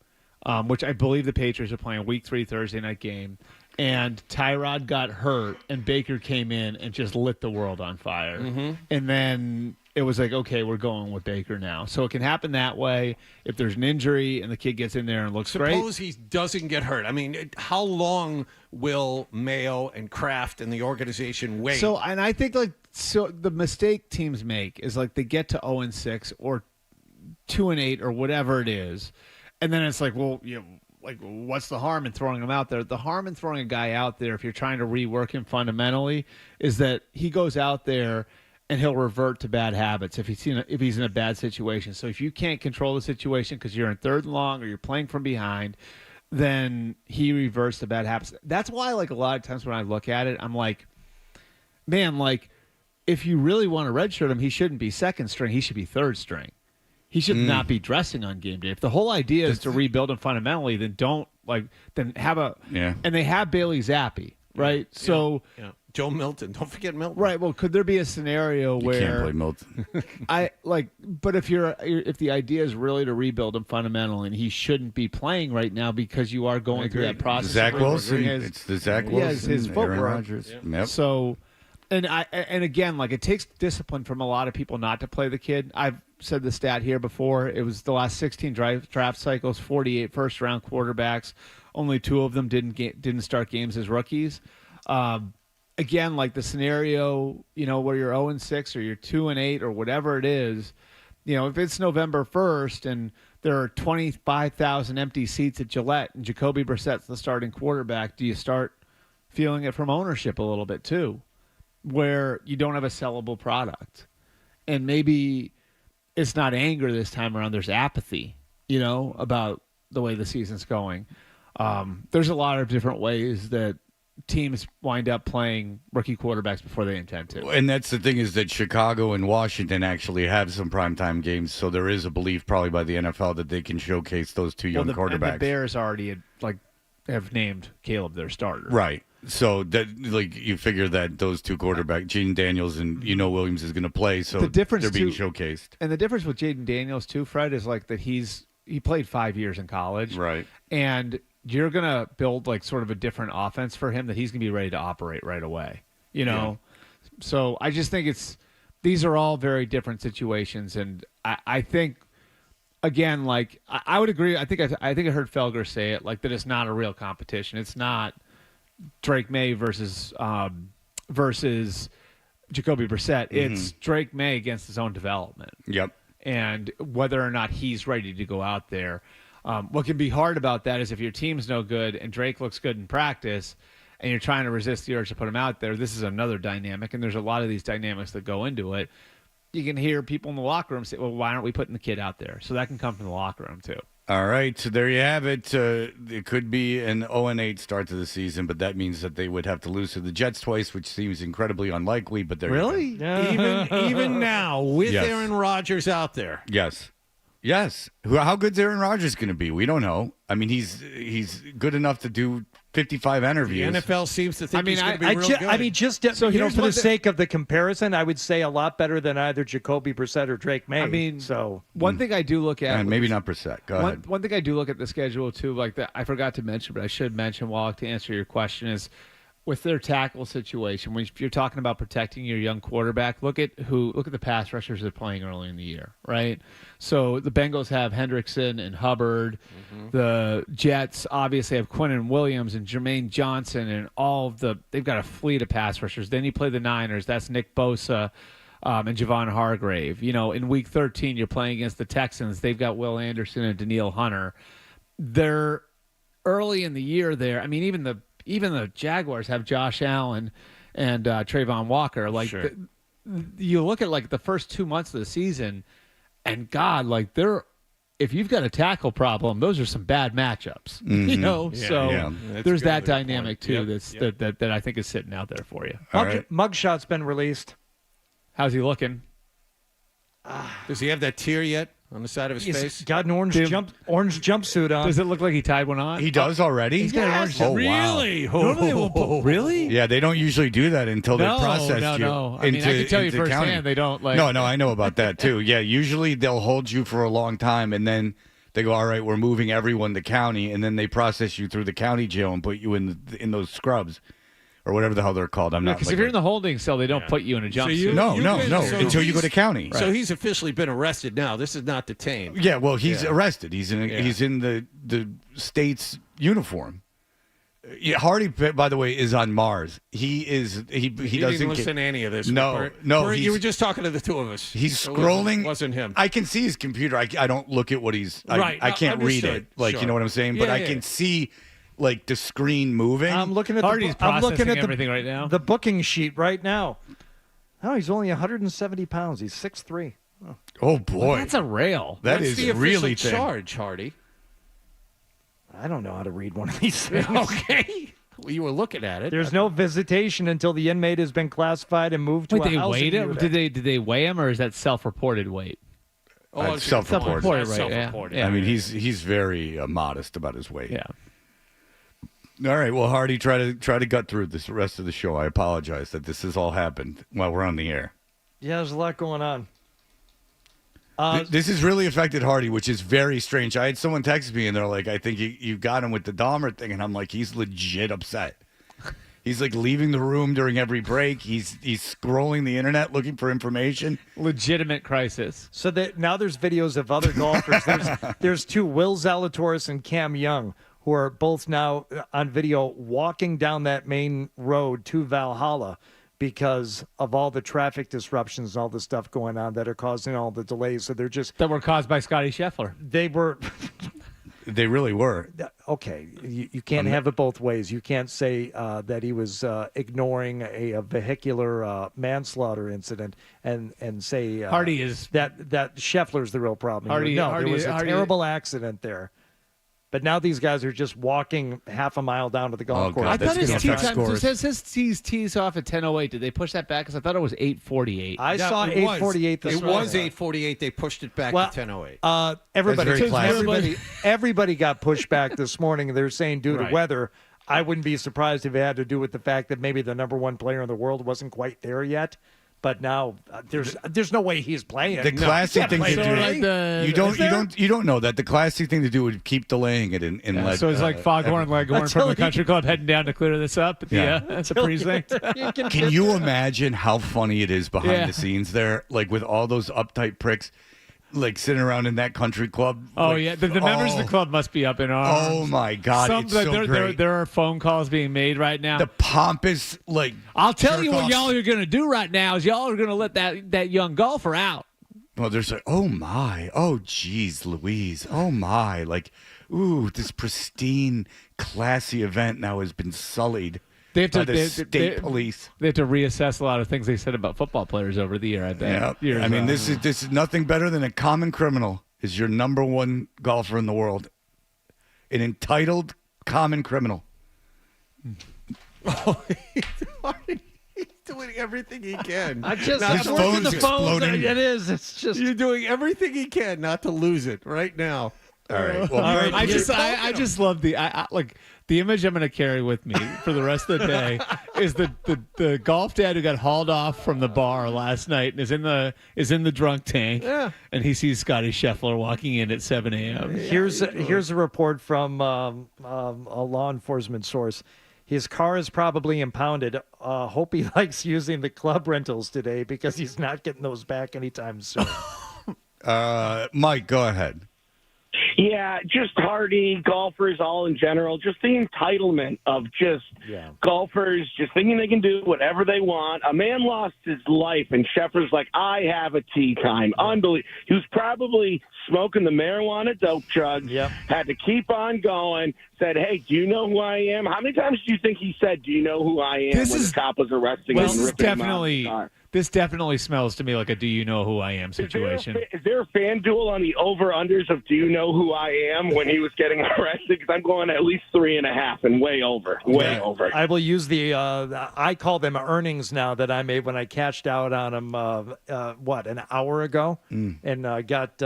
which I believe the Patriots are playing, week 3 Thursday night game. And Tyrod got hurt, and Baker came in and just lit the world on fire. Mhm. And then it was like, okay, we're going with Baker now. So it can happen that way. If there's an injury and the kid gets in there and looks great. Suppose he doesn't get hurt. I mean, how long will Mayo and Kraft and the organization wait? So, and I think the mistake teams make is like they get to 0-6 or 2-8 or whatever it is, and then it's like, well, like what's the harm in throwing him out there? The harm in throwing a guy out there, if you're trying to rework him fundamentally, is that he goes out there and he'll revert to bad habits if he's in a bad situation. So if you can't control the situation because you're in 3rd and long or you're playing from behind, then he reverts to bad habits. That's why, like, a lot of times when I look at it, I'm like, man, like, if you really want to redshirt him, he shouldn't be 2nd string. He should be 3rd string. He should not be dressing on game day. If the whole idea is to rebuild him fundamentally, then then have a And they have Bailey Zappi, right? Yeah. So Yeah. Joe Milton. Don't forget Milton. right. Well, could there be a scenario where can't play Milton. But if the idea is really to rebuild him fundamentally, and he shouldn't be playing right now because you are going through that process. Zach of Wilson. rebuilding It's the Zach He has Wilson. his Aaron footwork. Rodgers. Yep. So, and again, like, it takes discipline from a lot of people not to play the kid. I've said the stat here before. It was the last 16 draft cycles, 48 first-round quarterbacks. Only 2 of them didn't start games as rookies. Again, like the scenario, where you're 0-6 or you're 2-8 or whatever it is, if it's November 1st and there are 25,000 empty seats at Gillette and Jacoby Brissett's the starting quarterback, do you start feeling it from ownership a little bit too, where you don't have a sellable product? And maybe it's not anger this time around. There's apathy, about the way the season's going. There's a lot of different ways that teams wind up playing rookie quarterbacks before they intend to. And that's the thing, is that Chicago and Washington actually have some primetime games, so there is a belief probably by the NFL that they can showcase those 2 young quarterbacks. And the Bears already have named Caleb their starter. Right. So that, like, you figure that those 2 quarterbacks, Jaden Daniels and Williams, is going to play, so The difference they're being too- showcased. And the difference with Jaden Daniels too, Fred, is like that he played 5 years in college. Right. And you're going to build like sort of a different offense for him that he's going to be ready to operate right away. So I just think these are all very different situations. And I think, again, like I would agree. I think I heard Felger say it, like, that it's not a real competition. It's not Drake May versus Jacoby Brissett. It's Drake May against his own development. Yep. And whether or not he's ready to go out there. What can be hard about that is if your team's no good and Drake looks good in practice and you're trying to resist the urge to put him out there, this is another dynamic, and there's a lot of these dynamics that go into it. You can hear people in the locker room say, well, why aren't we putting the kid out there? So that can come from the locker room too. All right, so there you have it. It could be an 0-8 start to the season, but that means that they would have to lose to the Jets twice, which seems incredibly unlikely. But there you go. even now with Yes. Aaron Rodgers out there. Yes. How good's Aaron Rodgers going to be? We don't know. I mean, he's good enough to do 55 The interviews. NFL seems to think he's going to be real good. I mean, just So here's for the what the- sake of the comparison, I would say a lot better than either Jacoby Brissett or Drake May. I mean, so one thing I do look at, and maybe not Brissett. Go ahead. One thing I do look at the schedule too, like that I forgot to mention, but I should mention, Wallach, to answer your question, is with their tackle situation. When you're talking about protecting your young quarterback, look at the pass rushers they're playing early in the year, right? So the Bengals have Hendrickson and Hubbard. The Jets obviously have Quinnen Williams and Jermaine Johnson and they've got a fleet of pass rushers. Then you play the Niners. That's Nick Bosa and Javon Hargrave. In week 13, you're playing against the Texans. They've got Will Anderson and Daniil Hunter. They're early in the year there. I mean, even the Jaguars have Josh Allen and Trayvon Walker. Like, Sure. you look at like the first 2 months of the season, and God, like if you've got a tackle problem, those are some bad matchups. Mm-hmm. You know, there's that dynamic too. Yep. That I think is sitting out there for you. Mugshot's been released. How's he looking? Does he have that tear yet on the side of his He's face? got an orange jumpsuit on. Does it look like he tied one on? He does already? He's got an orange Oh, Really? wow. Normally they won't put, really? Yeah, they don't usually do that until they process you. No. I mean, I can tell you into firsthand county. they don't like. No, I know about that too. Yeah, usually they'll hold you for a long time, and then they go, all right, we're moving everyone to county, and then they process you through the county jail and put you in those scrubs. Or whatever the hell they're called. I'm not. Because if you're in the holding cell, they don't put you in a jumpsuit. No, until you go to county. So he's officially been arrested now. This is not detained. Yeah, well, he's arrested. He's in the state's uniform. Yeah, Hardy, by the way, is on Mars. He He doesn't didn't listen to any of this. No. You were just talking to the two of us. He's So scrolling. It wasn't him. I can see his computer. I don't look at what he's. Right. I can't read Understood. it. Like Sure. you know what I'm saying. But Yeah, I yeah. can see like the screen moving. I'm looking at Hardy's processing everything right now. The booking sheet right now. Oh, he's only 170 pounds. He's 6'3". Oh boy, Well, that's a rail. That What's is the really official thin. charge, Hardy? I don't know how to read one of these things. Okay. Well, you were looking at it. There's no visitation until the inmate has been classified and moved to Wait, a they housing weighed him? unit. Did they weigh him, or is that self-reported weight? It's self-reported. Self-reported, right? Self-reported. Yeah. I mean, he's very modest about his weight. Yeah. All right. Well, Hardy, try to gut through this rest of the show. I apologize that this has all happened while we're on the air. Yeah, there's a lot going on. This has really affected Hardy, which is very strange. I had someone text me, and they're like, I think you got him with the Dahmer thing. And I'm like, he's legit upset. He's like leaving the room during every break. He's scrolling the internet looking for information. Legitimate crisis. So that now there's videos of other golfers. There's two, Will Zalatoris and Cam Young, who are both now on video walking down that main road to Valhalla because of all the traffic disruptions and all the stuff going on that are causing all the delays. So they're just That were caused by Scotty Scheffler. they were They really were. okay. You can't have it both ways. You can't say that he was ignoring a vehicular manslaughter incident and say Hardy is that Scheffler's the real problem. Hardy- no, Hardy- there was a Hardy- terrible accident there. But now these guys are just walking half a mile down to the golf course. I that's thought his gonna tee affect time. scores. It says his tees off at 10:08. Did they push that back? Because I thought it was 8:48. I saw 8:48 this It morning. was 8:48. They pushed it back Well, to 10:08. Everybody, That's very classy. everybody got pushed back this morning. They're saying due to Right. weather. I wouldn't be surprised if it had to do with the fact that maybe the number one player in the world wasn't quite there yet. But now there's no way he's playing. The classy thing to play do. today. You don't know that. The classy thing to do would keep delaying it and let. So it's like Foghorn Leghorn until from the he- country club heading down to clear this up at the, Yeah. at the precinct. Can you imagine how funny it is behind Yeah. the scenes there, like with all those uptight pricks, like sitting around in that country club? Oh like, yeah, the members of the club must be up in arms. Oh my God, it's like, so great. There are phone calls being made right now. The pompous, like. I'll tell you what jerk-offs. y'all are going to do right now is y'all are going to let that young golfer out. Well, there's like, oh my, oh geez, Louise, oh my, like, ooh, this pristine, classy event now has been sullied They have to by the state police. They have to reassess a lot of things they said about football players over the year. I bet. Yeah, I mean, this is nothing better than a common criminal is your number one golfer in the world, an entitled common criminal. He's doing everything he can. I just not His to phone's lose it. exploding. It is. It's just. You're doing everything he can not to lose it right now. All right. Well, All right, I just love the like the image I'm going to carry with me for the rest of the day is the golf dad who got hauled off from the bar last night and is in the drunk tank. Yeah. And he sees Scotty Scheffler walking in at 7 a.m. Here's a report from a law enforcement source. His car is probably impounded. Hope he likes using the club rentals today because he's not getting those back anytime soon. Mike, go ahead. Yeah, just Hardy, golfers all in general, just the entitlement of just golfers just thinking they can do whatever they want. A man lost his life, and Scheffler's like, I have a tee time. Unbelievable. He was probably smoking the marijuana dope drugs, had to keep on going, said, hey, do you know who I am? How many times do you think he said, do you know who I am when the cop was arresting him and ripping him out of the car? This definitely smells to me like a "Do you know who I am" situation. Is there a fan duel on the over-unders of "Do you know who I am" when he was getting arrested? Because I'm going at least 3.5 and way over. I will use I call them earnings now that I made when I cashed out on them, an hour ago? And got...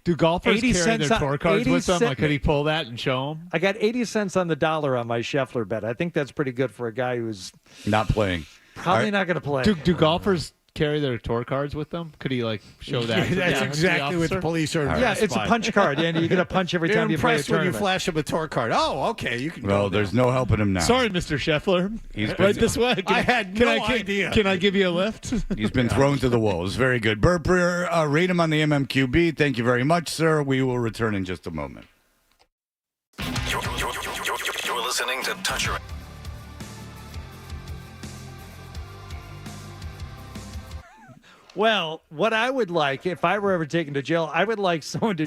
Do golfers 80 carry cents their tour cards with them? Like, could he pull that and show them? I got 80 cents on the dollar on my Scheffler bet. I think that's pretty good for a guy who's not playing. Probably not going to play. Do golfers carry their tour cards with them? Could he show that? That's exactly what the police are. Yeah, it's a punch card, and you get a punch every time you play a impressed when you tournament. flash up a tour card. Oh, okay, you can. Well, there's no helping him now. Sorry, Mr. Scheffler. He's right this way. I had no idea. Can I give you a lift? He's been thrown to the wolves. Very good. Breer, rate him on the MMQB. Thank you very much, sir. We will return in just a moment. You're listening to Toucher. Well, what I would like, if I were ever taken to jail, I would like someone to...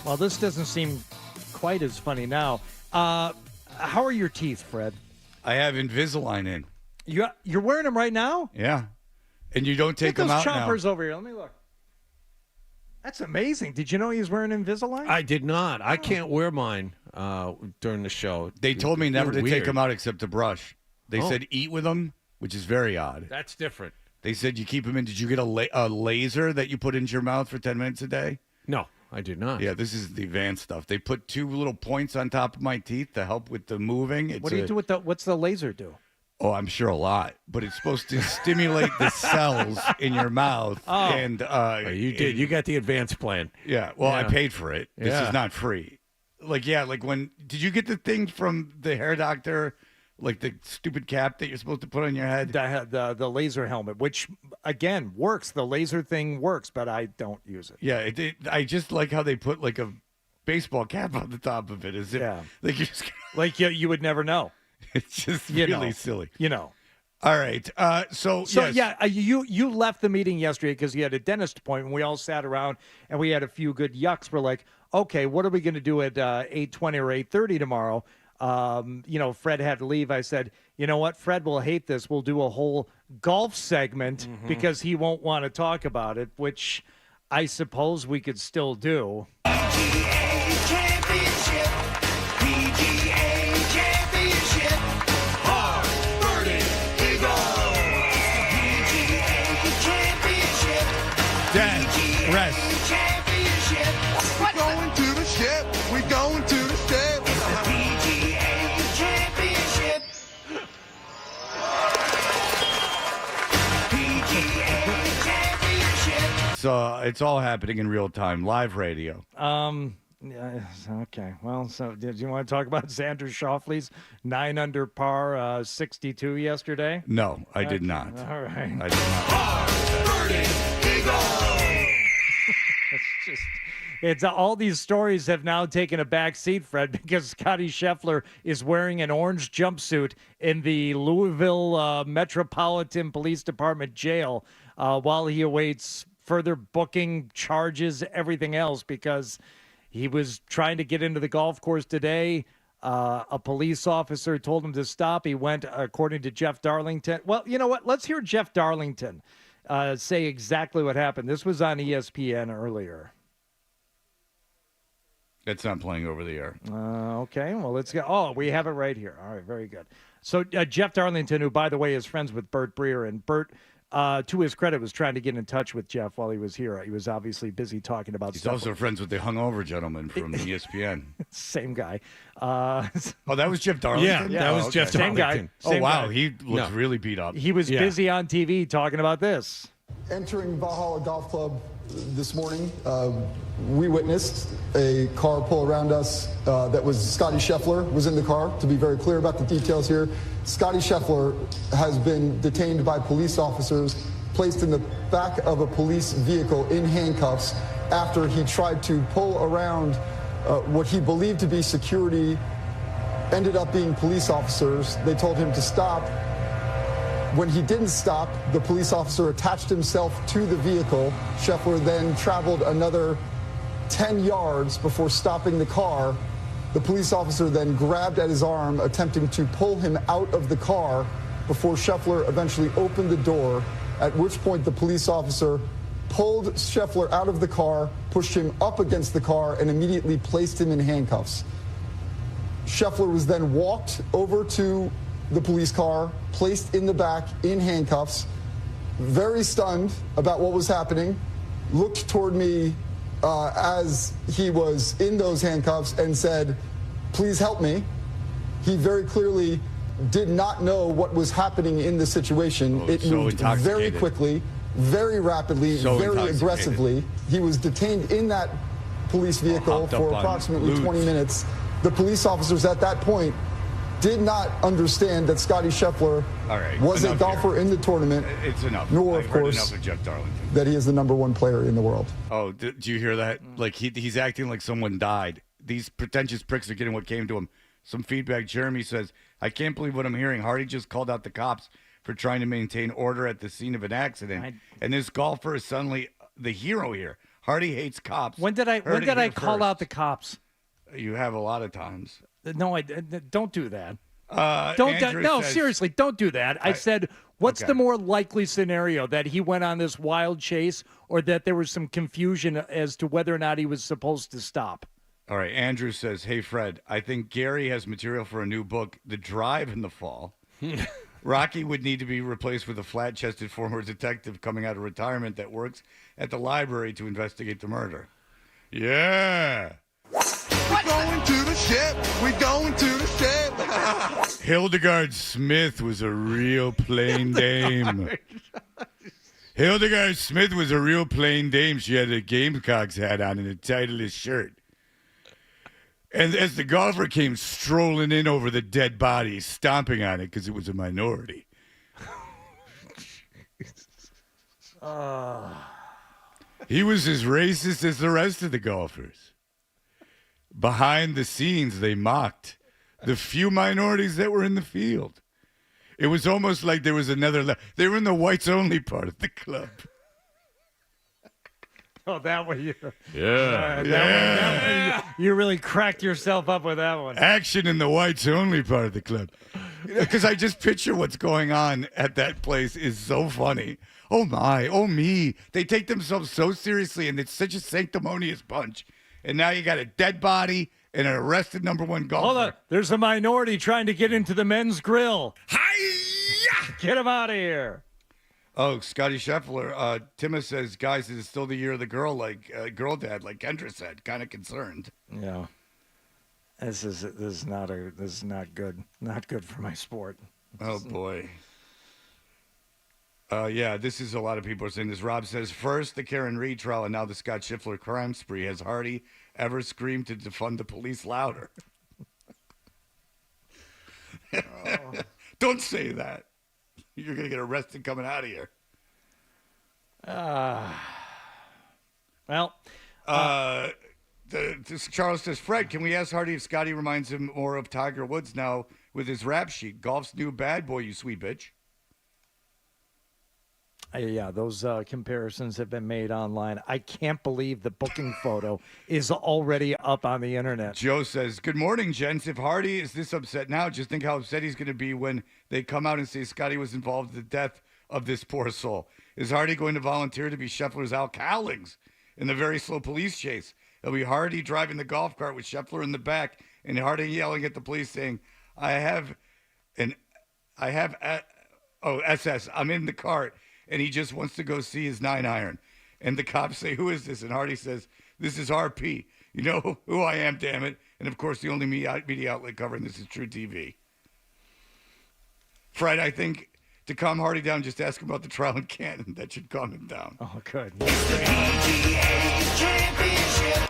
Well, this doesn't seem quite as funny now. How are your teeth, Fred? I have Invisalign in. You're wearing them right now? Yeah. And you don't take them those out chompers now. over here. Let me look. That's amazing. Did you know he was wearing Invisalign? I did not. I can't wear mine during the show. They told me never to Weird. take them out except to brush. They Oh. said eat with them, which is very odd. That's different. They said you keep them in. Did you get a laser that you put into your mouth for 10 minutes a day? No, I did not. Yeah, this is the advanced stuff. They put 2 little points on top of my teeth to help with the moving. What do you do with what's the laser do? Oh, I'm sure a lot, but it's supposed to stimulate the cells in your mouth. Oh. And you did. You got the advanced plan. Yeah. Well, I Yeah. paid for it. This Yeah. is not free. Like when did you get the thing from the hair doctor? Like the stupid cap that you're supposed to put on your head? The laser helmet, which again works. The laser thing works, but I don't use it. Yeah. I just like how they put like a baseball cap on the top of it. As if, like you just like you would never know. It's just You really know. silly. You know. All right. So yes. yeah, you left the meeting yesterday because you had a dentist appointment. We all sat around and we had a few good yucks. We're like, okay, what are we going to do at 8:20 or 8:30 tomorrow? Fred had to leave. I said, you know what? Fred will hate this. We'll do a whole golf segment because he won't want to talk about it, which I suppose we could still do. PGA Championship. PGA Championship. Hard birdie Eagles. PGA Championship. Dad, rest. Championship. We're going to the ship. We're going to the ship. It's the PGA Championship. PGA Championship. So it's all happening in real time, live radio. Yeah, okay. Well, so did you want to talk about Xander Schauffele's 9 under par 62 yesterday? No, I did not. All right. I did not. It's all these stories have now taken a back seat, Fred, because Scotty Scheffler is wearing an orange jumpsuit in the Louisville Metropolitan Police Department jail while he awaits further booking charges, everything else, because he was trying to get into the golf course today. A police officer told him to stop. He went, according to Jeff Darlington. Well, you know what? Let's hear Jeff Darlington say exactly what happened. This was on ESPN earlier. It's not playing over the air. Okay, well, let's go. Oh, we have it right here. All right, very good. So Jeff Darlington, who, by the way, is friends with Bert Breer, and Bert, to his credit, was trying to get in touch with Jeff while he was here. He was obviously busy talking about He's stuff. also friends with the hungover gentleman from ESPN. Same guy. Oh, that was Jeff Darlington? Yeah, that was Jeff Same Darlington. guy. Same wow, guy. he looks really beat up. He was busy on TV talking about this. Entering Valhalla Golf Club this morning, we witnessed a car pull around us that was Scotty Scheffler was in the car. To be very clear about the details here, Scotty Scheffler has been detained by police officers, placed in the back of a police vehicle in handcuffs after he tried to pull around what he believed to be security, ended up being police officers. They told him to stop. When he didn't stop, the police officer attached himself to the vehicle. Scheffler then traveled another 10 yards before stopping the car. The police officer then grabbed at his arm, attempting to pull him out of the car before Scheffler eventually opened the door, at which point the police officer pulled Scheffler out of the car, pushed him up against the car, and immediately placed him in handcuffs. Scheffler was then walked over to the police car, placed in the back in handcuffs, very stunned about what was happening, looked toward me as he was in those handcuffs and said, "Please help me." He very clearly did not know what was happening in the situation. It moved very quickly, very rapidly, very aggressively. He was detained in that police vehicle for approximately 20 minutes. The police officers at that point did not understand that Scotty Scheffler was a golfer in the tournament. It's enough. Nor, I've of heard course, enough of Jeff Darlington. that he is the #1 player in the world. Oh, do you hear that? Like he's acting like someone died. These pretentious pricks are getting what came to him. Some feedback. Jeremy says, "I can't believe what I'm hearing. Hardy just called out the cops for trying to maintain order at the scene of an accident, and this golfer is suddenly the hero here. Hardy hates cops. When did I call out the cops? You have a lot of times. No, I don't do that. Andrew says, seriously, don't do that. I said, what's the more likely scenario, that he went on this wild chase or that there was some confusion as to whether or not he was supposed to stop? All right, Andrew says, hey, Fred, I think Gary has material for a new book, The Drive in the Fall. Rocky would need to be replaced with a flat-chested former detective coming out of retirement that works at the library to investigate the murder. Yeah. We're going to the ship. We're going to the ship. Hildegard Smith was a real plain dame. Hildegard Smith was a real plain dame. She had a Gamecocks hat on and a Titleist shirt. And as the golfer came strolling in over the dead body, stomping on it because it was a minority. He was as racist as the rest of the golfers. Behind the scenes, they mocked the few minorities that were in the field. It was almost like there was another they were in the whites only part of the club. Oh, that one. Yeah. You really cracked yourself up with that one. Action in the whites only part of the club. Because I just picture what's going on at that place is so funny. Oh, my. Oh, me. They take themselves so seriously, and it's such a sanctimonious bunch. And now you got a dead body and an arrested number one golfer. Hold on. There's a minority trying to get into the men's grill. Hi-ya! Get him out of here. Oh, Scotty Scheffler. Timma says, guys, it is still the year of the girl, like girl dad, like Kendra said. Kind of concerned. Yeah. This is not good. Not good for my sport. Oh boy. Yeah, this is a lot of people are saying this. Rob says, first the Karen Reed trial and now the Scott Scheffler crime spree. Has Hardy ever screamed to defund the police louder? Don't say that. You're going to get arrested coming out of here. Charles says, Fred, can we ask Hardy if Scotty reminds him more of Tiger Woods now with his rap sheet? Golf's new bad boy, you sweet bitch. Yeah, those comparisons have been made online. I can't believe the booking photo is already up on the internet. Joe says, good morning, gents. If Hardy is this upset now, just think how upset he's going to be when they come out and say Scotty was involved in the death of this poor soul. Is Hardy going to volunteer to be Scheffler's Al Cowlings in the very slow police chase? It'll be Hardy driving the golf cart with Scheffler in the back and Hardy yelling at the police saying, SS, I'm in the cart. And he just wants to go see his 9-iron. And the cops say, who is this? And Hardy says, this is RP. You know who I am, damn it. And, of course, the only media outlet covering this is True TV. Fred, I think to calm Hardy down, just ask him about the trial in Canton. That should calm him down. Oh, good. It's the PGA Championship.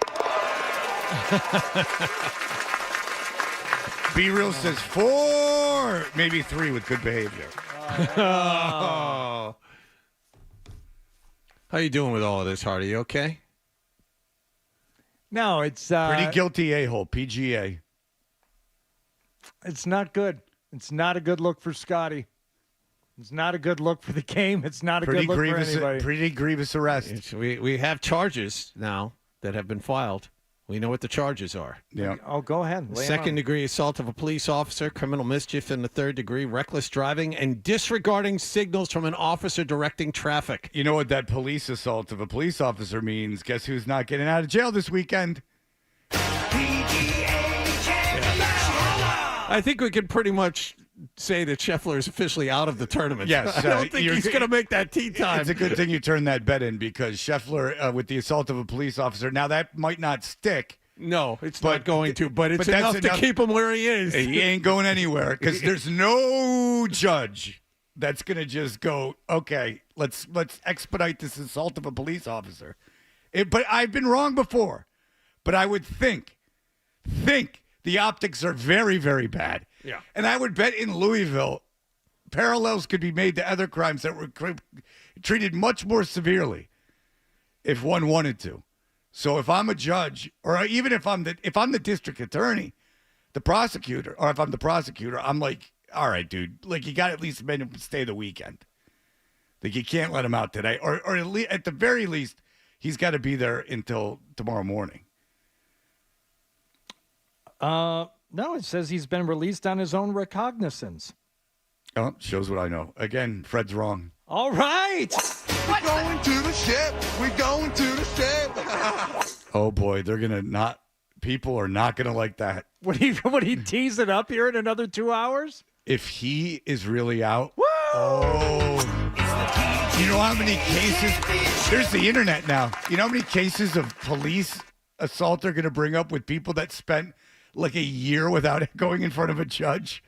B-Real says 4, maybe 3 with good behavior. Oh. How you doing with all of this, Hardy? You okay? No, it's pretty guilty a-hole, PGA. It's not good. It's not a good look for Scotty. It's not a good look for the game. It's not a good look for anybody. Pretty grievous arrest. We have charges now that have been filed. We know what the charges are. Yeah. Oh, go ahead. Second-degree assault of a police officer, criminal mischief in the third degree, reckless driving, and disregarding signals from an officer directing traffic. You know what that police assault of a police officer means? Guess who's not getting out of jail this weekend? I think we could pretty much say that Scheffler is officially out of the tournament. Yes. I don't think he's going to make that tee time. It's a good thing you turned that bet in because Scheffler, with the assault of a police officer, now that might not stick. No, it's not going to, but it's enough to keep him where he is. He ain't going anywhere because there's no judge that's going to just go, okay, let's expedite this assault of a police officer. But I've been wrong before. But I would think the optics are very, very bad. Yeah. And I would bet in Louisville, parallels could be made to other crimes that were treated much more severely if one wanted to. So if I'm a judge, or even if I'm the district attorney, the prosecutor, or if I'm the prosecutor, I'm like, all right, dude, like you got to at least make him stay the weekend. Like you can't let him out today, or at the very least, He's got to be there until tomorrow morning. No, it says he's been released on his own recognizance. Oh, shows what I know. Again, Fred's wrong. All right. We're going to the ship. We're going to the ship. Oh boy, they're gonna not. People are not gonna like that. Would he tease it up here in another 2 hours? If he is really out. Woo! Oh. You know how many cases? There's the internet now. You know how many cases of police assault they're gonna bring up with people that spent like a year without going in front of a judge?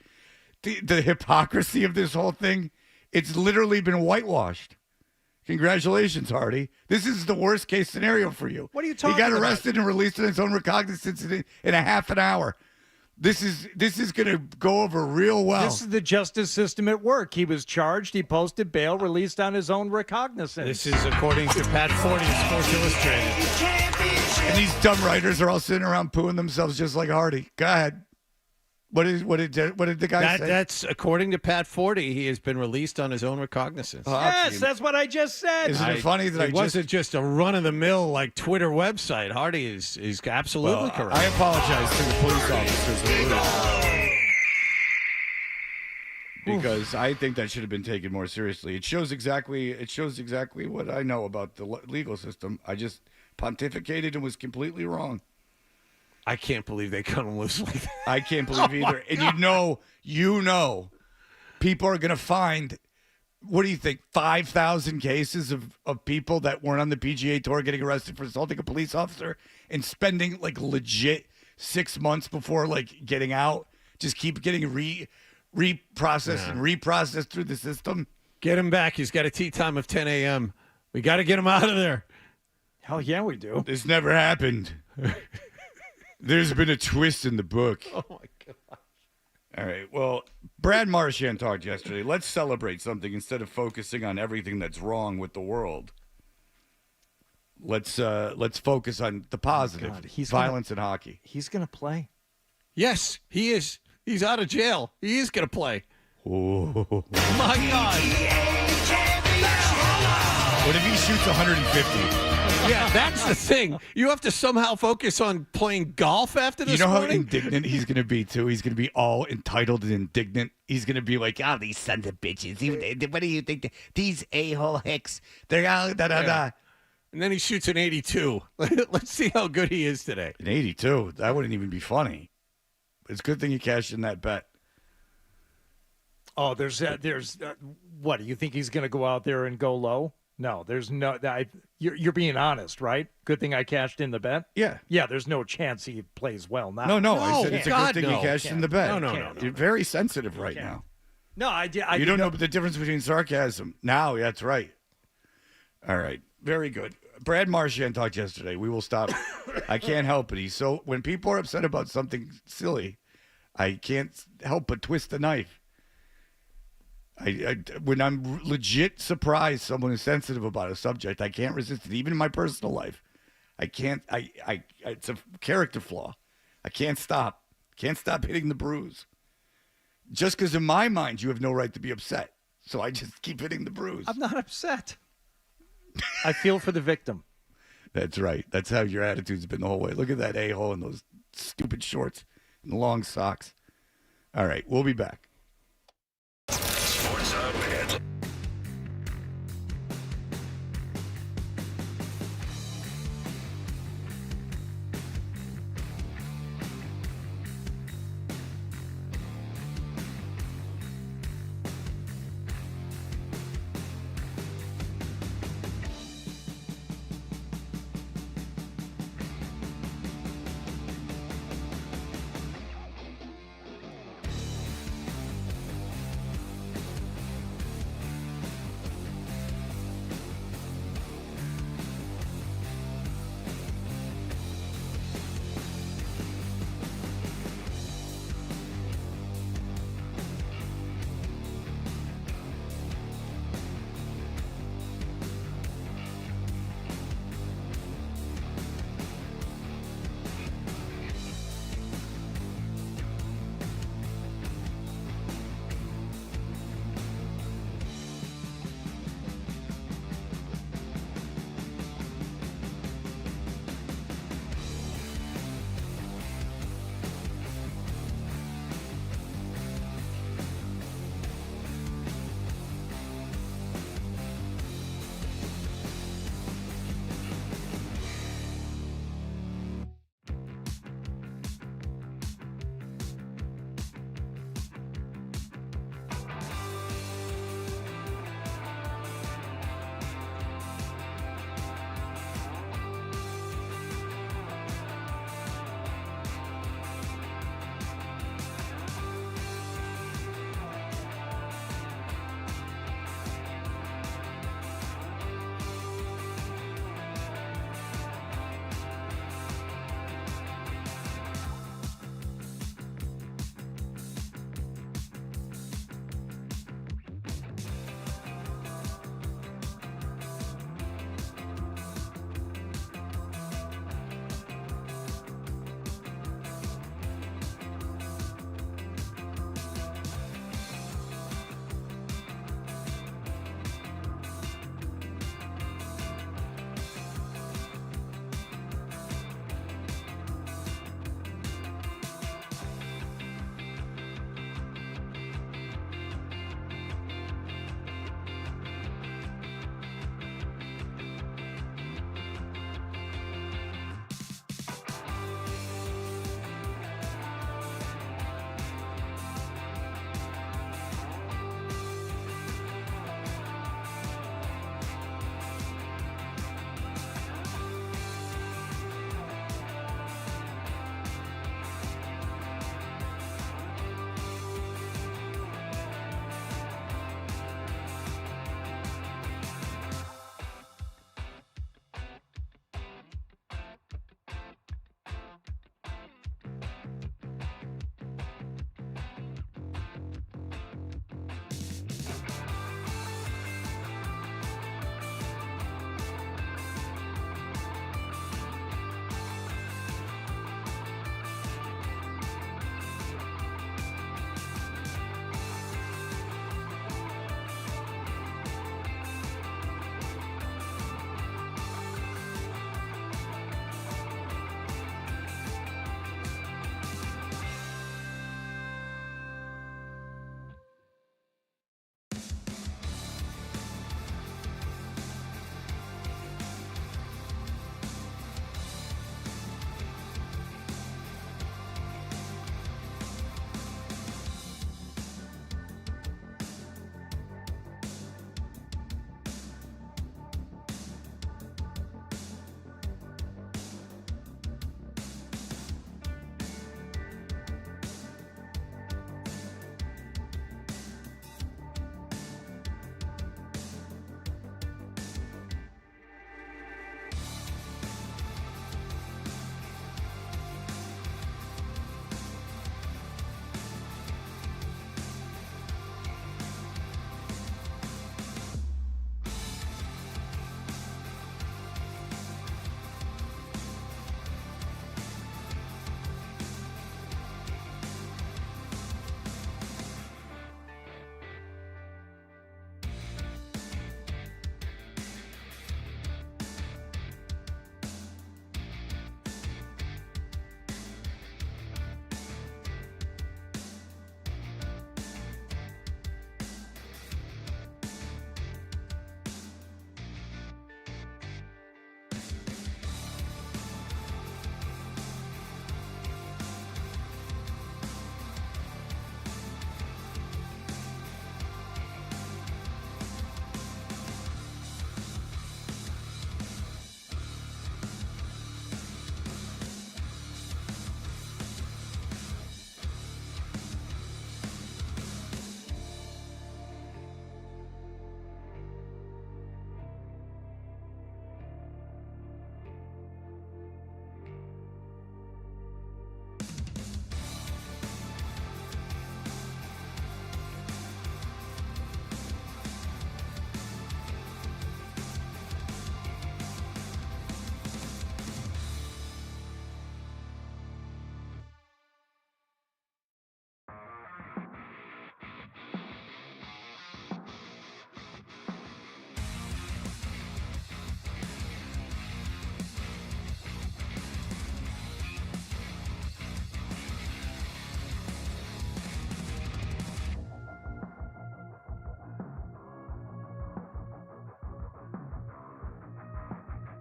The hypocrisy of this whole thing. It's literally been whitewashed. Congratulations, Hardy. This is the worst case scenario for you. What are you talking about? He got about? arrested and released on his own recognizance in a half an hour. This is going to go over real well. This is the justice system at work. He was charged. He posted bail, released on his own recognizance. This is according to Pat Forty of Sports Illustrated. And these dumb writers are all sitting around pooing themselves just like Hardy. Go ahead. What did the guy say? That's according to Pat Forty. He has been released on his own recognizance. Yes, that's what I just said. Isn't it funny that it wasn't just a run-of-the-mill like Twitter website? Hardy is absolutely correct. I apologize to the police officers that were because I think that should have been taken more seriously. It shows exactly what I know about the legal system. I just pontificated and was completely wrong. I can't believe they cut him loose like that. I can't believe either. And you know, people are going to find, what do you think, 5,000 cases of people that weren't on the PGA Tour getting arrested for assaulting a police officer and spending like legit 6 months before like getting out, just keep getting reprocessed and reprocessed through the system. Get him back. He's got a tee time of 10 a.m. We got to get him out of there. Hell yeah, we do. This never happened. There's been a twist in the book. Oh, my God. All right. Well, Brad Marchand talked yesterday. Let's celebrate something instead of focusing on everything that's wrong with the world. Let's focus on the positive. Violence in hockey. He's going to play. Yes, he is. He's out of jail. He is going to play. Oh. My God. What if he shoots 150? Yeah, that's the thing. You have to somehow focus on playing golf after this morning? morning? How indignant he's going to be, too? He's going to be all entitled and indignant. He's going to be like, oh, these sons of bitches. What do you think? These a-hole hicks. They're all da-da-da. And then he shoots an 82. Let's see how good he is today. An 82? That wouldn't even be funny. It's a good thing you cashed in that bet. Oh, there's what? Do you think he's going to go out there and go low? No, there's no. You're being honest, right? Good thing I cashed in the bet. Yeah. Yeah, there's no chance he plays well now. No, I said it's a good thing you cashed in the bet. No. You're very sensitive right now. No, I did. You don't know the difference between sarcasm. Now, that's right. All right. Very good. Brad Marchand talked yesterday. We will stop. I can't help it. When people are upset about something silly, I can't help but twist the knife. When I'm legit surprised someone is sensitive about a subject, I can't resist it. Even in my personal life, I can't. It's a character flaw. I can't stop. Can't stop hitting the bruise. Just because in my mind you have no right to be upset, so I just keep hitting the bruise. I'm not upset. I feel for the victim. That's right. That's how your attitude's been the whole way. Look at that a-hole in those stupid shorts and long socks. All right, we'll be back. Sports Hub headline.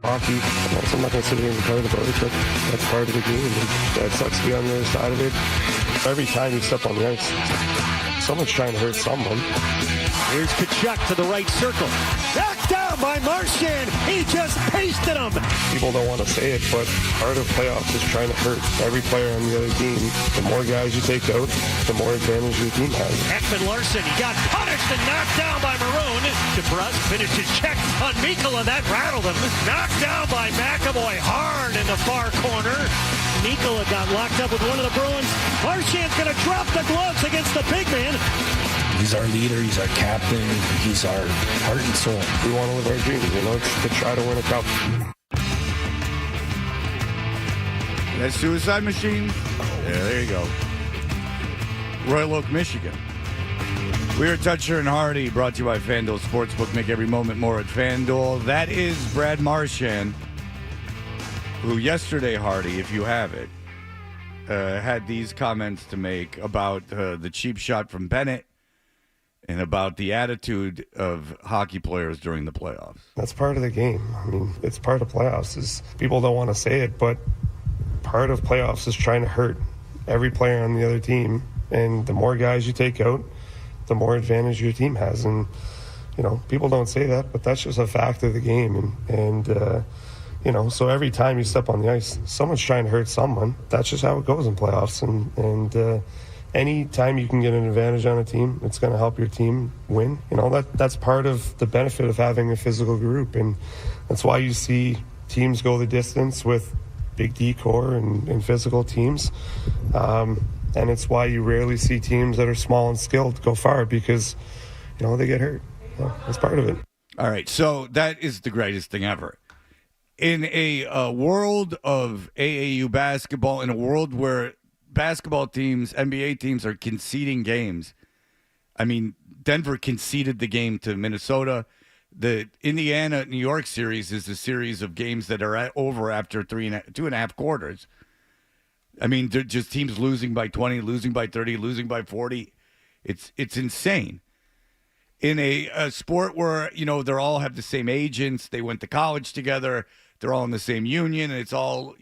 hockey. So I'm not going to sit here and cry about it, but that's part of the game. And that sucks to be on the other side of it. Every time you step on the ice, someone's trying to hurt someone. Here's Kachuk to the right circle. Knocked down by Marchand. He just pasted him. People don't want to say it, but part of playoffs is trying to hurt every player on the other team. The more guys you take out, the more advantage your team has. Ekman Larson, he got punished and knocked down by Maroon. DeBrusque finishes check on Mikkola. That rattled him. Knocked down by McAvoy hard in the far corner. Mikkola got locked up with one of the Bruins. Marchand's going to drop the gloves against the big man. He's our leader. He's our captain. He's our heart and soul. We want to live our dreams, to try to win a cup. That suicide machine? Yeah, there you go. Royal Oak, Michigan. We are Toucher and Hardy, brought to you by FanDuel Sportsbook. Make every moment more at FanDuel. That is Brad Marchand, who yesterday, Hardy, if you have it, had these comments to make about the cheap shot from Bennett and about the attitude of hockey players during the playoffs. That's part of the game. I mean, it's part of playoffs. People don't want to say it, but part of playoffs is trying to hurt every player on the other team. And the more guys you take out, the more advantage your team has. And, people don't say that, but that's just a fact of the game. And so every time you step on the ice, someone's trying to hurt someone. That's just how it goes in playoffs. And any time you can get an advantage on a team, it's going to help your team win. That's part of the benefit of having a physical group. And that's why you see teams go the distance with big D core and physical teams. And it's why you rarely see teams that are small and skilled go far because, they get hurt. That's part of it. All right, so that is the greatest thing ever. In a world of AAU basketball, in a world where basketball teams, NBA teams are conceding games. I mean, Denver conceded the game to Minnesota. The Indiana-New York series is a series of games that are over after 2.5 quarters. I mean, they're just teams losing by 20, losing by 30, losing by 40. It's insane. In a sport where, they all have the same agents, they went to college together, they're all in the same union, and it's all,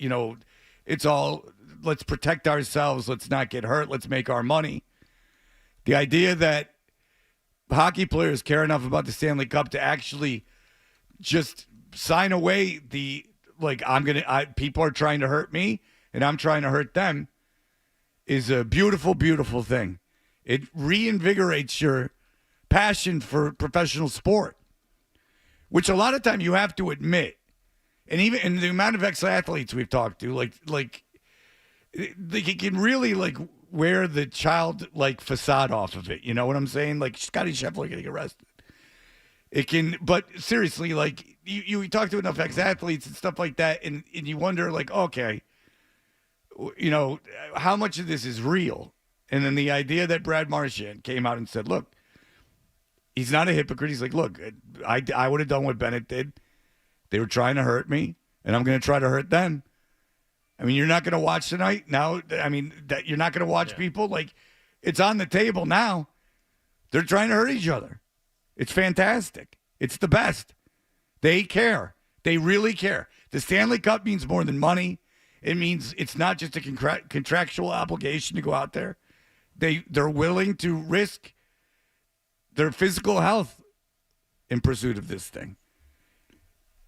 let's protect ourselves, let's not get hurt, let's make our money. The idea that hockey players care enough about the Stanley Cup to actually just sign away people are trying to hurt me and I'm trying to hurt them is a beautiful, beautiful thing. It reinvigorates your passion for professional sport, which a lot of time you have to admit. And even in the amount of ex-athletes we've talked to, they can really wear the childlike facade off of it. You know what I'm saying? Like Scotty Scheffler getting arrested. It can, but seriously, you talk to enough ex-athletes and stuff like that, and you wonder, okay, how much of this is real? And then the idea that Brad Marchand came out and said, look, he's not a hypocrite. He's like, look, I would have done what Bennett did. They were trying to hurt me, and I'm going to try to hurt them. I mean, you're not going to watch tonight now. I mean, that you're not going to watch people. It's on the table now. They're trying to hurt each other. It's fantastic. It's the best. They care. They really care. The Stanley Cup means more than money. It means it's not just a contractual obligation to go out there. They're willing to risk their physical health in pursuit of this thing.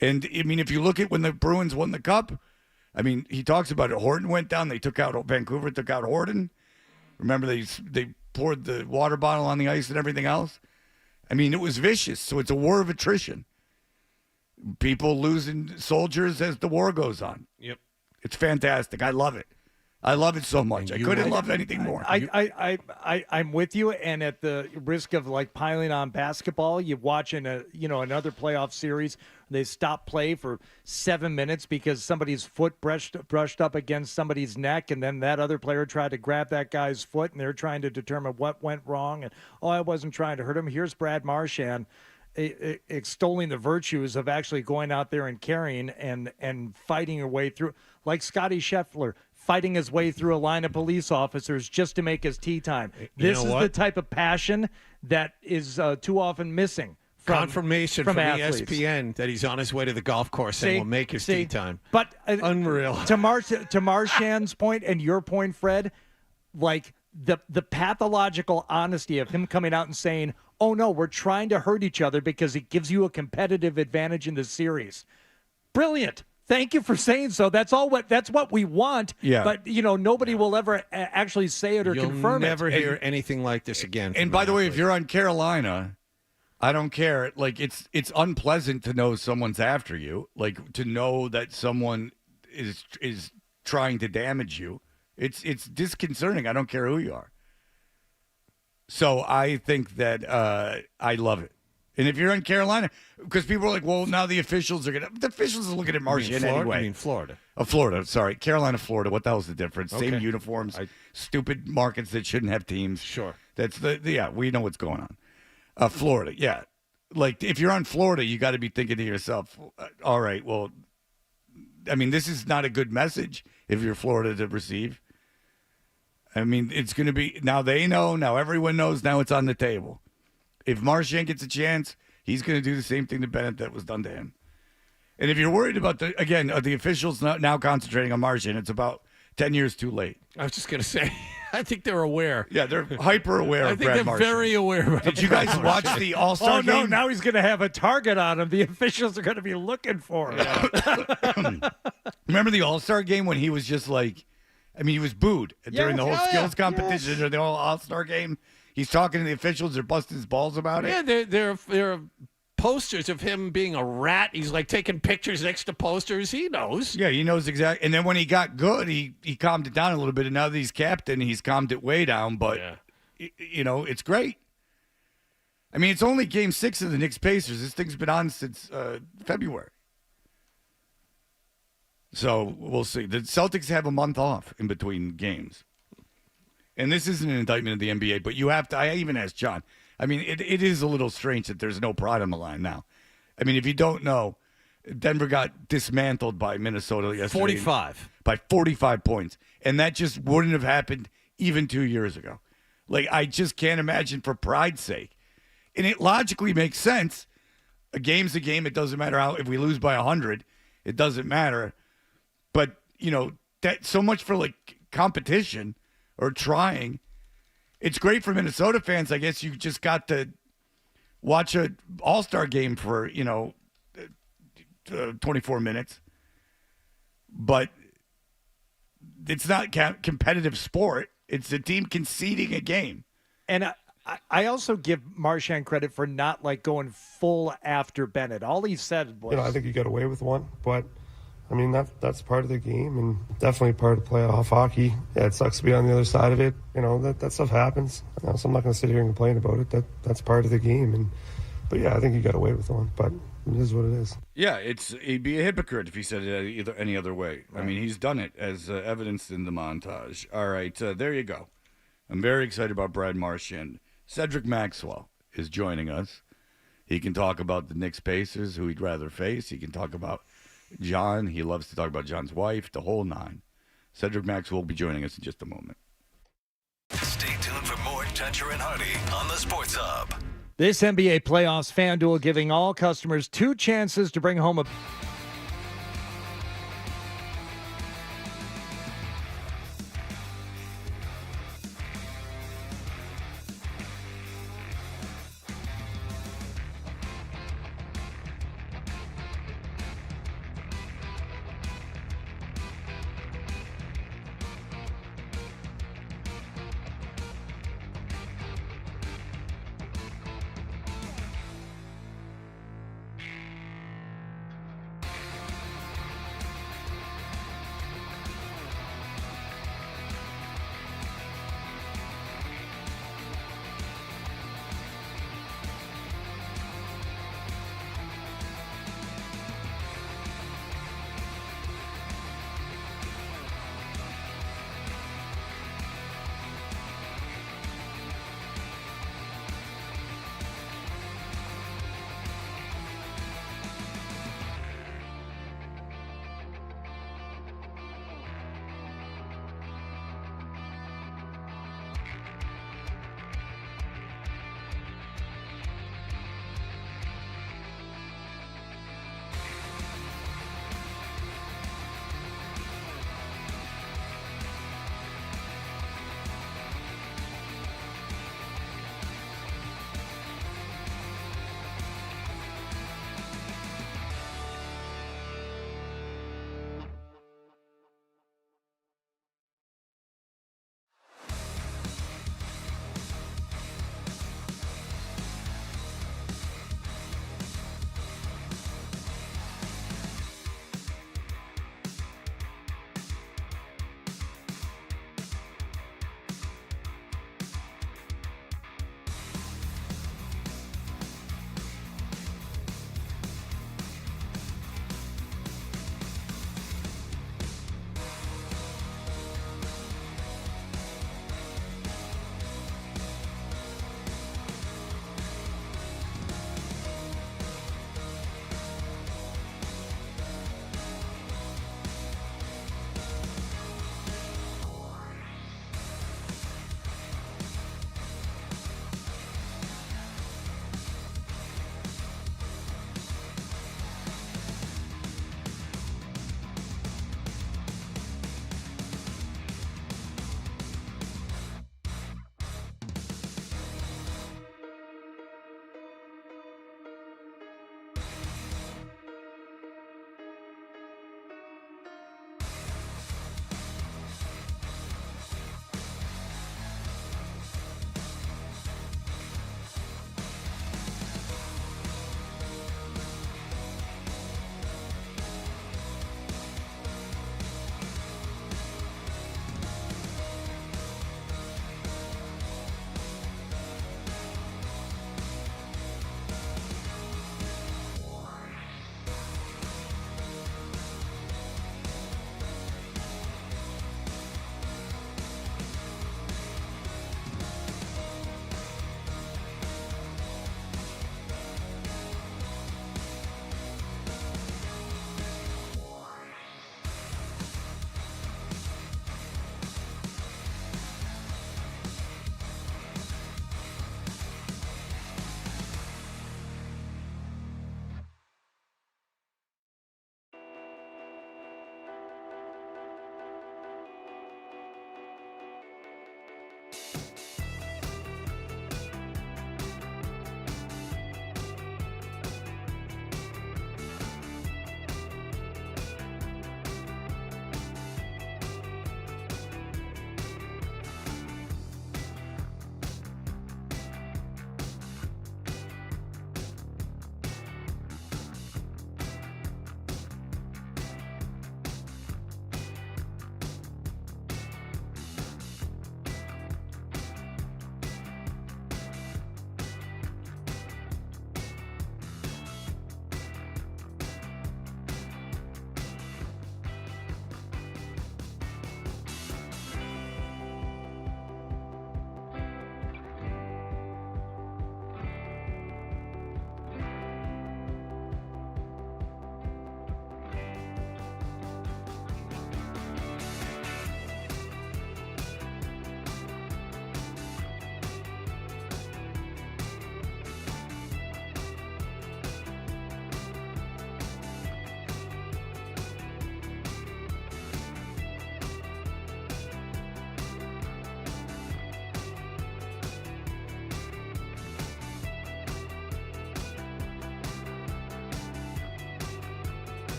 And, I mean, if you look at when the Bruins won the Cup, I mean, he talks about it. Horton went down. Vancouver took out Horton. Remember, they poured the water bottle on the ice and everything else. I mean, it was vicious. So it's a war of attrition. People losing soldiers as the war goes on. Yep. It's fantastic. I love it. I love it so much. I couldn't love anything more. I'm with you, and at the risk of piling on basketball, you watch another playoff series. They stop play for 7 minutes because somebody's foot brushed up against somebody's neck, and then that other player tried to grab that guy's foot, and they're trying to determine what went wrong. And I wasn't trying to hurt him. Here's Brad Marchand extolling the virtues of actually going out there and carrying and fighting your way through, like Scotty Scheffler fighting his way through a line of police officers just to make his tee time. This is the type of passion that is too often missing Confirmation from athletes. ESPN that he's on his way to the golf course and will make his tee time. But unreal. To Marchand's point and your point, Fred, like the pathological honesty of him coming out and saying, "Oh no, we're trying to hurt each other because it gives you a competitive advantage in the series." Brilliant. Thank you for saying so. That's what we want. Yeah. But nobody will ever actually say it or confirm it. You'll never hear anything like this again. And by the way, if you're on Carolina, I don't care. Like it's unpleasant to know someone's after you. Like to know that someone is trying to damage you. It's disconcerting. I don't care who you are. So I think that I love it. And if you're in Carolina, because people are like, well, now the officials are looking at Marchand anyway. You mean Florida? Florida, sorry. Carolina, Florida. What the hell's the difference? Okay. Same uniforms, stupid markets that shouldn't have teams. Sure. That's we know what's going on. Florida, yeah. Like, if you're on Florida, you got to be thinking to yourself, all right, well, I mean, this is not a good message if you're Florida to receive. I mean, it's going to be, now they know, now everyone knows, now it's on the table. If Marchand gets a chance, he's going to do the same thing to Bennett that was done to him. And if you're worried about the officials now concentrating on Marchand, it's about 10 years too late. I was just going to say, I think they're aware. Yeah, they're hyper aware of Brad I think they're Marchand. very aware. Did you guys watch the All-Star game? Oh, no, now he's going to have a target on him. The officials are going to be looking for him. Remember the All-Star game when he was just like, I mean, he was booed during the whole skills competition or the whole All-Star game? He's talking to the officials. They're busting his balls about it. Yeah, there are posters of him being a rat. He's like taking pictures next to posters. He knows. Yeah, he knows exactly. And then when he got good, he calmed it down a little bit. And now that he's captain, he's calmed it way down. But, it's great. I mean, it's only Game 6 of the Knicks-Pacers. This thing's been on since February. So we'll see. The Celtics have a month off in between games. And this isn't an indictment of the NBA, but you have to. I even asked John. I mean, it is a little strange that there's no pride on the line now. I mean, if you don't know, Denver got dismantled by Minnesota yesterday. 45. By 45 points. And that just wouldn't have happened even 2 years ago. Like, I just can't imagine for pride's sake. And it logically makes sense. A game's a game. It doesn't matter if we lose by 100. It doesn't matter. But, that so much for, like, competition or trying. It's great for Minnesota fans. I guess you just got to watch an all-star game for, 24 minutes. But it's not competitive sport. It's a team conceding a game. And I also give Marchand credit for not, going full after Bennett. All he said was... I think you got away with one, but... I mean, that's part of the game and definitely part of playoff hockey. Yeah, it sucks to be on the other side of it. That stuff happens. So I'm not going to sit here and complain about it. That's part of the game. But yeah, I think you got away with one. But it is what it is. Yeah, he'd be a hypocrite if he said it any other way. Right. I mean, he's done it as evidenced in the montage. All right, there you go. I'm very excited about Brad Marchand. Cedric Maxwell is joining us. He can talk about the Knicks Pacers, who he'd rather face. He can talk about John. He loves to talk about John's wife, the whole nine. Cedric Maxwell will be joining us in just a moment. Stay tuned for more Toucher and Hardy on the Sports Hub. This NBA playoffs, FanDuel giving all customers 2 chances to bring home a...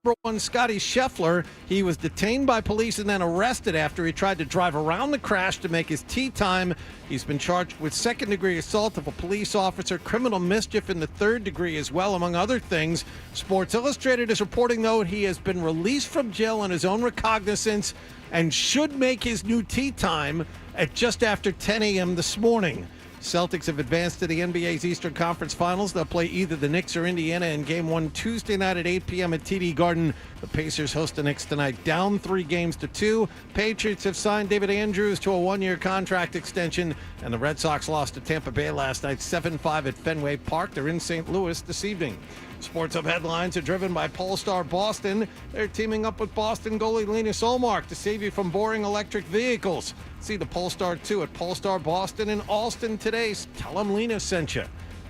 Number 1, Scotty Scheffler. He was detained by police and then arrested after he tried to drive around the crash to make his tee time. He's been charged with second-degree assault of a police officer, criminal mischief in the third degree as well, among other things. Sports Illustrated is reporting, though, he has been released from jail on his own recognizance and should make his new tee time at just after 10 a.m. this morning. Celtics have advanced to the NBA's Eastern Conference Finals. They'll play either the Knicks or Indiana in Game 1 Tuesday night at 8 p.m. at TD Garden. The Pacers host the Knicks tonight, down 3-2. Patriots have signed David Andrews to a one-year contract extension, and the Red Sox lost to Tampa Bay last night 7-5 at Fenway Park. They're in St. Louis this evening. Sports Hub headlines are driven by Polestar Boston. They're teaming up with Boston goalie Linus Ullmark to save you from boring electric vehicles. See the Polestar 2 at Polestar Boston in Alston today. Tell them Linus sent you.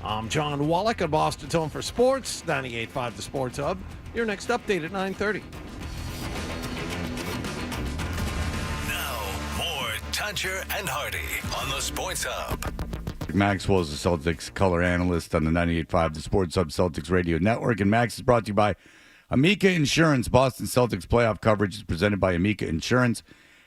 I'm John Wallach at Boston's Home for Sports, 98.5 The Sports Hub. Your next update at 9:30. Now, more Tuncher and Hardy on the Sports Hub. Maxwell is a Celtics color analyst on the 98.5 The Sports Hub Celtics Radio Network. And Max is brought to you by Amica Insurance. Boston Celtics playoff coverage is presented by Amica Insurance.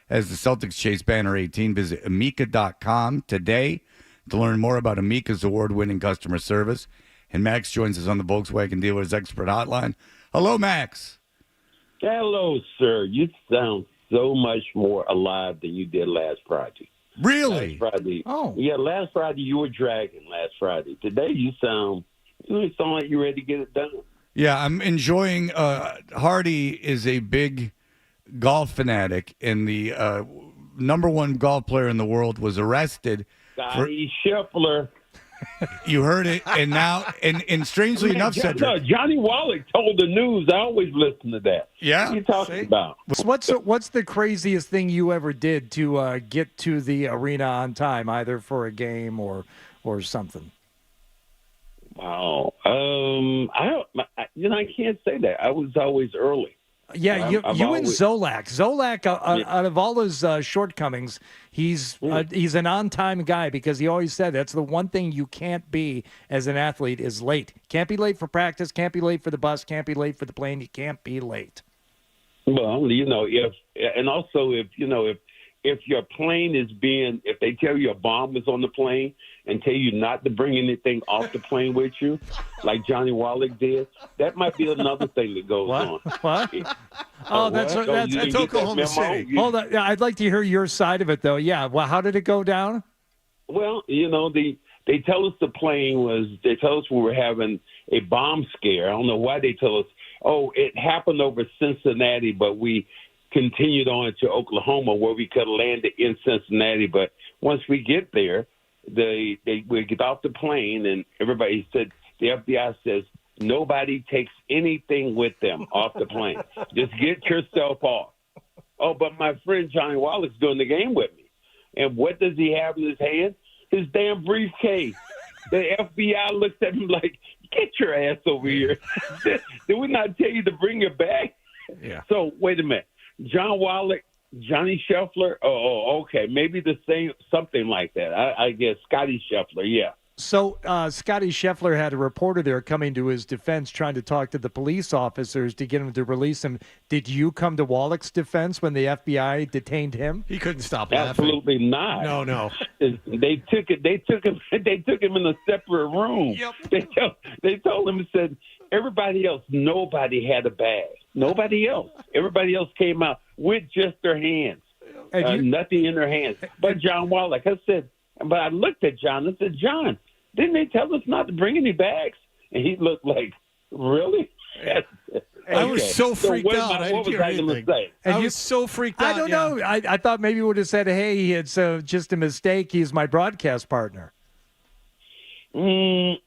As the Celtics chase banner 18, visit amica.com today to learn more about Amica's award-winning customer service. And Max joins us on the Volkswagen Dealers Expert Hotline. Hello, Max. Hello, sir. You sound so much more alive than you did last Friday. Really? Last Friday. Oh. Yeah, last Friday you were dragging last Friday. Today you sound like you're ready to get it done. Yeah, I'm enjoying Hardy is a big golf fanatic, and the number one golf player in the world was arrested. Scotty Scheffler. You heard it, and now, and strangely enough, Cedric. No, Johnny Wallach told the news. I always listen to that. Yeah? What are you talking about? What's the craziest thing you ever did to get to the arena on time, either for a game or something? Wow. I can't say that. I was always early. Yeah, you and Zolak. Zolak, out of all his shortcomings, he's an on-time guy because he always said that's the one thing you can't be as an athlete is late. Can't be late for practice, can't be late for the bus, can't be late for the plane. You can't be late. Well, if your plane is if they tell you a bomb is on the plane and tell you not to bring anything off the plane with you, like Johnny Wallach did, that might be another thing that goes on. What? Oh, that's Oklahoma City. Hold on. I'd like to hear your side of it, though. Yeah. Well, how did it go down? Well, they tell us they tell us we were having a bomb scare. I don't know why they tell us, it happened over Cincinnati, but we continued on to Oklahoma where we could have landed in Cincinnati. But once we get there, we get off the plane and everybody said, the FBI says, nobody takes anything with them off the plane. Just get yourself off. Oh, but my friend Johnny Wallach's doing the game with me. And what does he have in his hand? His damn briefcase. The FBI looks at him like, get your ass over here. Did we not tell you to bring your bag? Yeah. So, wait a minute. John Wallach, Johnny Scheffler. Oh, okay. Maybe the same, something like that. I guess Scotty Scheffler, yeah. So Scotty Scheffler had a reporter there coming to his defense, trying to talk to the police officers to get him to release him. Did you come to Wallach's defense when the FBI detained him? He couldn't stop laughing. Absolutely not. No. They took him in a separate room. Yep. They told him, said, everybody else, nobody had a bag. Nobody else. Everybody else came out with just their hands. Nothing in their hands. But John Wallach, but I looked at John and said, John, didn't they tell us not to bring any bags? And he looked like, really? I was so freaked out. What was I going to say? I was so freaked out. I don't know. I thought maybe you would have said, hey, it's just a mistake. He's my broadcast partner. No,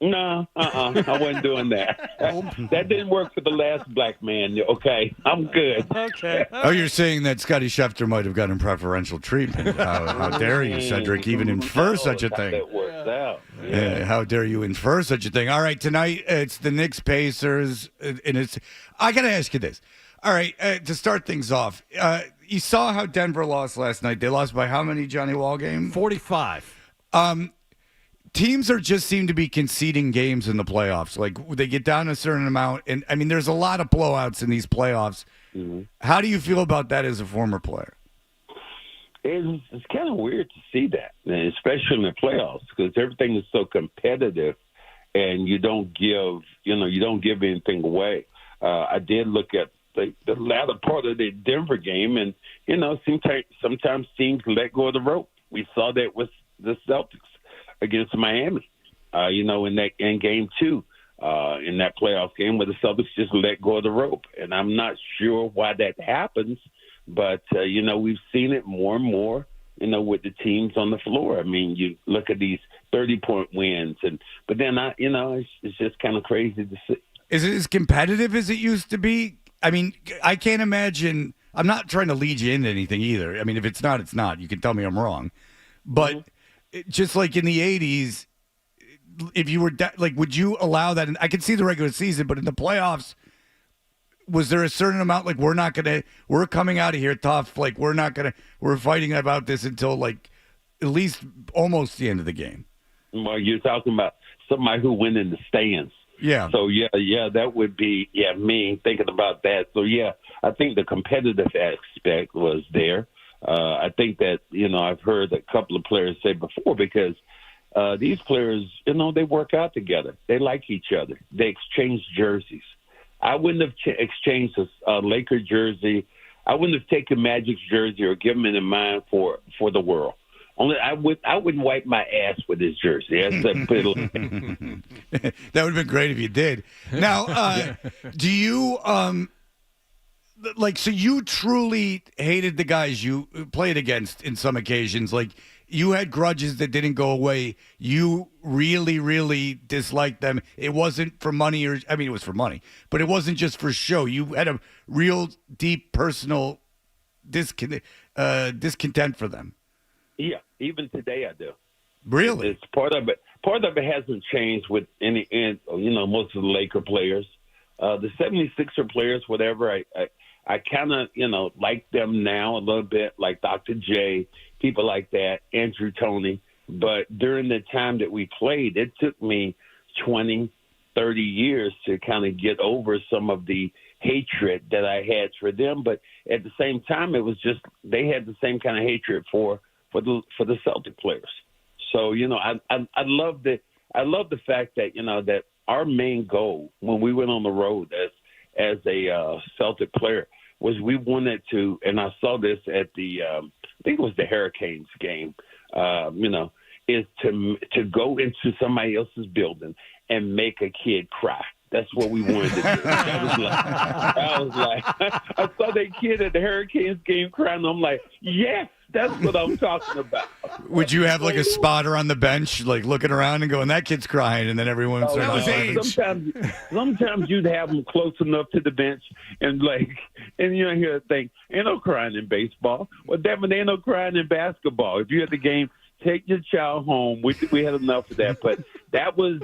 I wasn't doing that. That didn't work for the last black man. Okay, I'm good. Okay. Oh, you're saying that Scotty Scheffler might have gotten preferential treatment. How dare you, Cedric, even infer such a thing? That works out. How dare you infer such a thing? All right, tonight it's the Knicks Pacers, and I got to ask you this. All right, to start things off, you saw how Denver lost last night. They lost by how many, Johnny Wall game? 45. teams just seem to be conceding games in the playoffs. Like they get down a certain amount, and I mean, there's a lot of blowouts in these playoffs. Mm-hmm. How do you feel about that as a former player? It's kind of weird to see that, especially in the playoffs, because everything is so competitive, and you don't give anything away. I did look at the latter part of the Denver game, and sometimes teams let go of the rope. We saw that with the Celtics against Miami. In game 2, in that playoff game where the Celtics just let go of the rope, and I'm not sure why that happens. But, we've seen it more and more, with the teams on the floor. I mean, you look at these 30-point wins, but then, it's just kind of crazy to see. Is it as competitive as it used to be? I mean, I can't imagine. I'm not trying to lead you into anything either. I mean, if it's not, it's not. You can tell me I'm wrong. But just like in the 80s, if you were would you allow that? And I can see the regular season, but in the playoffs, was there a certain amount we're coming out of here tough, we're fighting about this until at least almost the end of the game? Well, you're talking about somebody who went in the stands. Yeah. So yeah, that would be me thinking about that. So yeah, I think the competitive aspect was there. I think that I've heard a couple of players say before, because these players they work out together. They like each other. They exchange jerseys. I wouldn't have exchanged a Laker jersey. I wouldn't have taken Magic's jersey or given it in mind for the world. Only I wouldn't wipe my ass with his jersey. That would have been great if you did. Now, do you so you truly hated the guys you played against in some occasions? Like you had grudges that didn't go away. You really, really disliked them. It wasn't for money, it was for money, but it wasn't just for show. You had a real deep personal discontent for them. Yeah, even today I do. Really? It's part of it. Part of it hasn't changed with most of the Laker players. The 76er players, whatever, I kind of, like them now a little bit, like Dr. J, people like that, Andrew Toney. But during the time that we played, it took me 20, 30 years to kind of get over some of the hatred that I had for them. But at the same time, it was just they had the same kind of hatred for the Celtic players. So, I love the fact that, that our main goal when we went on the road as a Celtic player was we wanted to, and I saw this at the, I think it was the Hurricanes game, is to go into somebody else's building and make a kid cry. That's what we wanted to do. I was like, I saw that kid at the Hurricanes game crying, and I'm like, yes, that's what I'm talking about. Would you have a spotter on the bench, looking around and going, that kid's crying, and then everyone starts laughing? Sometimes you'd have them close enough to the bench, and you hear a thing, ain't no crying in baseball. Well, damn it, ain't no crying in basketball. If you're at the game, take your child home. We had enough of that, but that was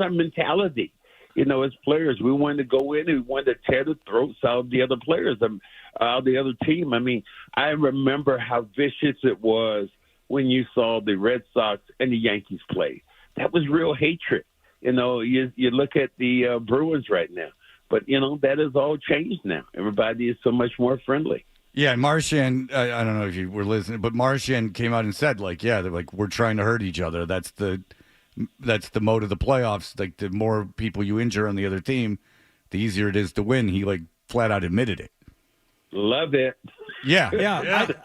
our mentality. As players, we wanted to go in and we wanted to tear the throats out of the other players, out of the other team. I mean, I remember how vicious it was when you saw the Red Sox and the Yankees play. That was real hatred. You look at the Bruins right now, but that has all changed now. Everybody is so much more friendly. Yeah, Marchand, I don't know if you were listening, but Marchand came out and said, they're we're trying to hurt each other. That's the mode of the playoffs. The more people you injure on the other team, the easier it is to win. He flat out admitted it. Love it. Yeah.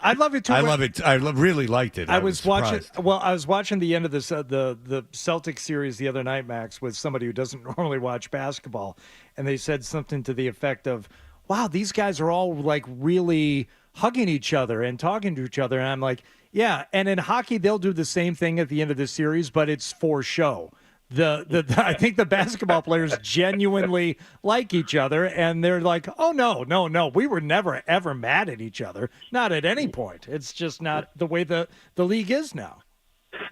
I love it too. I love it. I really liked it. I was watching the end of the Celtics series the other night, Max, with somebody who doesn't normally watch basketball, and they said something to the effect of, wow, these guys are all really hugging each other and talking to each other. And I'm like, yeah. And in hockey, they'll do the same thing at the end of the series, but it's for show. I think the basketball players genuinely like each other, and they're like, oh, no. We were never, ever mad at each other. Not at any point. It's just not the way the league is now.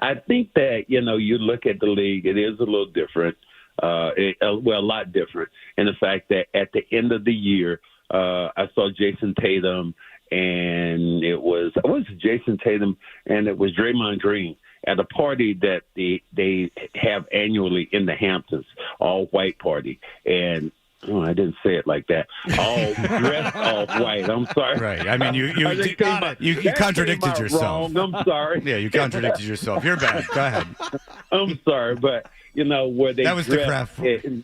I think that, you look at the league, it is a little different. A lot different in the fact that at the end of the year, I saw Jason Tatum, and it was Jason Tatum, and it was Draymond Green, at a party that they have annually in the Hamptons, all white party, and I didn't say it like that. All dressed all white. I'm sorry. Right. I mean, you contradicted yourself. Wrong. I'm sorry. Yeah, you contradicted yourself. You're bad. Go ahead. I'm sorry, but where they that was the dressed craft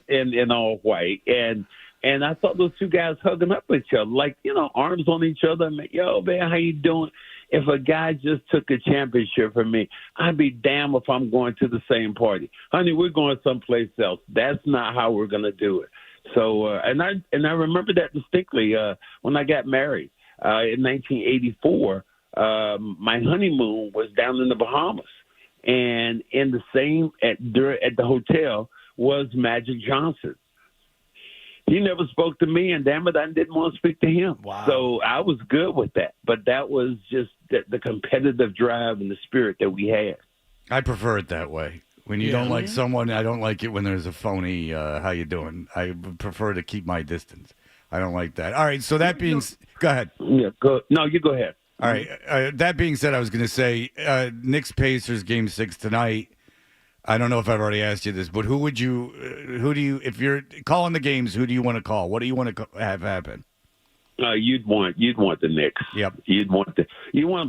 in all white, and I thought those two guys hugging up with each other, like arms on each other. I'm like, yo, man, how you doing? If a guy just took a championship from me, I'd be damned if I'm going to the same party. Honey, we're going someplace else. That's not how we're going to do it. So, and I remember that distinctly when I got married in 1984. My honeymoon was down in the Bahamas, and in the same at the hotel was Magic Johnson. He never spoke to me, and damn it, I didn't want to speak to him. Wow. So I was good with that. But that was just the competitive drive and the spirit that we had. I prefer it that way. When you don't like someone, I don't like it when there's a phony, how you doing? I prefer to keep my distance. I don't like that. All right, so that being... Go ahead. Yeah, No, you go ahead. All right. That being said, I was going to say, Knicks-Pacers Game 6 tonight. I don't know if I've already asked you this, but who do you, if you're calling the games, who do you want to call? What do you want to have happen? You'd want the Knicks. Yep. You want to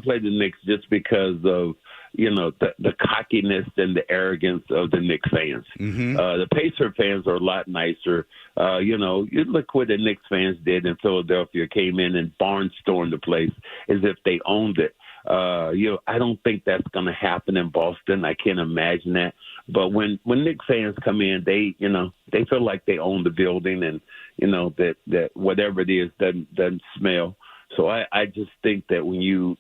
play the Knicks just because of the cockiness and the arrogance of the Knicks fans. Mm-hmm. The Pacer fans are a lot nicer. You look what the Knicks fans did in Philadelphia, came in and barnstormed the place as if they owned it. I don't think that's going to happen in Boston. I can't imagine that. But when Knicks fans come in, they feel like they own the building, and that whatever it is doesn't smell. So I just think that when you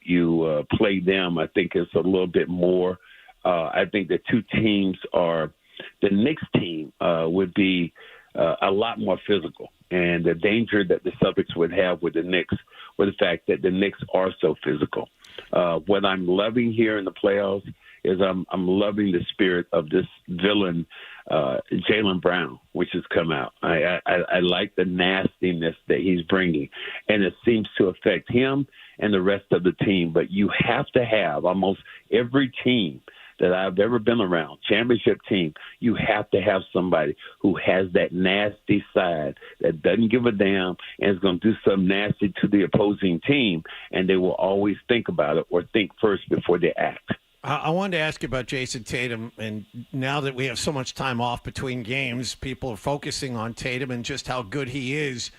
play them, I think it's a little bit more. I think the two teams the Knicks team would be a lot more physical, and the danger that the Celtics would have with the Knicks was the fact that the Knicks are so physical. What I'm loving here in the playoffs is I'm loving the spirit of this villain, Jaylen Brown, which has come out. I like the nastiness that he's bringing, and it seems to affect him and the rest of the team. But you have to have almost every team that I've ever been around, championship team, you have to have somebody who has that nasty side that doesn't give a damn and is going to do something nasty to the opposing team, and they will always think about it or think first before they act. I wanted to ask you about Jason Tatum, and now that we have so much time off between games, people are focusing on Tatum and just how good he is.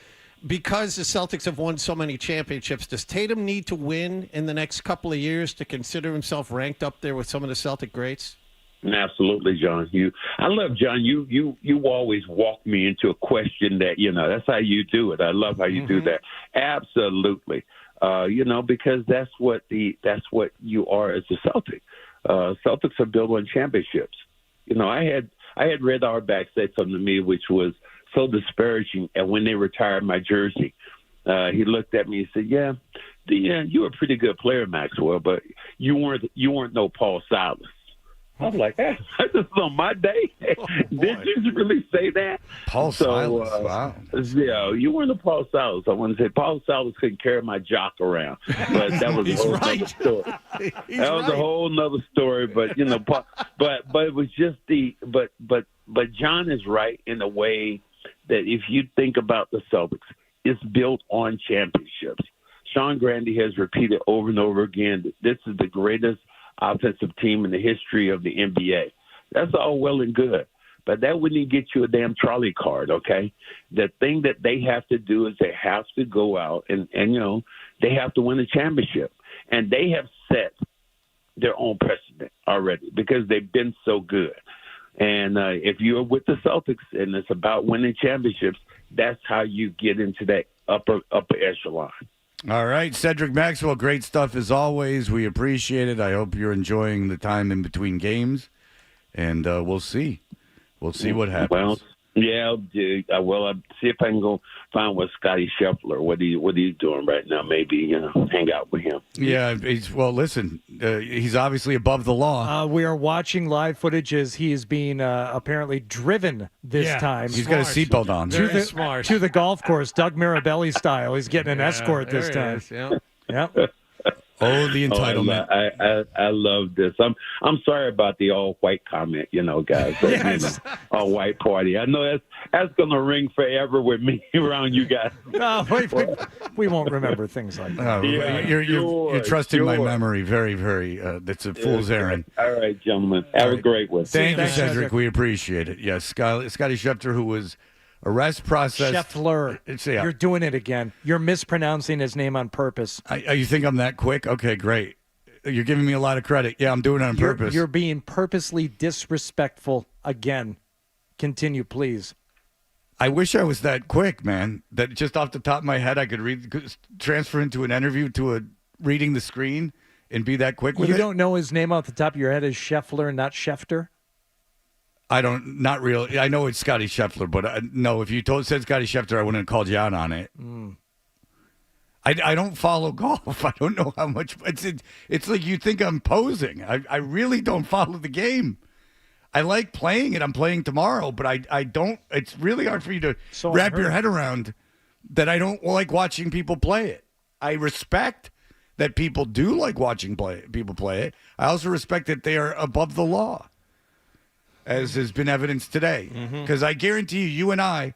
Because the Celtics have won so many championships, does Tatum need to win in the next couple of years to consider himself ranked up there with some of the Celtic greats? Absolutely, John. I love John. You always walk me into a question that that's how you do it. I love how you do that. Absolutely. Because that's what you are as a Celtic. Celtics are built on championships. I had Red Auerbach say something to me which was so disparaging. And when they retired my jersey, he looked at me and said, "Yeah, you were a pretty good player, Maxwell, but you weren't no Paul Silas." I'm like, hey, this is on my day. Did you really say that? Paul Silas, wow. Yeah, you weren't a Paul Silas. I want to say Paul Silas couldn't carry my jock around, but that was a whole other story. That was a whole nother story. But but it was just but John is right in a way that if you think about the Celtics, it's built on championships. Sean Grande has repeated over and over again that this is the greatest offensive team in the history of the NBA. That's all well and good, but that wouldn't get you a damn trolley card, okay? The thing that they have to do is they have to go out and they have to win a championship. And they have set their own precedent already because they've been so good. And if you're with the Celtics and it's about winning championships, that's how you get into that upper echelon. All right, Cedric Maxwell, great stuff as always. We appreciate it. I hope you're enjoying the time in between games, and we'll see. We'll see what happens. Well, yeah, dude. I'll see if I can go find what Scotty Scheffler, what he's doing right now. Maybe hang out with him. Yeah, listen, he's obviously above the law. We are watching live footage as he is being apparently driven this time. He's got a seatbelt on. To the golf course, Doug Mirabelli style. He's getting an escort this time. Yeah. Oh, the entitlement. I love this. I'm sorry about the all white comment, guys. Yes. All white party. I know that's going to ring forever with me around you guys. No, we won't remember things like that. You're trusting my memory very, very. That's a fool's errand. All right, gentlemen. Have a great one. Thank you, Cedric. We appreciate it. Yes, Scotty Scheffler, who was arrest process. Scheffler. You're doing it again. You're mispronouncing his name on purpose. You think I'm that quick? Okay, great. You're giving me a lot of credit. Yeah, I'm doing it on purpose. You're being purposely disrespectful again. Continue, please. I wish I was that quick, man. That just off the top of my head, I could transfer into an interview to a reading the screen and be that quick with it. You don't know his name off the top of your head is Scheffler, not Schefter? Not really. I know it's Scotty Scheffler, but no, if you said Scotty Scheffler, I wouldn't have called you out on it. I don't follow golf. I don't know how much. It's like you think I'm posing. I really don't follow the game. I like playing it. I'm playing tomorrow, but I don't. It's really hard for you to wrap your head around that I don't like watching people play it. I respect that people do like watching people play it. I also respect that they are above the law, as has been evidenced today. Because I guarantee you and I,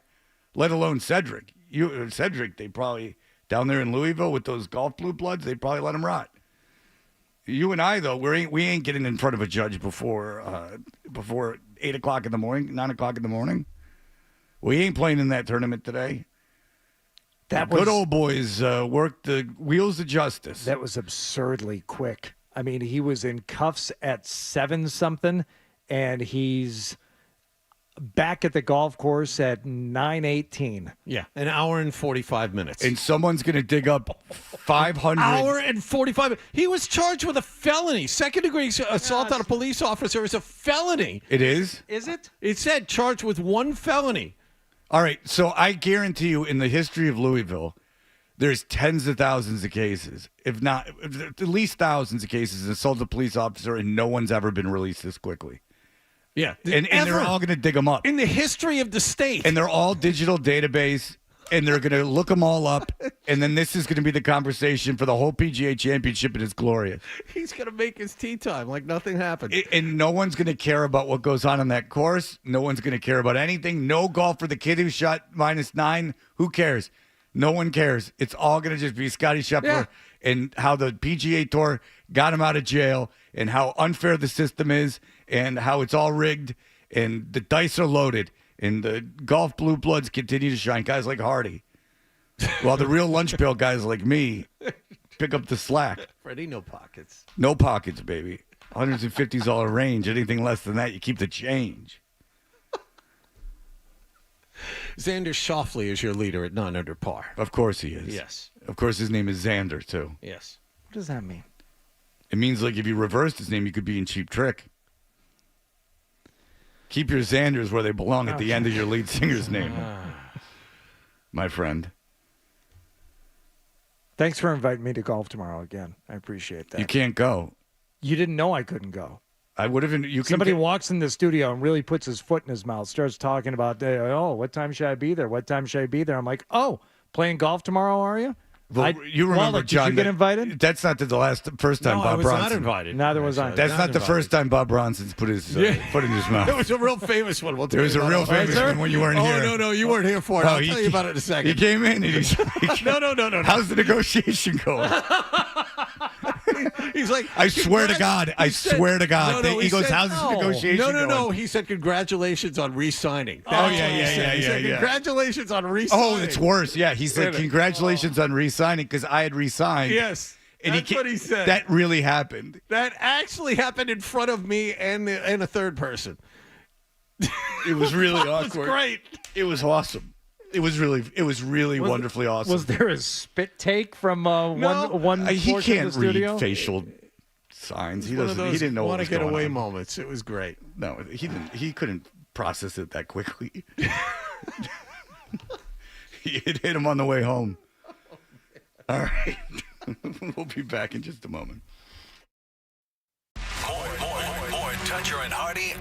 let alone Cedric, they probably, down there in Louisville with those golf blue bloods, they probably let him rot. You and I, though, we ain't getting in front of a judge before 8 o'clock in the morning, 9 o'clock in the morning. We ain't playing in that tournament today. Good old boys worked the wheels of justice. That was absurdly quick. I mean, he was in cuffs at 7-something, and he's back at the golf course at 9:18. Yeah, an hour and 45 minutes. And someone's going to dig up 500. Hour and 45 minutes. He was charged with a felony. Second-degree assault on a police officer is a felony. It is? Is it? It said charged with one felony. All right, so I guarantee you in the history of Louisville, there's tens of thousands of cases, if not at least thousands of cases, assault a police officer, and no one's ever been released this quickly. Yeah. And they're all going to dig them up. In the history of the state. And they're all digital database, and they're going to look them all up, and then this is going to be the conversation for the whole PGA Championship, and it's glorious. He's going to make his tee time like nothing happened. And no one's going to care about what goes on that course. No one's going to care about anything. No golf for the kid who shot -9. Who cares? No one cares. It's all going to just be Scotty Scheffler and how the PGA Tour got him out of jail and how unfair the system is and how it's all rigged and the dice are loaded and the golf blue bloods continue to shine. Guys like Hardy. While the real lunch pail guys like me pick up the slack. Freddie, no pockets. No pockets, baby. $150's all range. Anything less than that, you keep the change. Xander Schauffele is your leader at 9 under par. Of course he is. Yes. Of course his name is Xander, too. Yes. What does that mean? It means like if you reversed his name, you could be in Cheap Trick. Keep your Xanders where they belong at the end of your lead singer's name, my friend. Thanks for inviting me to golf tomorrow again. I appreciate that. You can't go. You didn't know I couldn't go. I would have. Somebody walks in the studio and really puts his foot in his mouth, starts talking about, what time should I be there? What time should I be there? I'm like, playing golf tomorrow, are you? Well, you remember, John? Did you get invited? That's not the first time Bob Bronson. I was not invited. Neither was I. That's not the first time Bob Bronson's put his foot in his mouth. It was a real famous one. There was a real famous one when you weren't here. No, you weren't here for it. I'll tell you about it in a second. He came in and he's like, No. How's the negotiation going? He's like, I swear to God. He goes, how's the negotiation going? No. He said, congratulations on re-signing. Yeah. Congratulations on re-signing. Oh, it's worse. Yeah, he said, congratulations on re-signing because I had re-signed. Yes. That's what he said. That really happened. That actually happened in front of me and a third person. It was really awkward. It was great. It was awesome. It was really wonderfully awesome. Was there a spit take from one he portion can't of the studio? read facial signs. He doesn't. He didn't know what was going on. Want to get away moments. It was great. No, he didn't. He couldn't process it that quickly. It hit him on the way home. All right. We'll be back in just a moment. More Toucher and Hardy.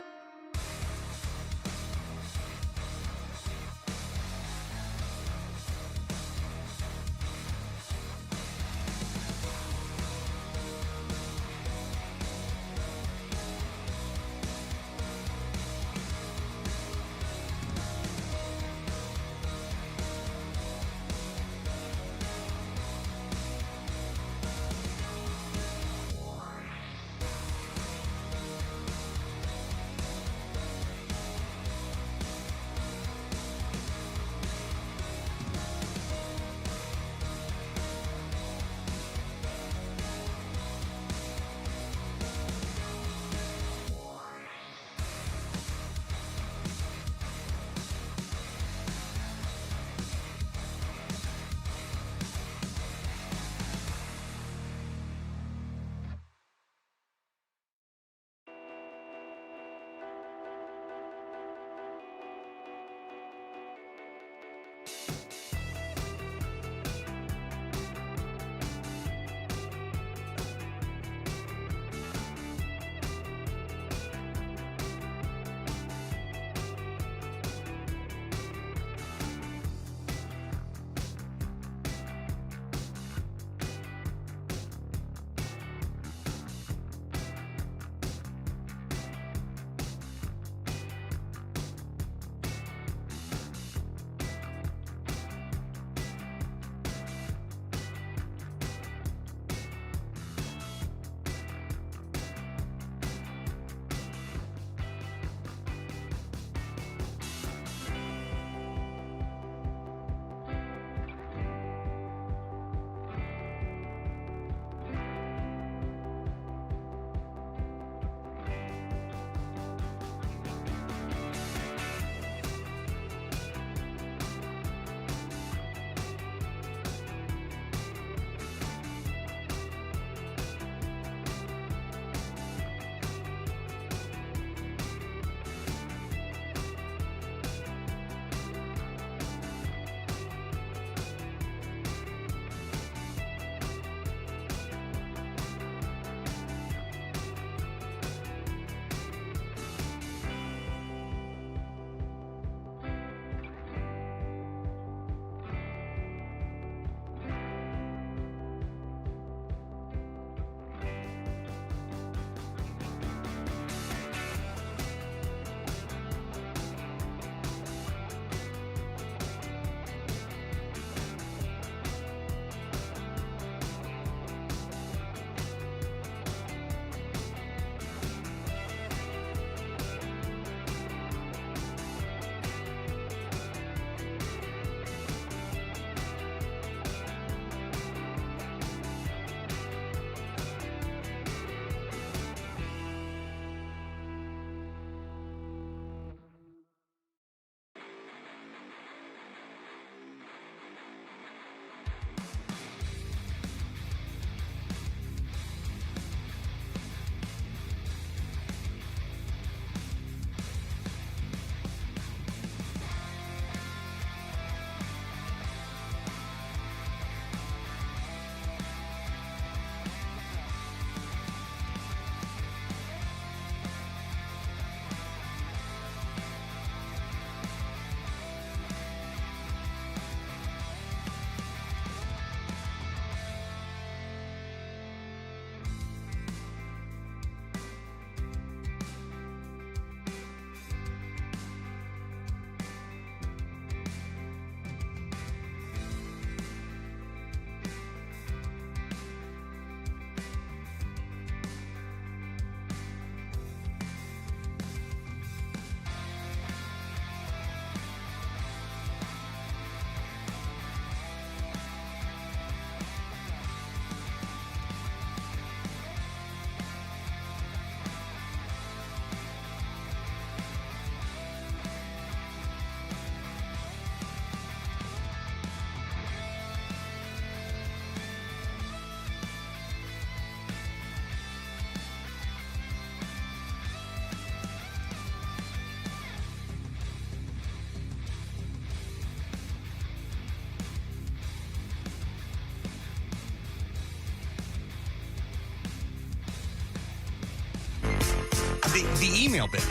the email bit.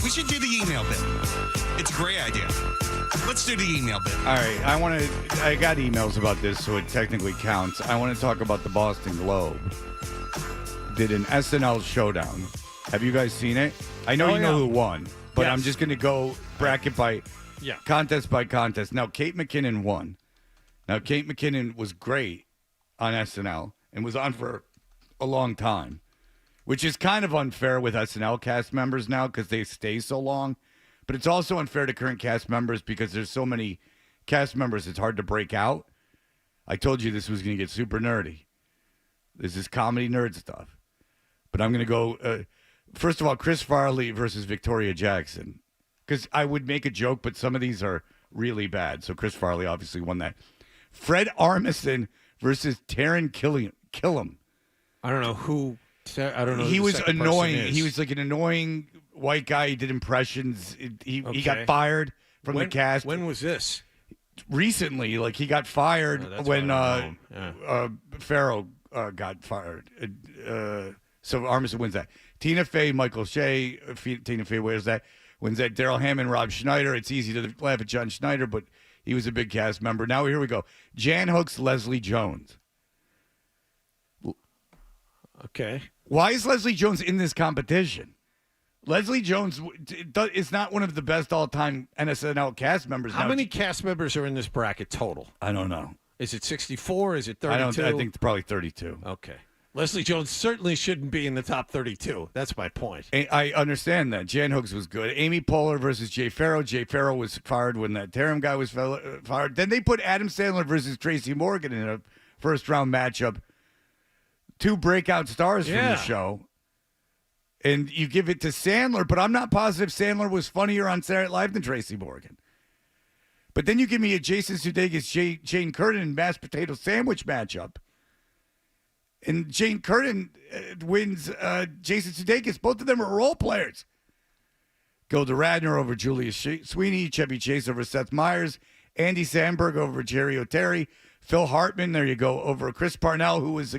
We should do the email bit. It's a great idea. Let's do the email bit. All right, I got emails about this, so it technically counts. I want to talk about the Boston Globe. Did an SNL showdown. Have you guys seen it? I know you know who won, but I'm just going to go bracket by contest by contest. Now, Kate McKinnon won. Now, Kate McKinnon was great on SNL and was on for a long time, which is kind of unfair with SNL cast members now because they stay so long. But it's also unfair to current cast members because there's so many cast members, it's hard to break out. I told you this was going to get super nerdy. This is comedy nerd stuff. But I'm going to go, first of all, Chris Farley versus Victoria Jackson. Because I would make a joke, but some of these are really bad. So Chris Farley obviously won that. Fred Armisen versus Taron Killam. I don't know who. I don't know. He who the was second annoying. person is. He was like an annoying white guy. He did impressions. He got fired from the cast. When was this? Recently, like he got fired when Farrow got fired. So Armisen wins that. Tina Fey, Michael Shea. Tina Fey wins that. Daryl Hammond, Rob Schneider. It's easy to laugh at John Schneider, but he was a big cast member. Now here we go. Jan Hooks, Leslie Jones. Okay. Why is Leslie Jones in this competition? Leslie Jones is not one of the best all-time NSNL cast members. How many cast members are in this bracket total? I don't know. Is it 64? Is it 32? I think it's probably 32. Okay. Leslie Jones certainly shouldn't be in the top 32. That's my point. I understand that. Jan Hooks was good. Amy Poehler versus Jay Farrow. Jay Farrow was fired when that Taram guy was fired. Then they put Adam Sandler versus Tracy Morgan in a first-round matchup. Two breakout stars from the show. And you give it to Sandler, but I'm not positive Sandler was funnier on Saturday Night Live than Tracy Morgan. But then you give me a Jason Sudeikis, Jane Curtin mashed potato sandwich matchup. And Jane Curtin wins Jason Sudeikis. Both of them are role players. Gilda Radner over Julia Sweeney. Chevy Chase over Seth Meyers. Andy Samberg over Jerry O'Terry. Phil Hartman, there you go, over Chris Parnell, who was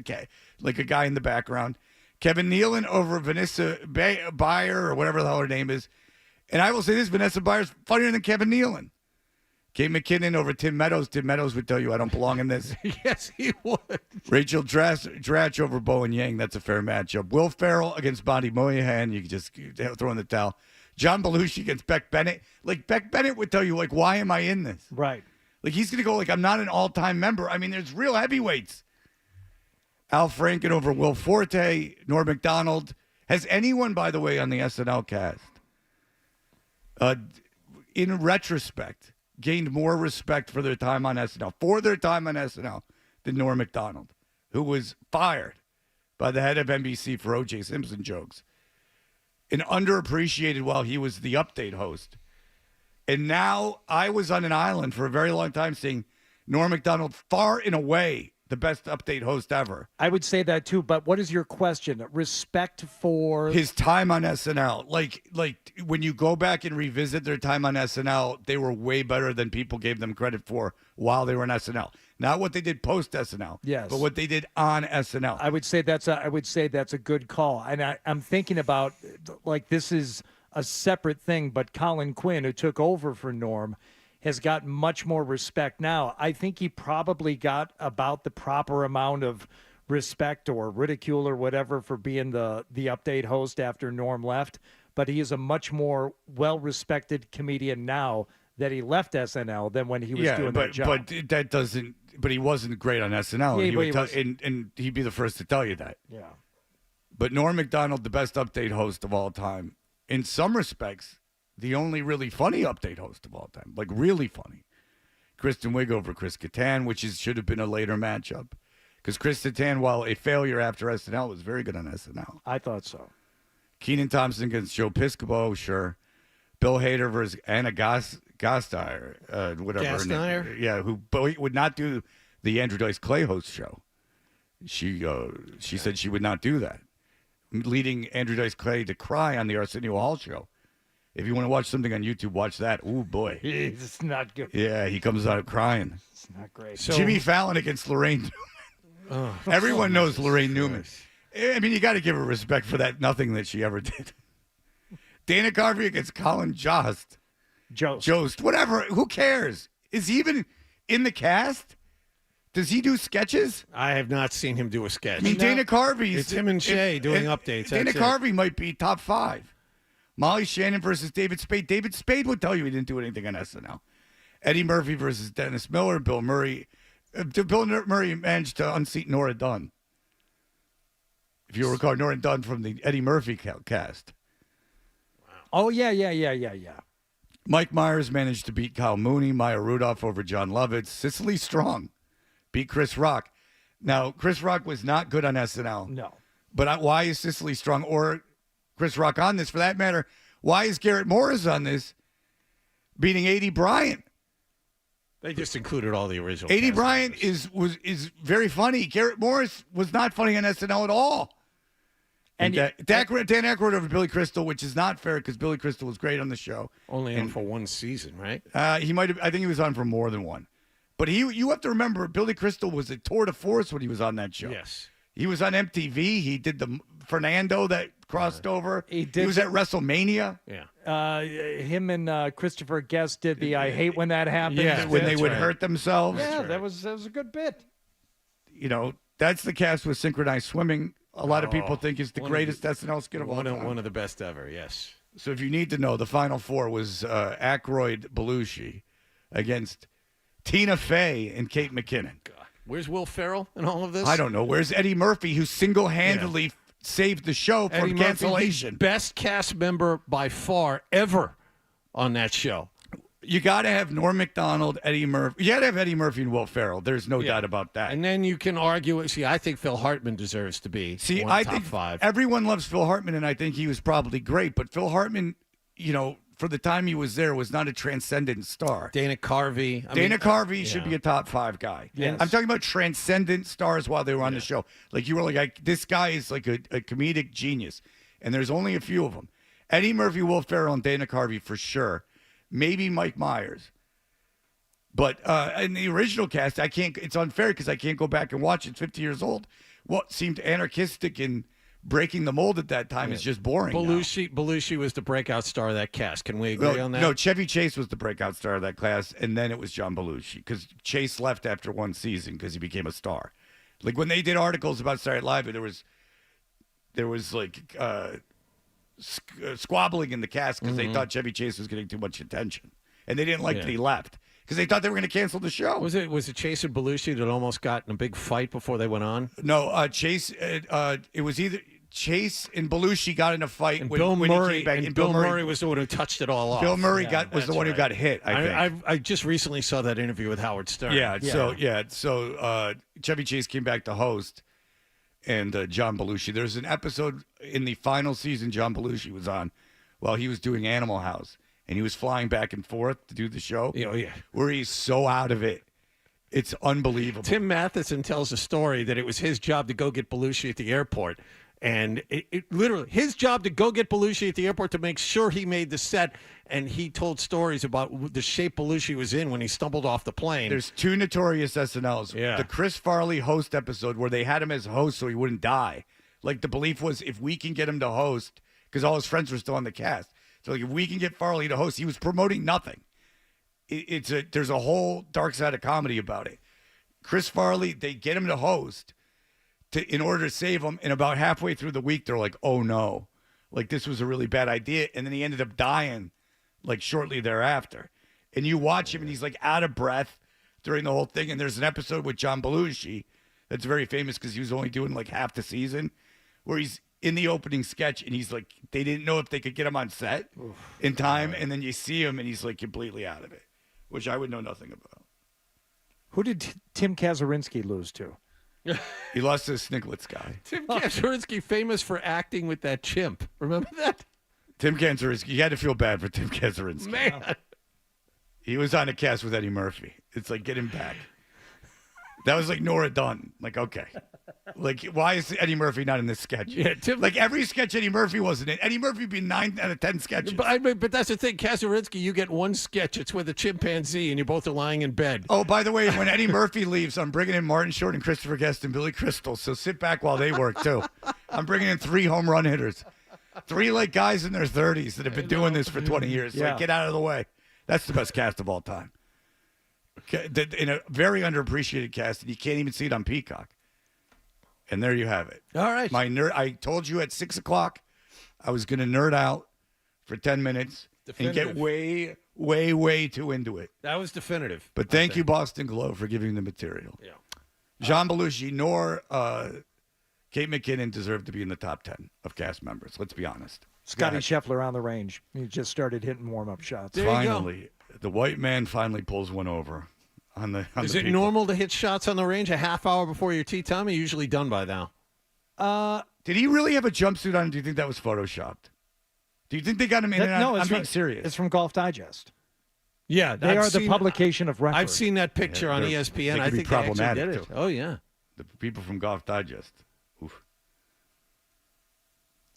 like a guy in the background. Kevin Nealon over Vanessa Bayer, or whatever the hell her name is. And I will say this, Vanessa Bayer's funnier than Kevin Nealon. Kate McKinnon over Tim Meadows. Tim Meadows would tell you I don't belong in this. Yes, he would. Rachel Dratch over Bowen Yang. That's a fair matchup. Will Ferrell against Bonnie Moynihan. You can just throw in the towel. John Belushi against Beck Bennett. Like, Beck Bennett would tell you, like, why am I in this? Right. Like, he's going to go, like, I'm not an all-time member. I mean, there's real heavyweights. Al Franken over Will Forte. Norm Macdonald. Has anyone, by the way, on the SNL cast, in retrospect, gained more respect for their time on SNL, than Norm Macdonald, who was fired by the head of NBC for O.J. Simpson jokes and underappreciated while he was the update host. And now I was on an island for a very long time saying Norm Macdonald far and away the best update host ever. I would say that too, but what is your question? Respect for his time on SNL. Like when you go back and revisit their time on SNL, they were way better than people gave them credit for while they were on SNL. Not what they did post SNL, yes, but what they did on SNL. I would say that's a good call. And I'm thinking about, like, this is a separate thing, but Colin Quinn, who took over for Norm, has got much more respect now. I think he probably got about the proper amount of respect or ridicule or whatever for being the update host after Norm left, but he is a much more well-respected comedian now that he left SNL than when he was doing that job. But he wasn't great on SNL. Yeah, and he'd be the first to tell you that. Yeah. But Norm Macdonald, the best update host of all time, in some respects, the only really funny update host of all time, like really funny. Kristen Wiig over Chris Kattan, which should have been a later matchup. Because Chris Kattan, while a failure after SNL, was very good on SNL. I thought so. Kenan Thompson against Joe Piscopo, sure. Bill Hader versus Anna Gasteyer, whatever her name. Yeah, who would not do the Andrew Dice Clay host show. She said she would not do that, leading Andrew Dice Clay to cry on the Arsenio Hall show. If you want to watch something on YouTube, watch that. Ooh, boy. It's not good. Yeah, he comes out crying. It's not great. So, Jimmy Fallon against Lorraine Newman. Everyone knows Lorraine Newman. I mean, you got to give her respect for that nothing that she ever did. Dana Carvey against Colin Jost. Jost. Whatever. Who cares? Is he even in the cast? Does he do sketches? I have not seen him do a sketch. I mean, Dana Carvey. It's him and Shay doing updates. Dana Carvey might be top 5. Molly Shannon versus David Spade. David Spade would tell you he didn't do anything on SNL. Eddie Murphy versus Dennis Miller. Bill Murray. Bill Murray managed to unseat Nora Dunn. If you recall, Nora Dunn from the Eddie Murphy cast. Oh, yeah. Mike Myers managed to beat Kyle Mooney. Maya Rudolph over John Lovitz. Cicely Strong beat Chris Rock. Now, Chris Rock was not good on SNL. No. But why is Cicely Strong or Chris Rock on this? For that matter, why is Garrett Morris on this beating A.D. Bryant? They just included all the original. A.D. cast Bryant members. is very funny. Garrett Morris was not funny on SNL at all. And Dan Aykroyd over Billy Crystal, which is not fair because Billy Crystal was great on the show. Only on for one season, right? He might have. I think he was on for more than one. But you have to remember, Billy Crystal was a tour de force when he was on that show. Yes. He was on MTV. He did the Fernando that crossed over. He was at WrestleMania. Yeah. Him and Christopher Guest did the I Hate When That Happens. Yeah, when they would hurt themselves. Yeah, that was a good bit. You know, that's the cast with synchronized swimming. A lot of people think is the greatest SNL skit of all time. One of the best ever, yes. So if you need to know, the final 4 was Aykroyd Belushi against Tina Fey and Kate McKinnon. God. Where's Will Ferrell in all of this? I don't know. Where's Eddie Murphy, who single-handedly saved the show from cancellation? Best cast member by far ever on that show. You got to have Norm Macdonald, Eddie Murphy. You got to have Eddie Murphy and Will Ferrell. There's no doubt about that. And then you can argue. See, I think Phil Hartman deserves to be I top think 5. Everyone loves Phil Hartman, and I think he was probably great. But Phil Hartman, you know, for the time he was there, was not a transcendent star. Dana Carvey. Dana Carvey should be a top 5 guy. Yes. I'm talking about transcendent stars while they were on the show. Like you were like, this guy is like a comedic genius, and there's only a few of them. Eddie Murphy, Will Ferrell, and Dana Carvey for sure. Maybe Mike Myers. But in the original cast, I can't. It's unfair because I can't go back and watch it. It's 50 years old. What seemed anarchistic and breaking the mold at that time is just boring. Belushi was the breakout star of that cast. Can we agree on that? No, Chevy Chase was the breakout star of that class, and then it was John Belushi because Chase left after one season because he became a star. Like when they did articles about Saturday Night Live, there was like squabbling in the cast because they thought Chevy Chase was getting too much attention, and they didn't like that he left because they thought they were going to cancel the show. Was it Chase and Belushi that almost got in a big fight before they went on? No, Chase. It was either Chase and Belushi got in a fight. And when Bill he Murray came back, and Bill Murray was the one who touched it all off. Bill Murray was the one who got hit. I think. I just recently saw that interview with Howard Stern. So Chevy Chase came back to host, and John Belushi. There's an episode in the final season John Belushi was on while he was doing Animal House, and he was flying back and forth to do the show. Where he's so out of it. It's unbelievable. Tim Matheson tells a story that it was his job to go get Belushi at the airport. And it literally, his job to go get Belushi at the airport to make sure he made the set. And he told stories about the shape Belushi was in when he stumbled off the plane. There's 2 notorious SNLs. Yeah. The Chris Farley host episode where they had him as host so he wouldn't die. Like the belief was if we can get him to host, because all his friends were still on the cast. So like if we can get Farley to host, he was promoting nothing. There's a whole dark side of comedy about it. Chris Farley, they get him to host in order to save him, and about halfway through the week, they're like, oh no, like this was a really bad idea. And then he ended up dying like shortly thereafter. And you watch him and he's like out of breath during the whole thing. And there's an episode with John Belushi that's very famous because he was only doing like half the season where he's in the opening sketch and he's like, they didn't know if they could get him on set in time. And then you see him and he's like completely out of it, which I would know nothing about. Who did Tim Kazurinsky lose to? He lost to the Sniglets guy. Tim Kazurinsky, famous for acting with that chimp. Remember that? Tim Kazurinsky. You had to feel bad for Tim Kazurinsky. Man. He was on a cast with Eddie Murphy. It's like, get him back. That was like Nora Dunn. Like, okay. Like, why is Eddie Murphy not in this sketch? Yeah, like, every sketch Eddie Murphy wasn't in. Eddie Murphy would be 9 out of 10 sketches. But that's the thing. Kazurinsky, you get one sketch. It's with a chimpanzee, and you both are lying in bed. Oh, by the way, when Eddie Murphy leaves, I'm bringing in Martin Short and Christopher Guest and Billy Crystal. So sit back while they work, too. I'm bringing in 3 home run hitters. Three like guys in their 30s that have been doing this for 20 years. Yeah. Like, get out of the way. That's the best cast of all time. Okay, in a very underappreciated cast, and you can't even see it on Peacock. And there you have it. All right. I told you at 6 o'clock I was going to nerd out for 10 minutes and get way, way, way too into it. That was definitive. But thank you, Boston Globe, for giving the material. Yeah. John Belushi nor Kate McKinnon deserve to be in the top 10 of cast members. Let's be honest. Scotty Scheffler on the range. He just started hitting warm-up shots. Finally, the white man finally pulls one over. Is it normal to hit shots on the range a half hour before your tee time? Or usually done by now? Did he really have a jumpsuit on? Do you think that was photoshopped? Do you think they got him in and out? No, I'm being serious. It's from Golf Digest. Yeah, They are the publication of record. I've seen that picture on ESPN. I think problematic. they actually did it. Oh, yeah. The people from Golf Digest. Oof.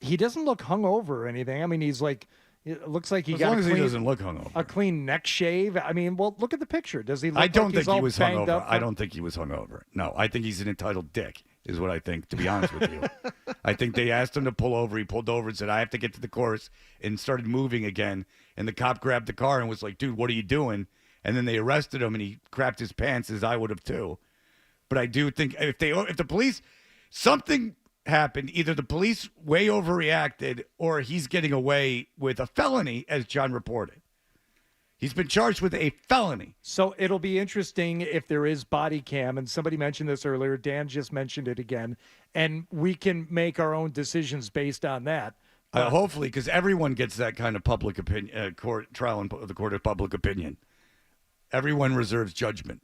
He doesn't look hungover or anything. I mean, he's like, it looks like he As got long a as clean, he doesn't look hungover. a clean neck shave. I mean, well, look at the picture. Does he look I don't like he's think he all was banged hungover. up? I don't think he was hungover. No, I think he's an entitled dick, is what I think, to be honest with you. I think they asked him to pull over. He pulled over and said, I have to get to the course, and started moving again. And the cop grabbed the car and was like, dude, what are you doing? And then they arrested him, and he crapped his pants, as I would have too. But I do think if the police, something happened, either the police way overreacted or he's getting away with a felony, as John reported. He's been charged with a felony. So it'll be interesting if there is body cam, and somebody mentioned this earlier. Dan just mentioned it again, and we can make our own decisions based on that. Hopefully, because everyone gets that kind of public opinion, trial in the court of public opinion. Everyone reserves judgment.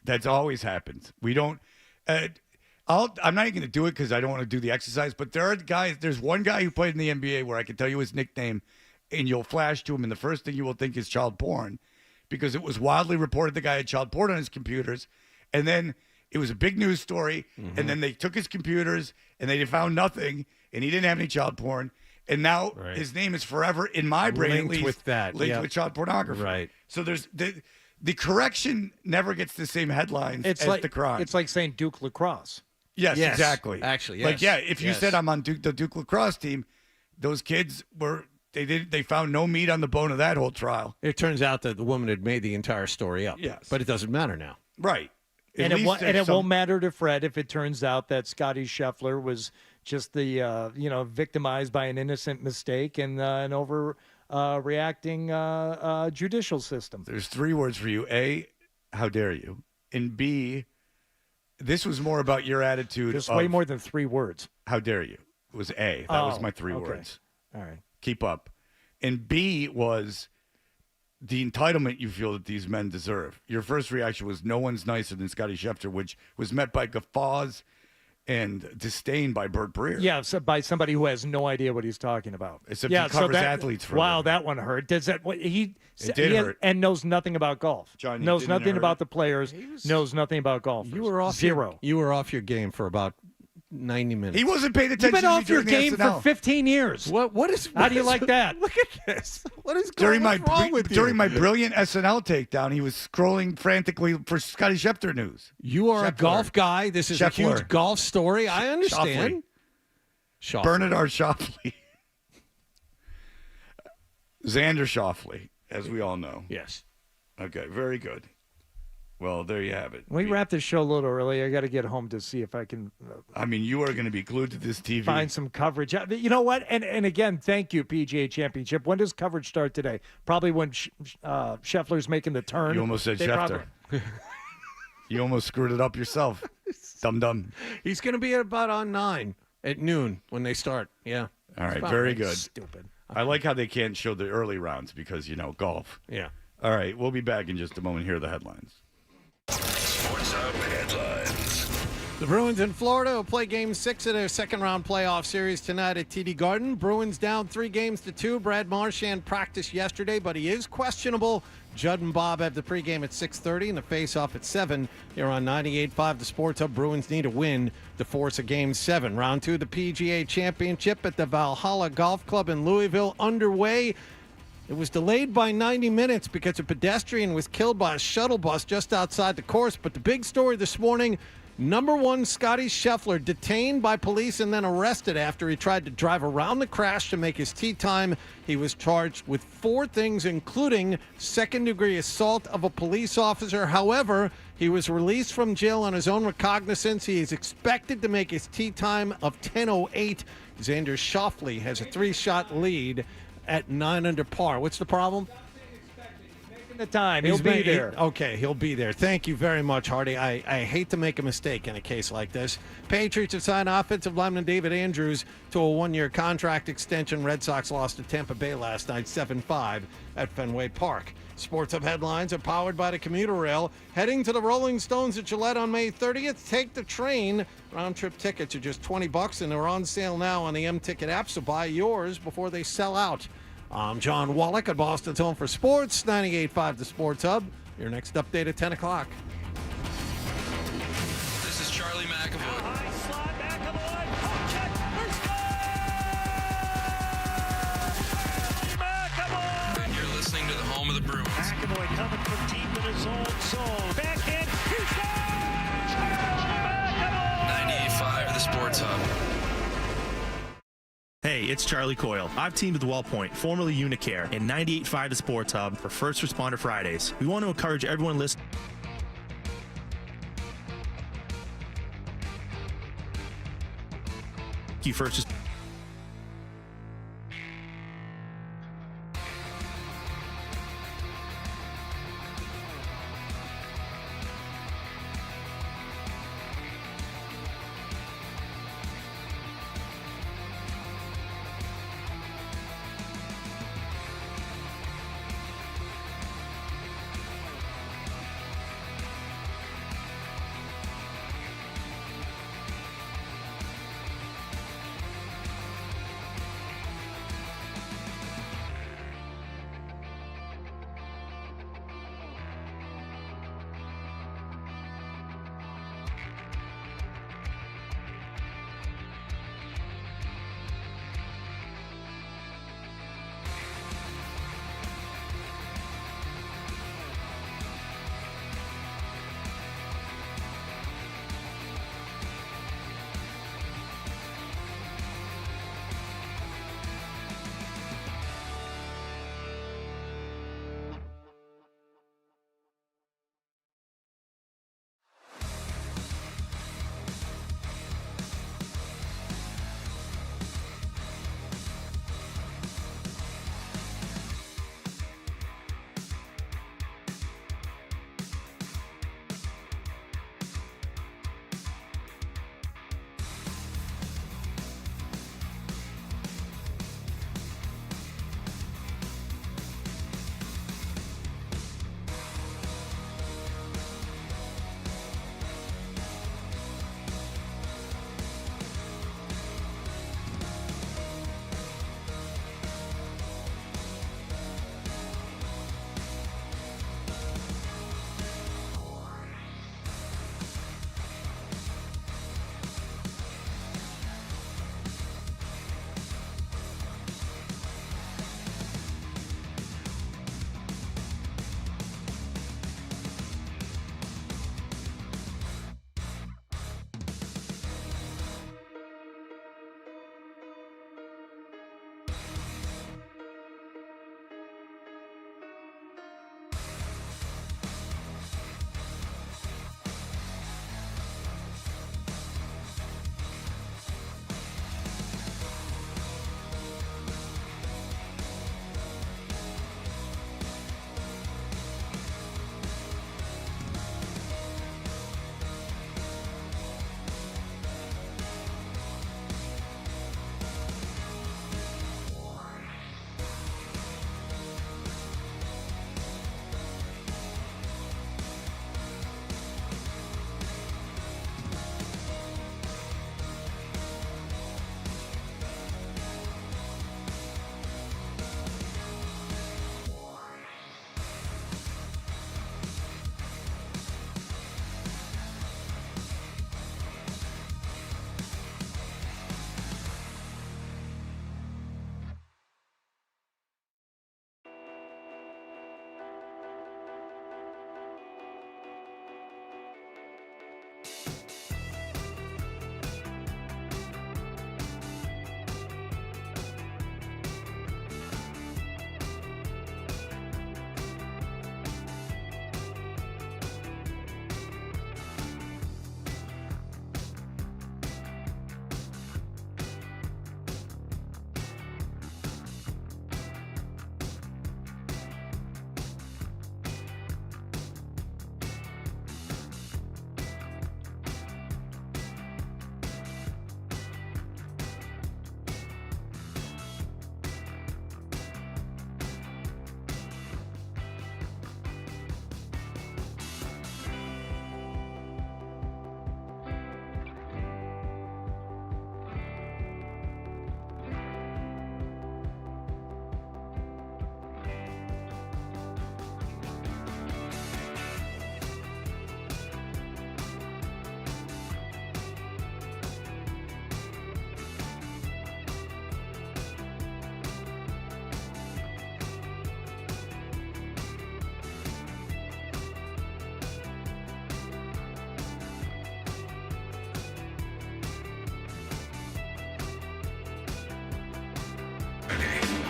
That's always happens. We don't. I'm not even going to do it because I don't want to do the exercise. But there are guys. There's one guy who played in the NBA where I can tell you his nickname, and you'll flash to him, and the first thing you will think is child porn, because it was wildly reported the guy had child porn on his computers, and then it was a big news story, and then they took his computers and they found nothing, and he didn't have any child porn, and now his name is forever in my brain Linked at least with that, linked yeah. with child pornography. Right. So there's the correction never gets the same headlines It's as like the crime. It's like saying Duke lacrosse. Yes, exactly. Actually, yes. Like, yeah, if you Yes. said I'm on the Duke lacrosse team, those kids they found no meat on the bone of that whole trial. It turns out that the woman had made the entire story up. Yes. But it doesn't matter now. Right. And it won't matter to Fred if it turns out that Scotty Scheffler was just the victimized by an innocent mistake and an overreacting judicial system. There's three words for you. A, how dare you? And B, this was more about your attitude. There's way more than three words. How dare you? It was A. That was my three words. All right. Keep up. And B was the entitlement you feel that these men deserve. Your first reaction was no one's nicer than Scotty Scheffler, which was met by guffaws and disdain by Bert Breer. Yeah, so by somebody who has no idea what he's talking about. Except he covers athletes for a wow, living. that one hurt. Does that It did hurt. And knows nothing about golf. John, knows didn't it nothing hurt? about the players. Knows nothing about golfers. You were off zero. You were off your game for about 90 minutes. He wasn't paying You've attention been to me off your during the game for SNL. 15 years. What is? How do you like that? Look at this. What is During my wrong with you? during my brilliant SNL takedown, he was scrolling frantically for Scotty Scheffler news. You are a Scheffler. golf guy. This is a Scheffler. huge golf story. I understand. Schauffele. Bernard Schauffele. Xander Schauffele, as we all know. Yes. Okay, very good. Well, there you have it. We wrapped this show a little early. I got to get home to see if I can I mean, you are going to be glued to this TV. find some coverage. You know what? And again, thank you, PGA Championship. When does coverage start today? Probably when Scheffler's making the turn. You almost said They Schefter. You almost screwed it up yourself. Dum-dum. He's going to be at about on 9 at noon when they start. Yeah. All right, It's about very right. good. Stupid. I like how they can't show the early rounds because, golf. Yeah. All right, we'll be back in just a moment. Here are the headlines. Sports Hub headlines. The Bruins in Florida will play Game 6 of their second-round playoff series tonight at TD Garden. Bruins down 3-2. Brad Marchand practiced yesterday, but he is questionable. Judd and Bob have the pregame at 6:30 and the face-off at 7. Here on 98.5 The Sports Hub. Bruins need a win to force a Game 7. Round 2 of the PGA Championship at the Valhalla Golf Club in Louisville underway. It was delayed by 90 minutes because a pedestrian was killed by a shuttle bus just outside the course. But the big story this morning, Number 1, Scotty Scheffler, detained by police and then arrested after he tried to drive around the crash to make his tee time. He was charged with 4 things, including second-degree assault of a police officer. However, he was released from jail on his own recognizance. He is expected to make his tee time of 10:08. Xander Schauffele has a 3-shot lead at 9 under par. What's the problem? The time. He'll be there. Okay, he'll be there. Thank you very much, Hardy. I hate to make a mistake in a case like this. Patriots have signed offensive lineman David Andrews to a 1-year contract extension. Red Sox lost to Tampa Bay last night, 7-5 at Fenway Park. Sports Hub headlines are powered by the commuter rail. Heading to the Rolling Stones at Gillette on May 30th. Take the train. Round-trip tickets are just $20, and they're on sale now on the M-Ticket app, so buy yours before they sell out. I'm John Wallach at Boston's Home for Sports, 98.5 The Sports Hub. Your next update at 10 o'clock. This is Charlie McAvoy. High slot, McAvoy. Check. McAvoy. And you're listening to the home of the Bruins. McAvoy coming from deep in his own zone. Backhand. He scores! 98.5 The Sports Hub. Hey, it's Charlie Coyle. I've teamed with WellPoint, formerly Unicare, and 98.5 The Sports Hub for First Responder Fridays. We want to encourage everyone listening. Thank you, First Responder.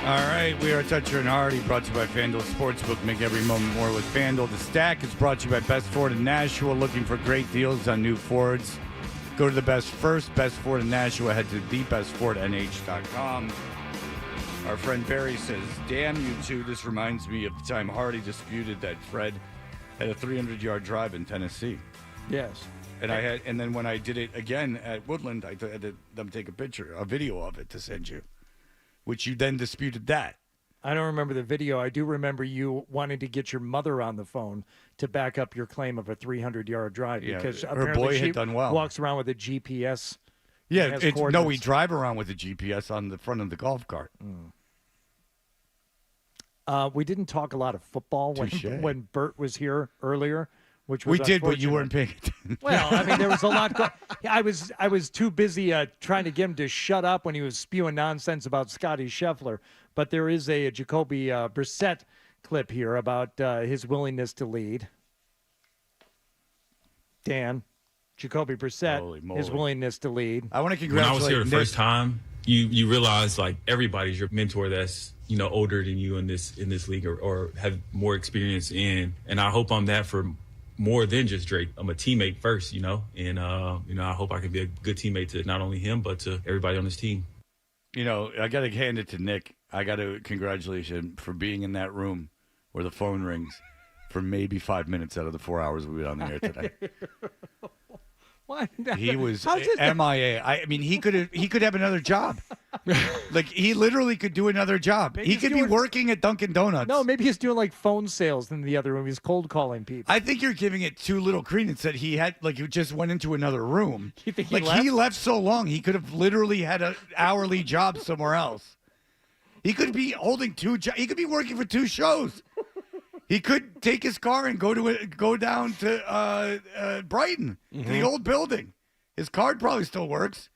All right, we are Toucher and Hardy, brought to you by FanDuel Sportsbook. Make every moment more with FanDuel. The Stack is brought to you by Best Ford in Nashua. Looking for great deals on new Fords? Go to the best first, Best Ford in Nashua. Head to thebestfordnh.com. Our friend Barry says, damn you two. This reminds me of the time Hardy disputed that Fred had a 300-yard drive in Tennessee. Yes. And then when I did it again at Woodland, I had them take a video of it to send you, which you then disputed that. I don't remember the video. I do remember you wanting to get your mother on the phone to back up your claim of a 300-yard drive because her boy had done well. Walks around with a GPS. Yeah, we drive around with a GPS on the front of the golf cart. We didn't talk a lot of football when Bert was here earlier. Which was we did, but you weren't paying attention. Well, I mean, there was a lot. I was too busy trying to get him to shut up when he was spewing nonsense about Scotty Scheffler. But there is a Jacoby Brissett clip here about his willingness to lead. Dan, Jacoby Brissett, his willingness to lead. I want to When congratulate I was here the Nick. first time, you realize like everybody's your mentor that's older than you in this league or have more experience in, and I hope I'm that for more than just Drake. I'm a teammate first, and I hope I can be a good teammate to not only him but to everybody on this team. I got to hand it to Nick. I got to congratulate him for being in that room where the phone rings for maybe 5 minutes out of the 4 hours we were on the air today. What? He was MIA. I mean, he could have another job. Like he literally could do another job. Maybe he could be working at Dunkin' Donuts. No, maybe he's doing like phone sales in the other room. He's cold calling people. I think you're giving it too little credence that he had he just went into another room. You think he left so long he could have literally had an hourly job somewhere else. He could be holding two jobs. He could be working for two shows. He could take his car and go down to Brighton, to the old building. His card probably still works.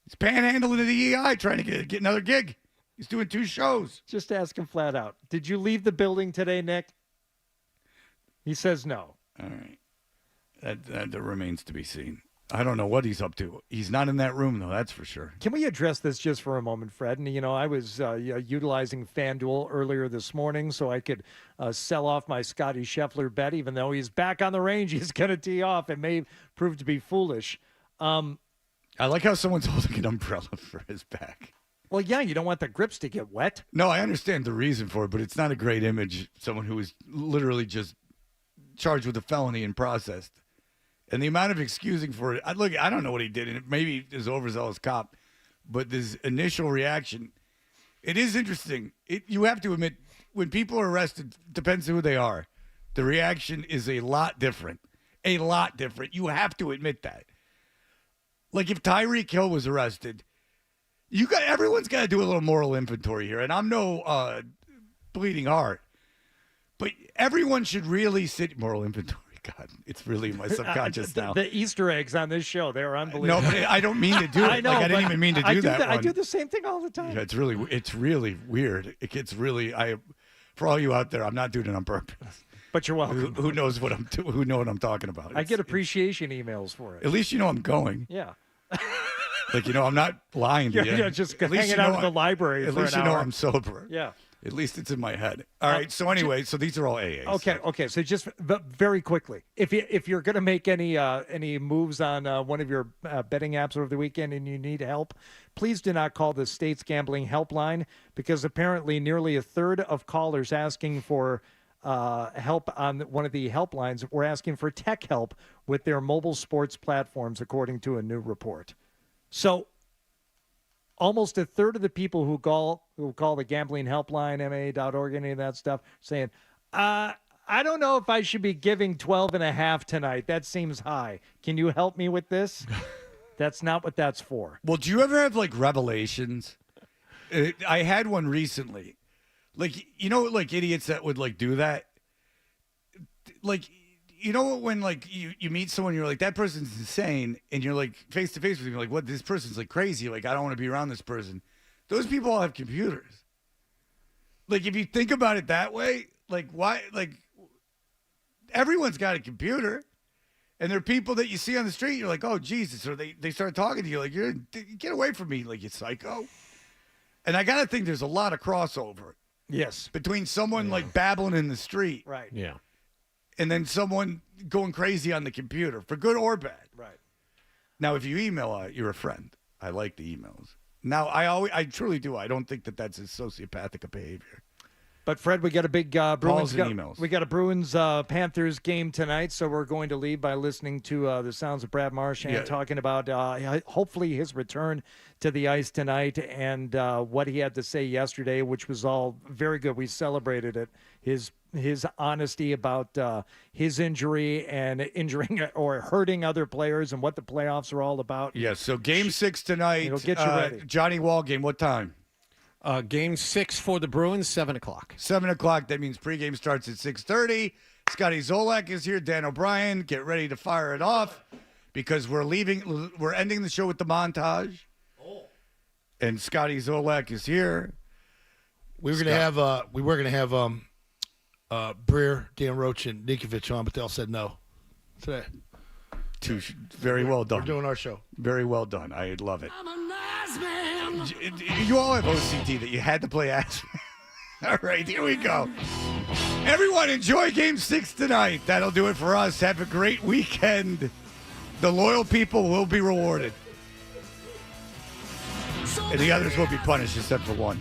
He's panhandling to the EI trying to get another gig. He's doing two shows. Just ask him flat out. Did you leave the building today, Nick? He says no. All right. That remains to be seen. I don't know what he's up to. He's not in that room, though, that's for sure. Can we address this just for a moment, Fred? And, I was utilizing FanDuel earlier this morning so I could sell off my Scotty Scheffler bet, even though he's back on the range. He's going to tee off. It may prove to be foolish. I like how someone's holding an umbrella for his back. Well, yeah, you don't want the grips to get wet. No, I understand the reason for it, but it's not a great image. Someone who is literally just charged with a felony and processed. And the amount of excusing for it, I don't know what he did, and maybe he's an overzealous cop, but this initial reaction, it is interesting. You have to admit, when people are arrested, depends who they are, the reaction is a lot different. A lot different. You have to admit that. Like if Tyreek Hill was arrested, everyone's got to do a little moral inventory here, and I'm no bleeding heart, but everyone should really moral inventory. God, it's really my subconscious now. The Easter eggs on this show, they're unbelievable. No, but I don't mean to do it. I know, I didn't even mean to do that one. I do the same thing all the time. Yeah, it's really weird. It gets really, for all you out there, I'm not doing it on purpose. But you're welcome. Who knows what I'm doing? Who know what I'm talking about? I get appreciation emails for it. At least you know I'm going. Yeah. I'm not lying to you. Yeah, just hanging out at the library for an hour. At least you know I'm sober. Yeah. At least it's in my head. All right. So anyway, so these are all AAs. Okay. So just very quickly, if you're going to make any moves on one of your betting apps over the weekend and you need help, please do not call the state's gambling helpline, because apparently nearly a third of callers asking for help on one of the helplines were asking for tech help with their mobile sports platforms, according to a new report. So almost a third of the people who call the gambling helpline, MA.org, any of that stuff, saying, I don't know if I should be giving 12.5 tonight. That seems high. Can you help me with this? That's not what that's for. Well, do you ever have revelations? I had one recently. Idiots that would do that. When you meet someone, you're like, that person's insane, and you're face to face with them, you're like, what? This person's crazy. I don't want to be around this person. Those people all have computers. If you think about it that way, why? Everyone's got a computer, and there are people that you see on the street. You're like, oh Jesus, or they start talking to you, get away from me, you psycho. And I got to think there's a lot of crossover. Yes. Between someone like babbling in the street. Right. Yeah. And then someone going crazy on the computer, for good or bad. Right. Now, if you email, you're a friend. I like the emails. Now, I truly do. I don't think that that's a sociopathic behavior. But Fred, we got a big Bruins emails. We got a Bruins Panthers game tonight, so we're going to lead by listening to the sounds of Brad Marchand talking about hopefully his return to the ice tonight and what he had to say yesterday, which was all very good. We celebrated it. His honesty about his injury and injuring or hurting other players and what the playoffs are all about. Yes. So Game 6 tonight. It'll get you ready. Johnny Wall game. What time? Game 6 for the Bruins, 7 o'clock. 7 o'clock. That means pregame starts at 6:30. Scotty Zolak is here. Dan O'Brien, get ready to fire it off because we're leaving. We're ending the show with the montage. Oh. And Scotty Zolak is here. We were gonna have Breer, Dan Roach, and Nikovic on, but they all said no today. Very well done. We're doing our show. Very well done. I love it. I'm a nice man. You all have OCD that you had to play ass. All right, here we go. Everyone enjoy Game 6 tonight. That'll do it for us. Have a great weekend. The loyal people will be rewarded. And the others will be punished except for one.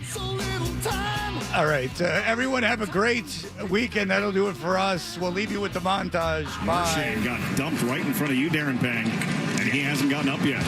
All right, everyone have a great weekend. That'll do it for us. We'll leave you with the montage. Bye. Marchand got dumped right in front of you, Darren Pang, and he hasn't gotten up yet.